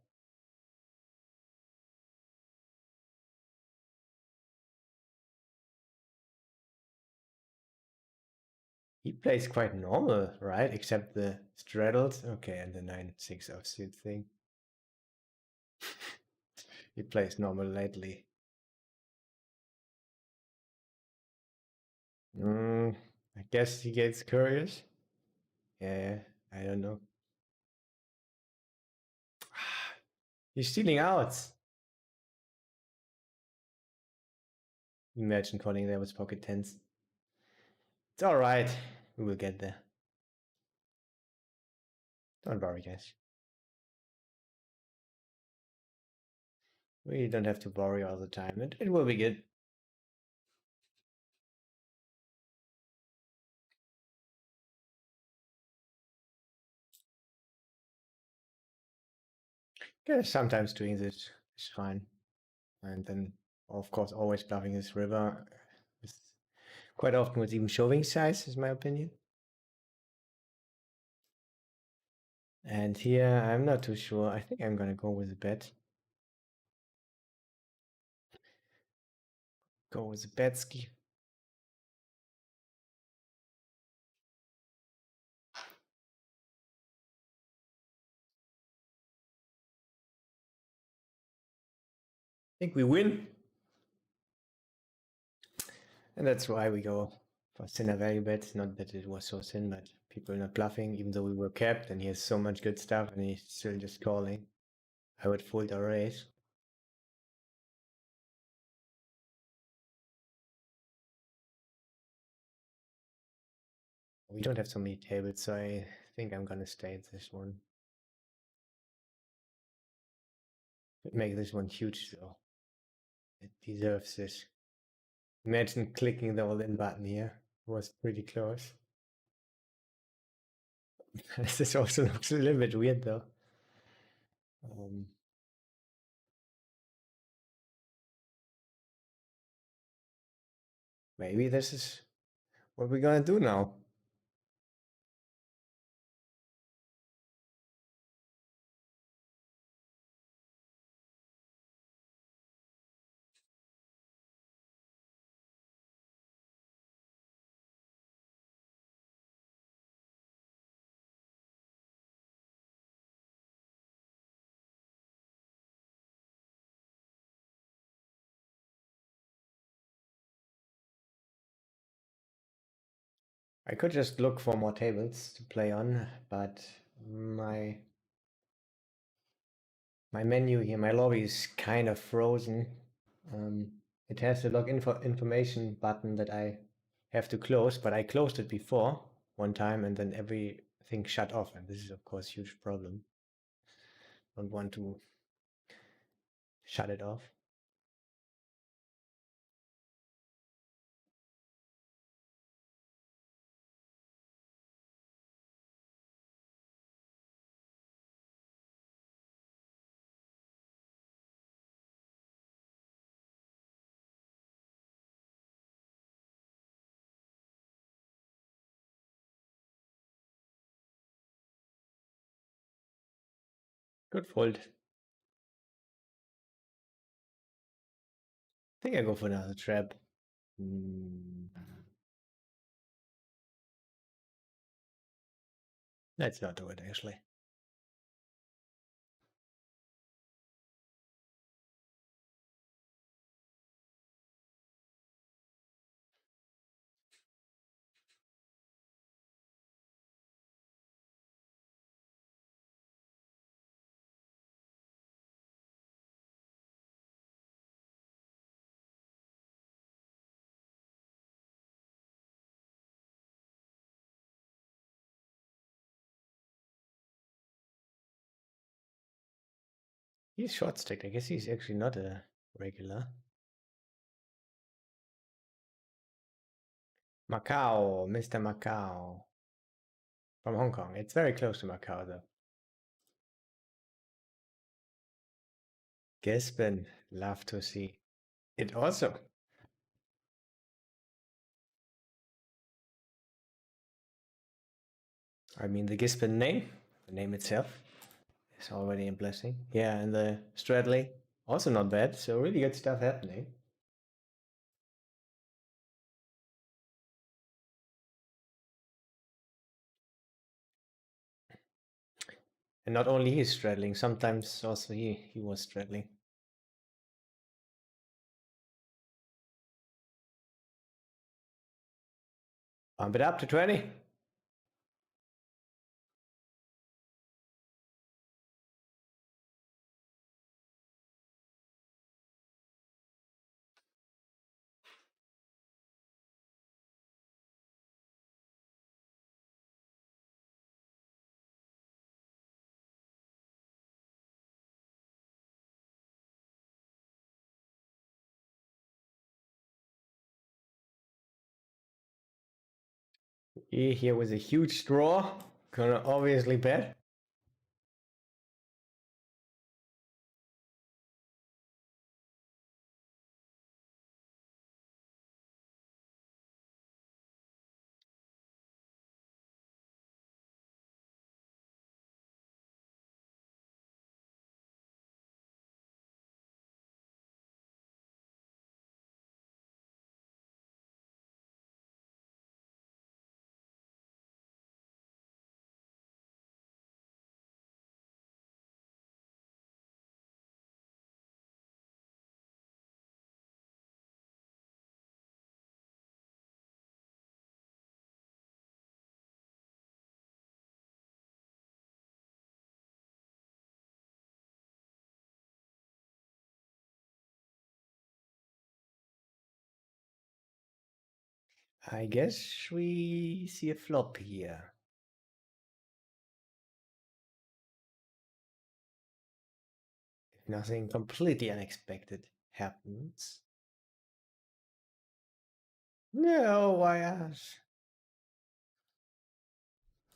He plays quite normal, right? Except the straddles. Okay, and the 9-6 offsuit thing. He plays normal lately. I guess he gets curious. Yeah, I don't know. He's stealing outs. Imagine calling there with pocket tens. It's alright. We will get there. Don't worry, guys. We don't have to worry all the time. It will be good. Yeah, sometimes doing this is fine. And then, of course, always bluffing this river. Quite often with even shoving size, is my opinion. And here, I'm not too sure. I think I'm gonna go with a bet. Go with a Betsky. I think we win. And that's why we go for thinner value bets. Not that it was so thin, but people not bluffing, even though we were capped and he has so much good stuff and he's still just calling. I would fold our raise. We don't have so many tables, so I think I'm gonna stay at this one. But make this one huge though. It deserves this. Imagine clicking the all-in button here. It was pretty close. This also looks a little bit weird though. Maybe this is what we're gonna do now. I could just look for more tables to play on, but my my menu here, my lobby is kind of frozen. It has the log information button that I have to close, but I closed it before one time and then everything shut off, and this is of course a huge problem. Don't want to shut it off. Good fold. I think I go for another trap. Let's not do it actually. He's short stacked. I guess he's actually not a regular. Macau, Mr. Macau. From Hong Kong. It's very close to Macau though. Gisborne, love to see it also. I mean, the Gisborne name, the name itself, is already a blessing. Yeah, and the Stradley, also not bad. So really good stuff happening. And not only he's straddling, sometimes also he was straddling. Bump it up to 20. He here with a huge draw. Gonna obviously bet. I guess we see a flop here. If nothing completely unexpected happens. No, why ask?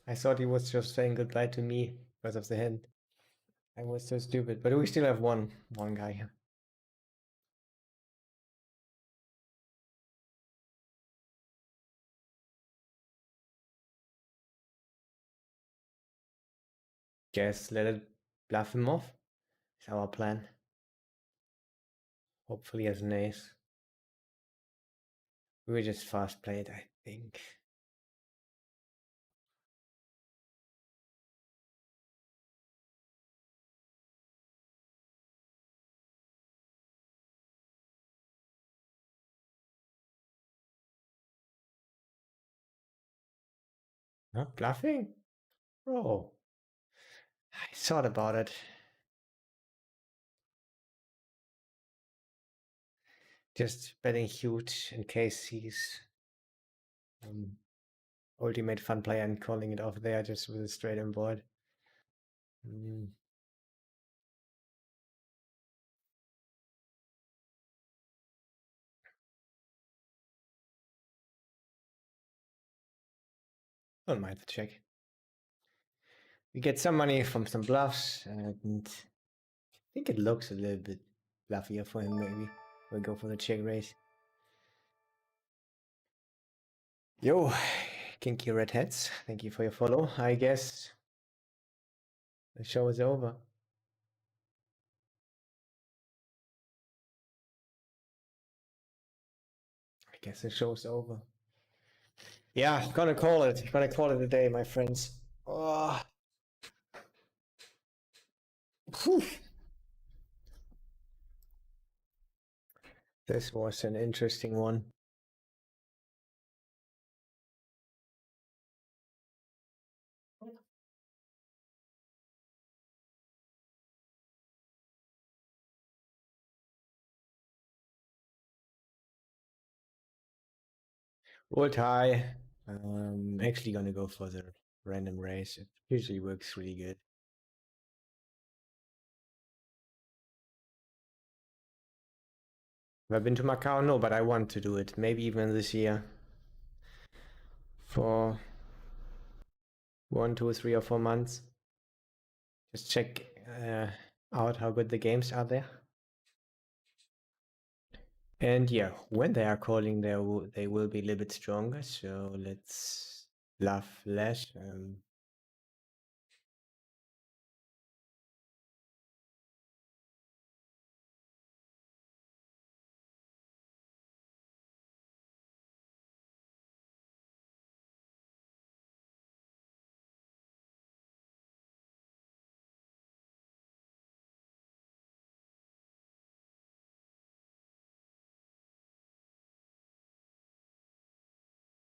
I thought he was just saying goodbye to me because of the hint. I was so stupid, but we still have one guy here. Guess let it bluff him off. Is our plan. Hopefully as an ace. We will just fast play it, I think. Huh? Bluffing? Oh, I thought about it. Just betting huge in case he's um, ultimate fun player and calling it off there just with a straight on board. Mm. Don't mind the check. We get some money from some bluffs, and I think it looks a little bit fluffier for him, maybe. We'll go for the check raise. Yo, kinky redheads, thank you for your follow. I guess the show is over. I guess the show's over. Yeah, gonna call it. Gonna call it a day, my friends. Oh. This was an interesting one. Rolled high. Actually gonna go for the random race. It usually works really good. Have I been to Macau? No, but I want to do it. Maybe even this year. For 1, 2, 3, or 4 months. Just check out how good the games are there. And yeah, when they are calling, they will be a little bit stronger. So let's bluff less.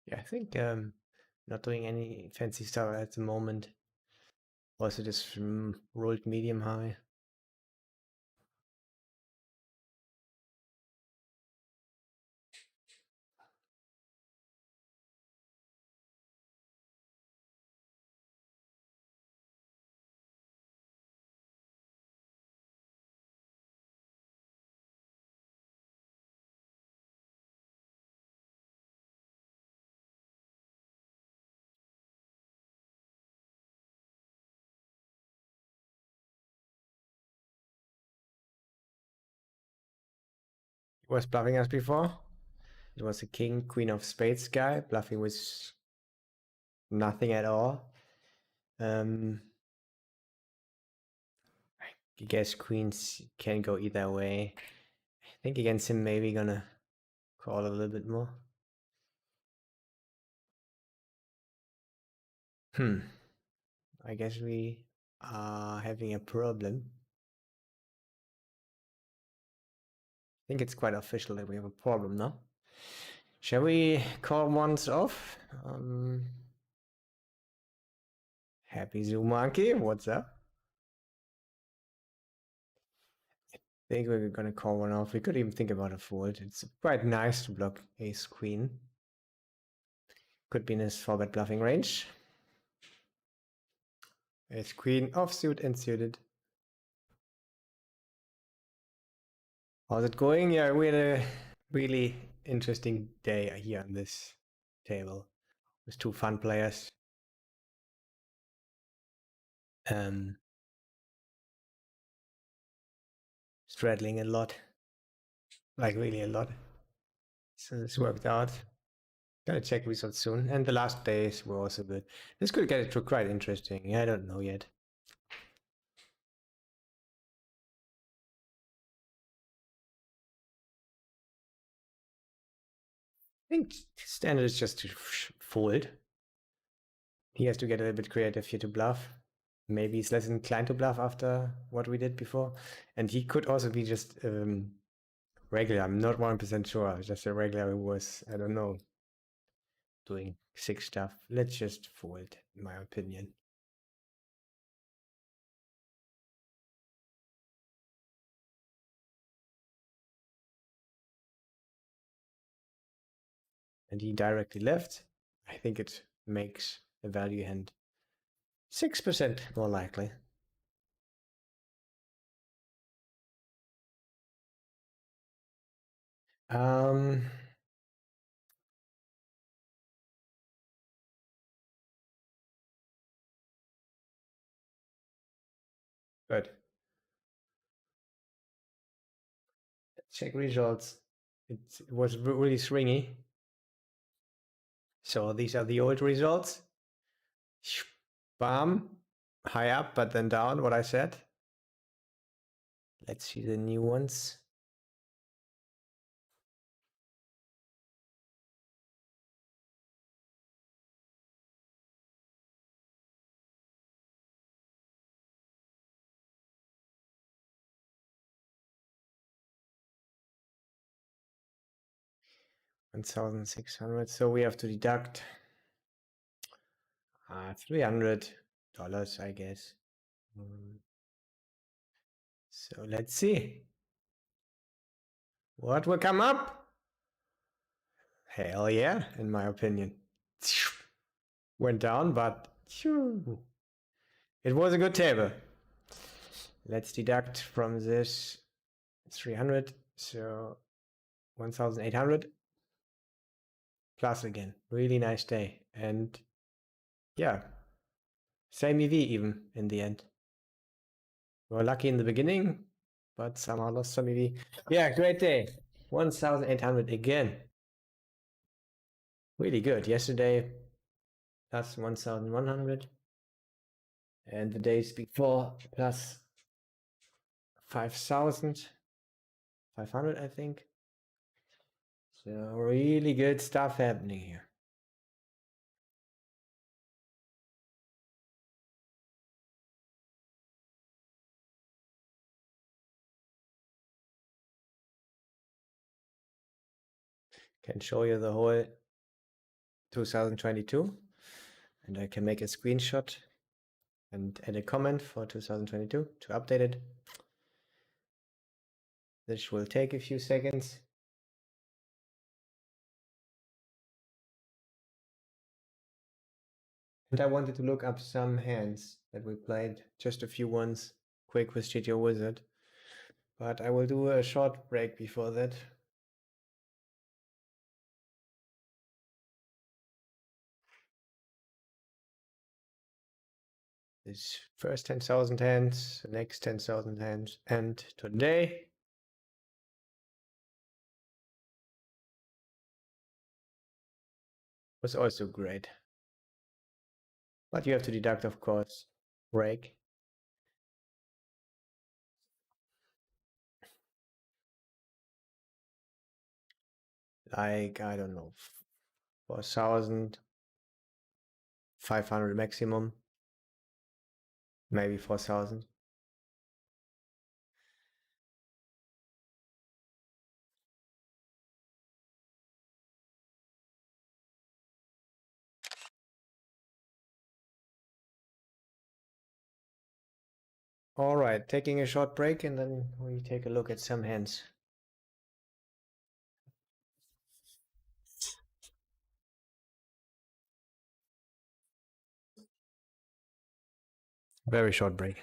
Yeah, I think not doing any fancy stuff at the moment. Also just rolled medium high. He was bluffing us before. It was a king, queen of spades guy, bluffing with nothing at all. I guess queens can go either way. I think against him, maybe gonna call a little bit more. I guess we are having a problem. I think it's quite official that we have a problem now. Shall we call ones off? Happy Zoo Monkey, what's up? I think we're gonna call one off. We could even think about a fold. It's quite nice to block ace queen. Could be in his 4-bet bluffing range. Ace queen offsuit and suited. How's it going? Yeah, we had a really interesting day here on this table with 2 fun players. Straddling a lot, like really a lot. So this worked out. Gotta check results soon. And the last days were also good. This could get it to quite interesting. I don't know yet. I think standard is just to fold. He has to get a little bit creative here to bluff. Maybe he's less inclined to bluff after what we did before. And he could also be just regular. I'm not 100% sure. Just a regular who was, I don't know, doing sick stuff. Let's just fold, in my opinion. And he directly left. I think it makes a value hand 6% more likely. Um, good. Check results. It was really swingy. So these are the old results. Bam. High up, but then down, what I said. Let's see the new ones. $1,600. So we have to deduct $300, I guess. So let's see what will come up. Hell yeah, in my opinion. Went down, but it was a good table. Let's deduct from this 300, so 1,800 plus again. Really nice day. And yeah, same EV even in the end. We were lucky in the beginning, but somehow lost some EV. Yeah, great day. 1,800 again. Really good. Yesterday, plus 1,100. And the days before, plus 5,500, I think. So really good stuff happening here. Can show you the whole 2022, and I can make a screenshot and add a comment for 2022 to update it. This will take a few seconds. And I wanted to look up some hands that we played, just a few ones, quick with GTO Wizard. But I will do a short break before that. This first 10,000 hands, the next 10,000 hands, and today was also great. But you have to deduct, of course, break. Like, I don't know, 4,500 maximum, maybe 4,000. All right, taking a short break and then we take a look at some hands. Very short break.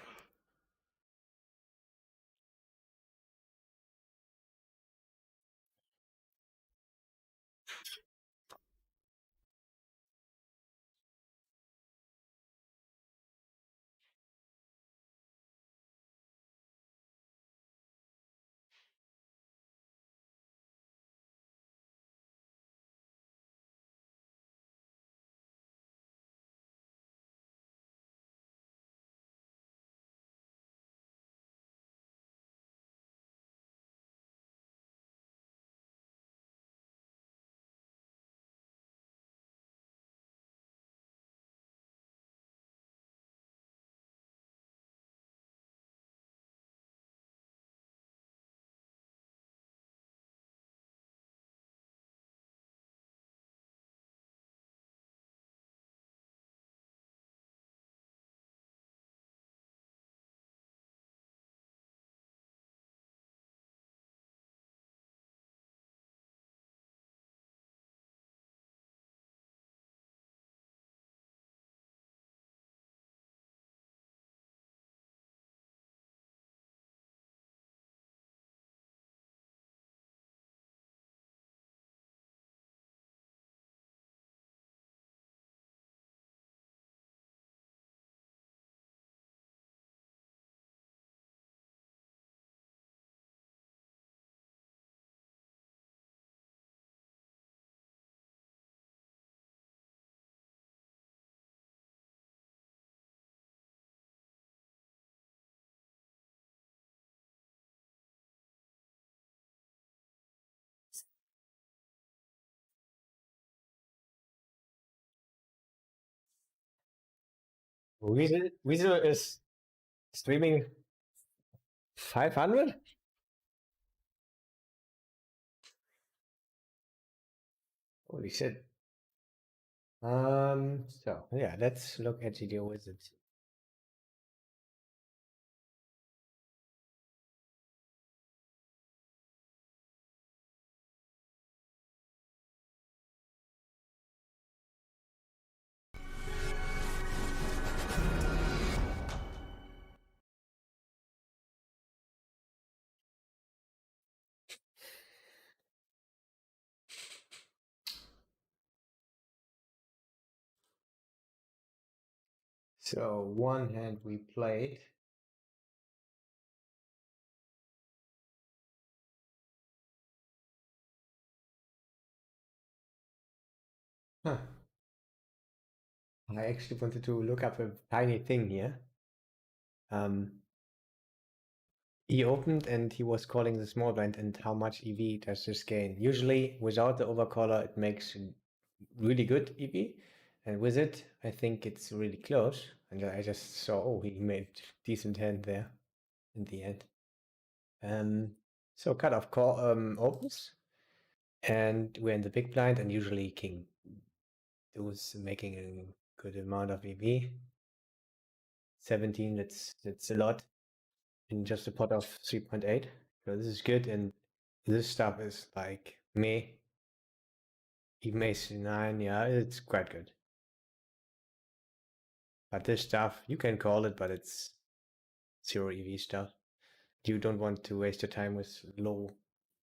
Weasel is streaming 500? Holy shit. So yeah, let's look at GDO Wizards. So one hand we played. Huh. I actually wanted to look up a tiny thing here. He opened and he was calling the small blind and how much EV does this gain? Usually without the overcaller it makes really good EV, and with it I think it's really close. And I just saw, oh, he made decent hand there in the end. So cutoff call opens, and we're in the big blind, and usually king was making a good amount of EV. 17, that's a lot in just a pot of 3.8. So this is good, and this stuff is like me. Even ace 9, yeah, it's quite good. But this stuff, you can call it, but it's 0 EV stuff. You don't want to waste your time with low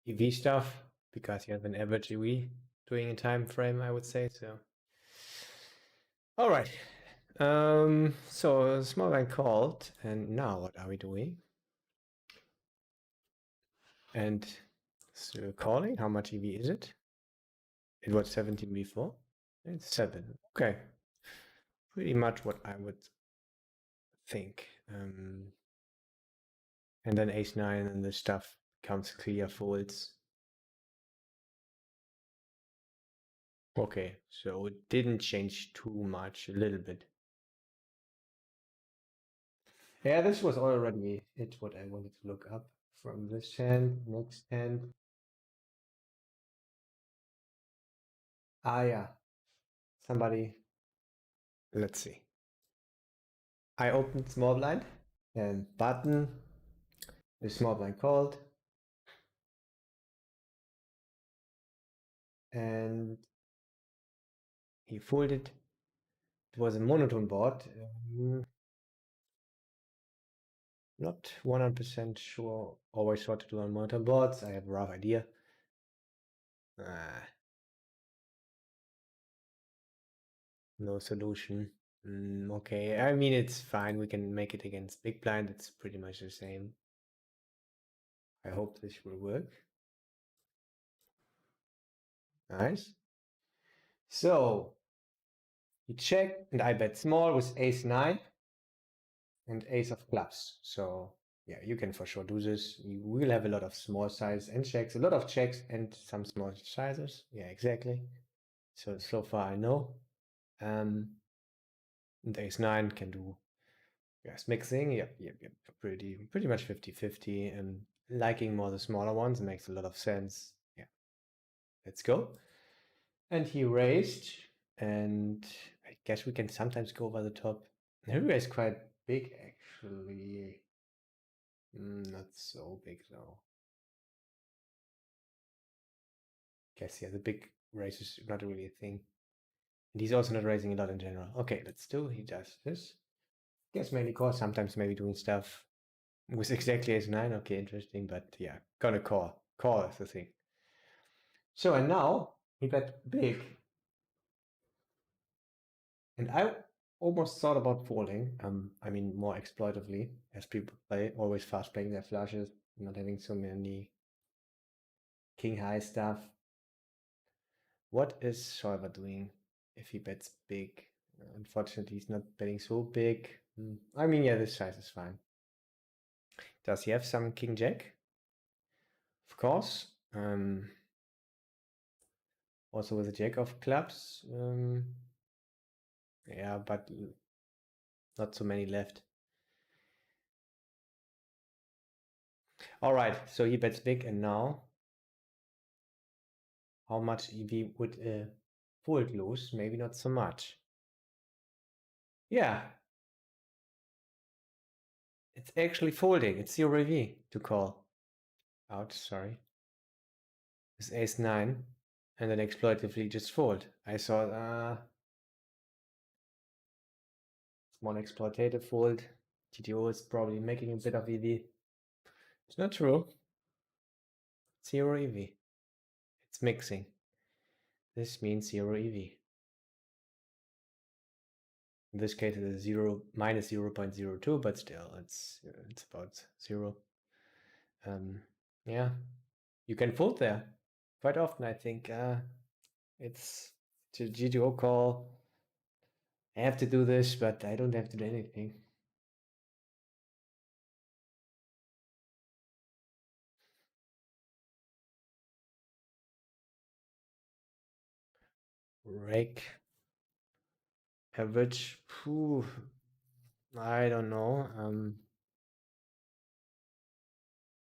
EV stuff because you have an average EV doing a time frame, I would say. So, all right. So small line called, and now what are we doing? And so calling, how much EV is it? It was 17 before. It's 7. Okay. Pretty much what I would think. And then ace 9 and the stuff comes clear folds. Okay, so it didn't change too much, a little bit. Yeah, this was already it, what I wanted to look up from this hand. Next hand. Ah, yeah. Somebody, let's see. I opened small blind and button, the small blind called, and he folded. It was a monotone board. Not 100% sure always what to do on monotone boards. I have a rough idea. No solution. Okay, I mean, it's fine. We can make it against big blind. It's pretty much the same. I hope this will work. Nice. So you check, and I bet small with ace 9 and ace of clubs. So yeah, you can for sure do this. You will have a lot of small size and checks, a lot of checks and some small sizes. Yeah, exactly. So far I know. And ace 9 can do, yes, mixing. Yep. Pretty much 50-50, and liking more the smaller ones makes a lot of sense. Yeah, let's go. And he raised, and I guess we can sometimes go over the top. He raised quite big, actually. Not so big though. Guess yeah, the big raise is not really a thing. And he's also not raising a lot in general. Okay, let's do. He does this. Guess mainly call. Sometimes maybe doing stuff with exactly ace 9. Okay, interesting. But yeah, gonna call. Call is the thing. So and now he bet big. And I almost thought about folding. I mean, more exploitively, as people play, always fast playing their flushes, not having so many king high stuff. What is Solver doing if he bets big? Unfortunately, he's not betting so big. I mean, yeah, this size is fine. Does he have some king jack? Of course. Also with a jack of clubs. Yeah, but Not so many left. All right, so he bets big, and now how much EV would a fold lose? Maybe not so much. Yeah, it's actually folding. It's zero EV to call out. Sorry, it's ace nine, and then exploitatively just fold. I thought, one exploitative fold. GTO is probably making a bit of EV. It's not true. Zero EV. It's mixing. This means zero EV. In this case, it is minus 0.02, but still, it's about zero. Yeah, you can fold there quite often. I think it's to GTO call. I have to do this, but I don't have to do anything. Rake average. Whew, I don't know.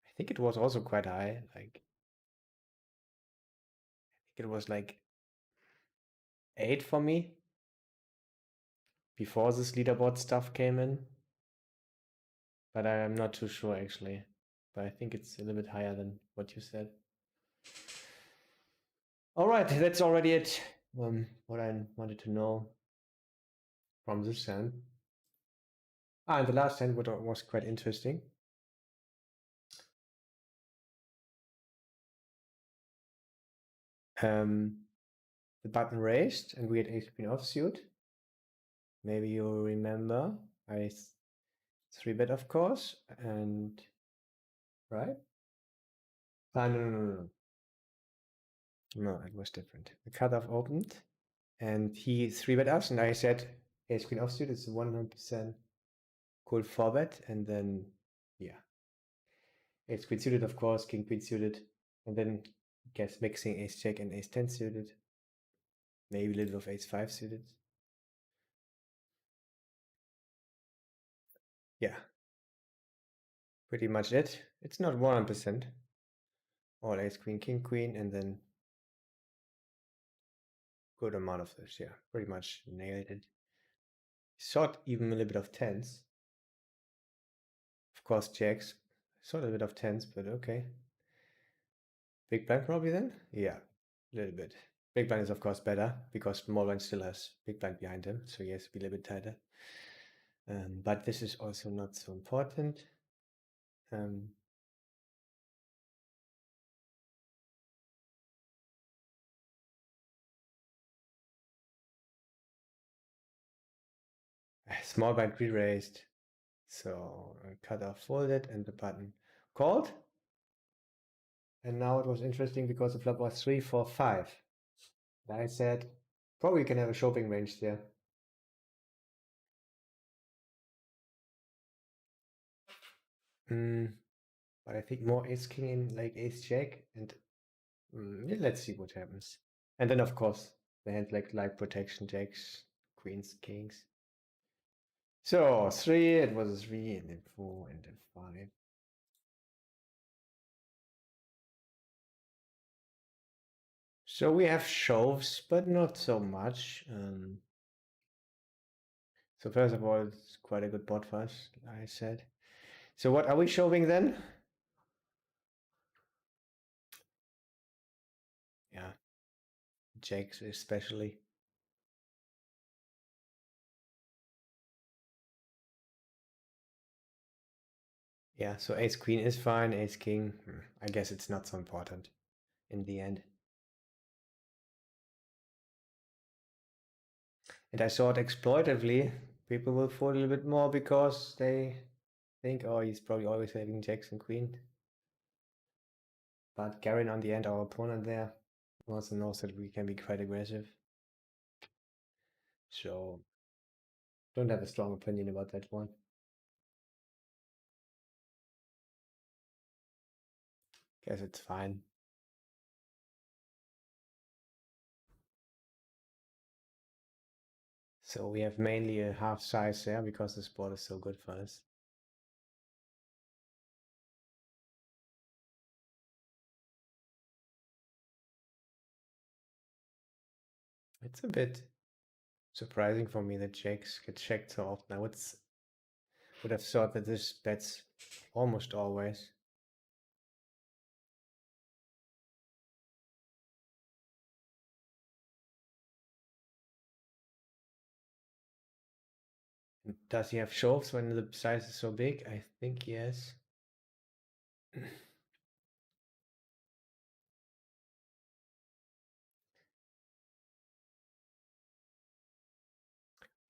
I think it was also quite high. Like I think it was like 8 for me before this leaderboard stuff came in. But I'm not too sure actually. But I think it's a little bit higher than what you said. All right, that's already it. What I wanted to know from this hand. And the last hand was quite interesting. The button raised and we had ace queen offsuit. Maybe you remember I 3-bet, of course, and right? No. No, it was different. The cutoff opened and he 3-bet us, and I said ace queen offsuit is 100% cool 4-bet, and then yeah, ace queen suited, of course, king queen suited, and then guess mixing ace check and ace 10 suited, maybe a little of ace 5 suited. Yeah, pretty much it. It's not 100%. All ace queen king queen, and then good amount of this. Yeah, pretty much nailed it. Thought even a little bit of tens. Of course, jacks. Thought a little bit of tens, but okay. Big blind probably then? Yeah, a little bit. Big blind is of course better because small blind still has big blind behind him, so he has to be a little bit tighter. But this is also not so important. Small blind re-raised, so cut off folded and the button called. And now it was interesting because the flop was 3, 4, 5. And I said, probably can have a shopping range there. But I think more ace king in like ace jack, and yeah, let's see what happens. And then of course the hand like protection jacks, queens, kings. So 3, it was a 3, and then 4, and then 5. So we have shoves, but not so much. So first of all, it's quite a good bot for us, I said. So what are we shoving then? Yeah, jacks especially. Yeah, so ace queen is fine, ace king, I guess it's not so important in the end. And I thought exploitatively, people will fold a little bit more because they think, oh, he's probably always having jacks and queen. But Garen, on the end, our opponent there, also knows that we can be quite aggressive. So, don't have a strong opinion about that one. Guess it's fine. So we have mainly a half size there because this board is so good for us. It's a bit surprising for me that jakes get checked so often. I would have thought that this bets almost always. Does he have shoves when the size is so big? I think yes.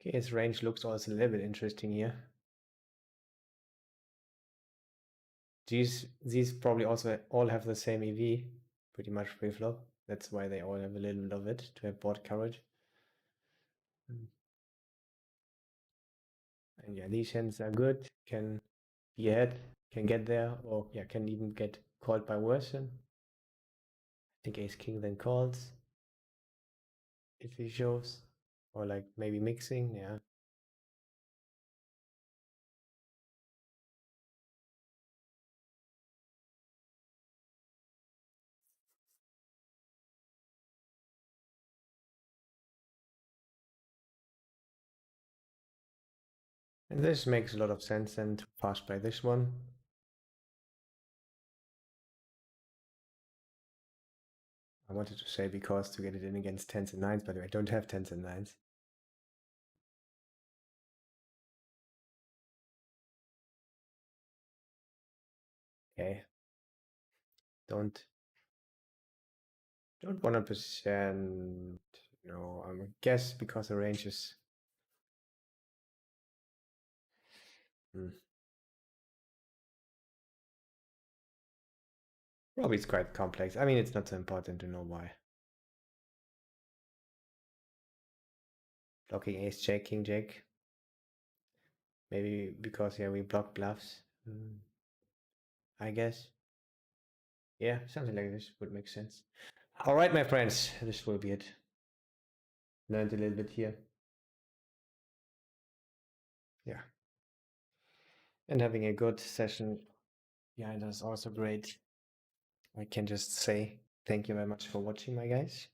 Okay, his range looks also a little bit interesting here. These probably also all have the same EV, pretty much pre-flop. That's why they all have a little bit of it to have board coverage. And yeah, these hands are good. Can be ahead, can get there, or yeah, can even get called by worse. I think Ace King then calls if he shows, or like maybe mixing. Yeah, and this makes a lot of sense. And to pass by this one. I wanted to say because to get it in against tens and nines, but I don't have tens and nines. Okay, don't 100%. No, I'm a guess because the range is. Hmm, probably it's quite complex. I mean, it's not so important to know why. Blocking ace jack, king jack. Maybe because yeah we block bluffs. I guess. Yeah, something like this would make sense. All right, my friends, this will be it. Learned a little bit here. Yeah. And having a good session behind us also great. I can just say thank you very much for watching, my guys.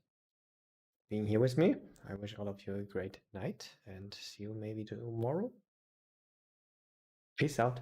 Being here with me. I wish all of you a great night and see you maybe tomorrow. Peace out.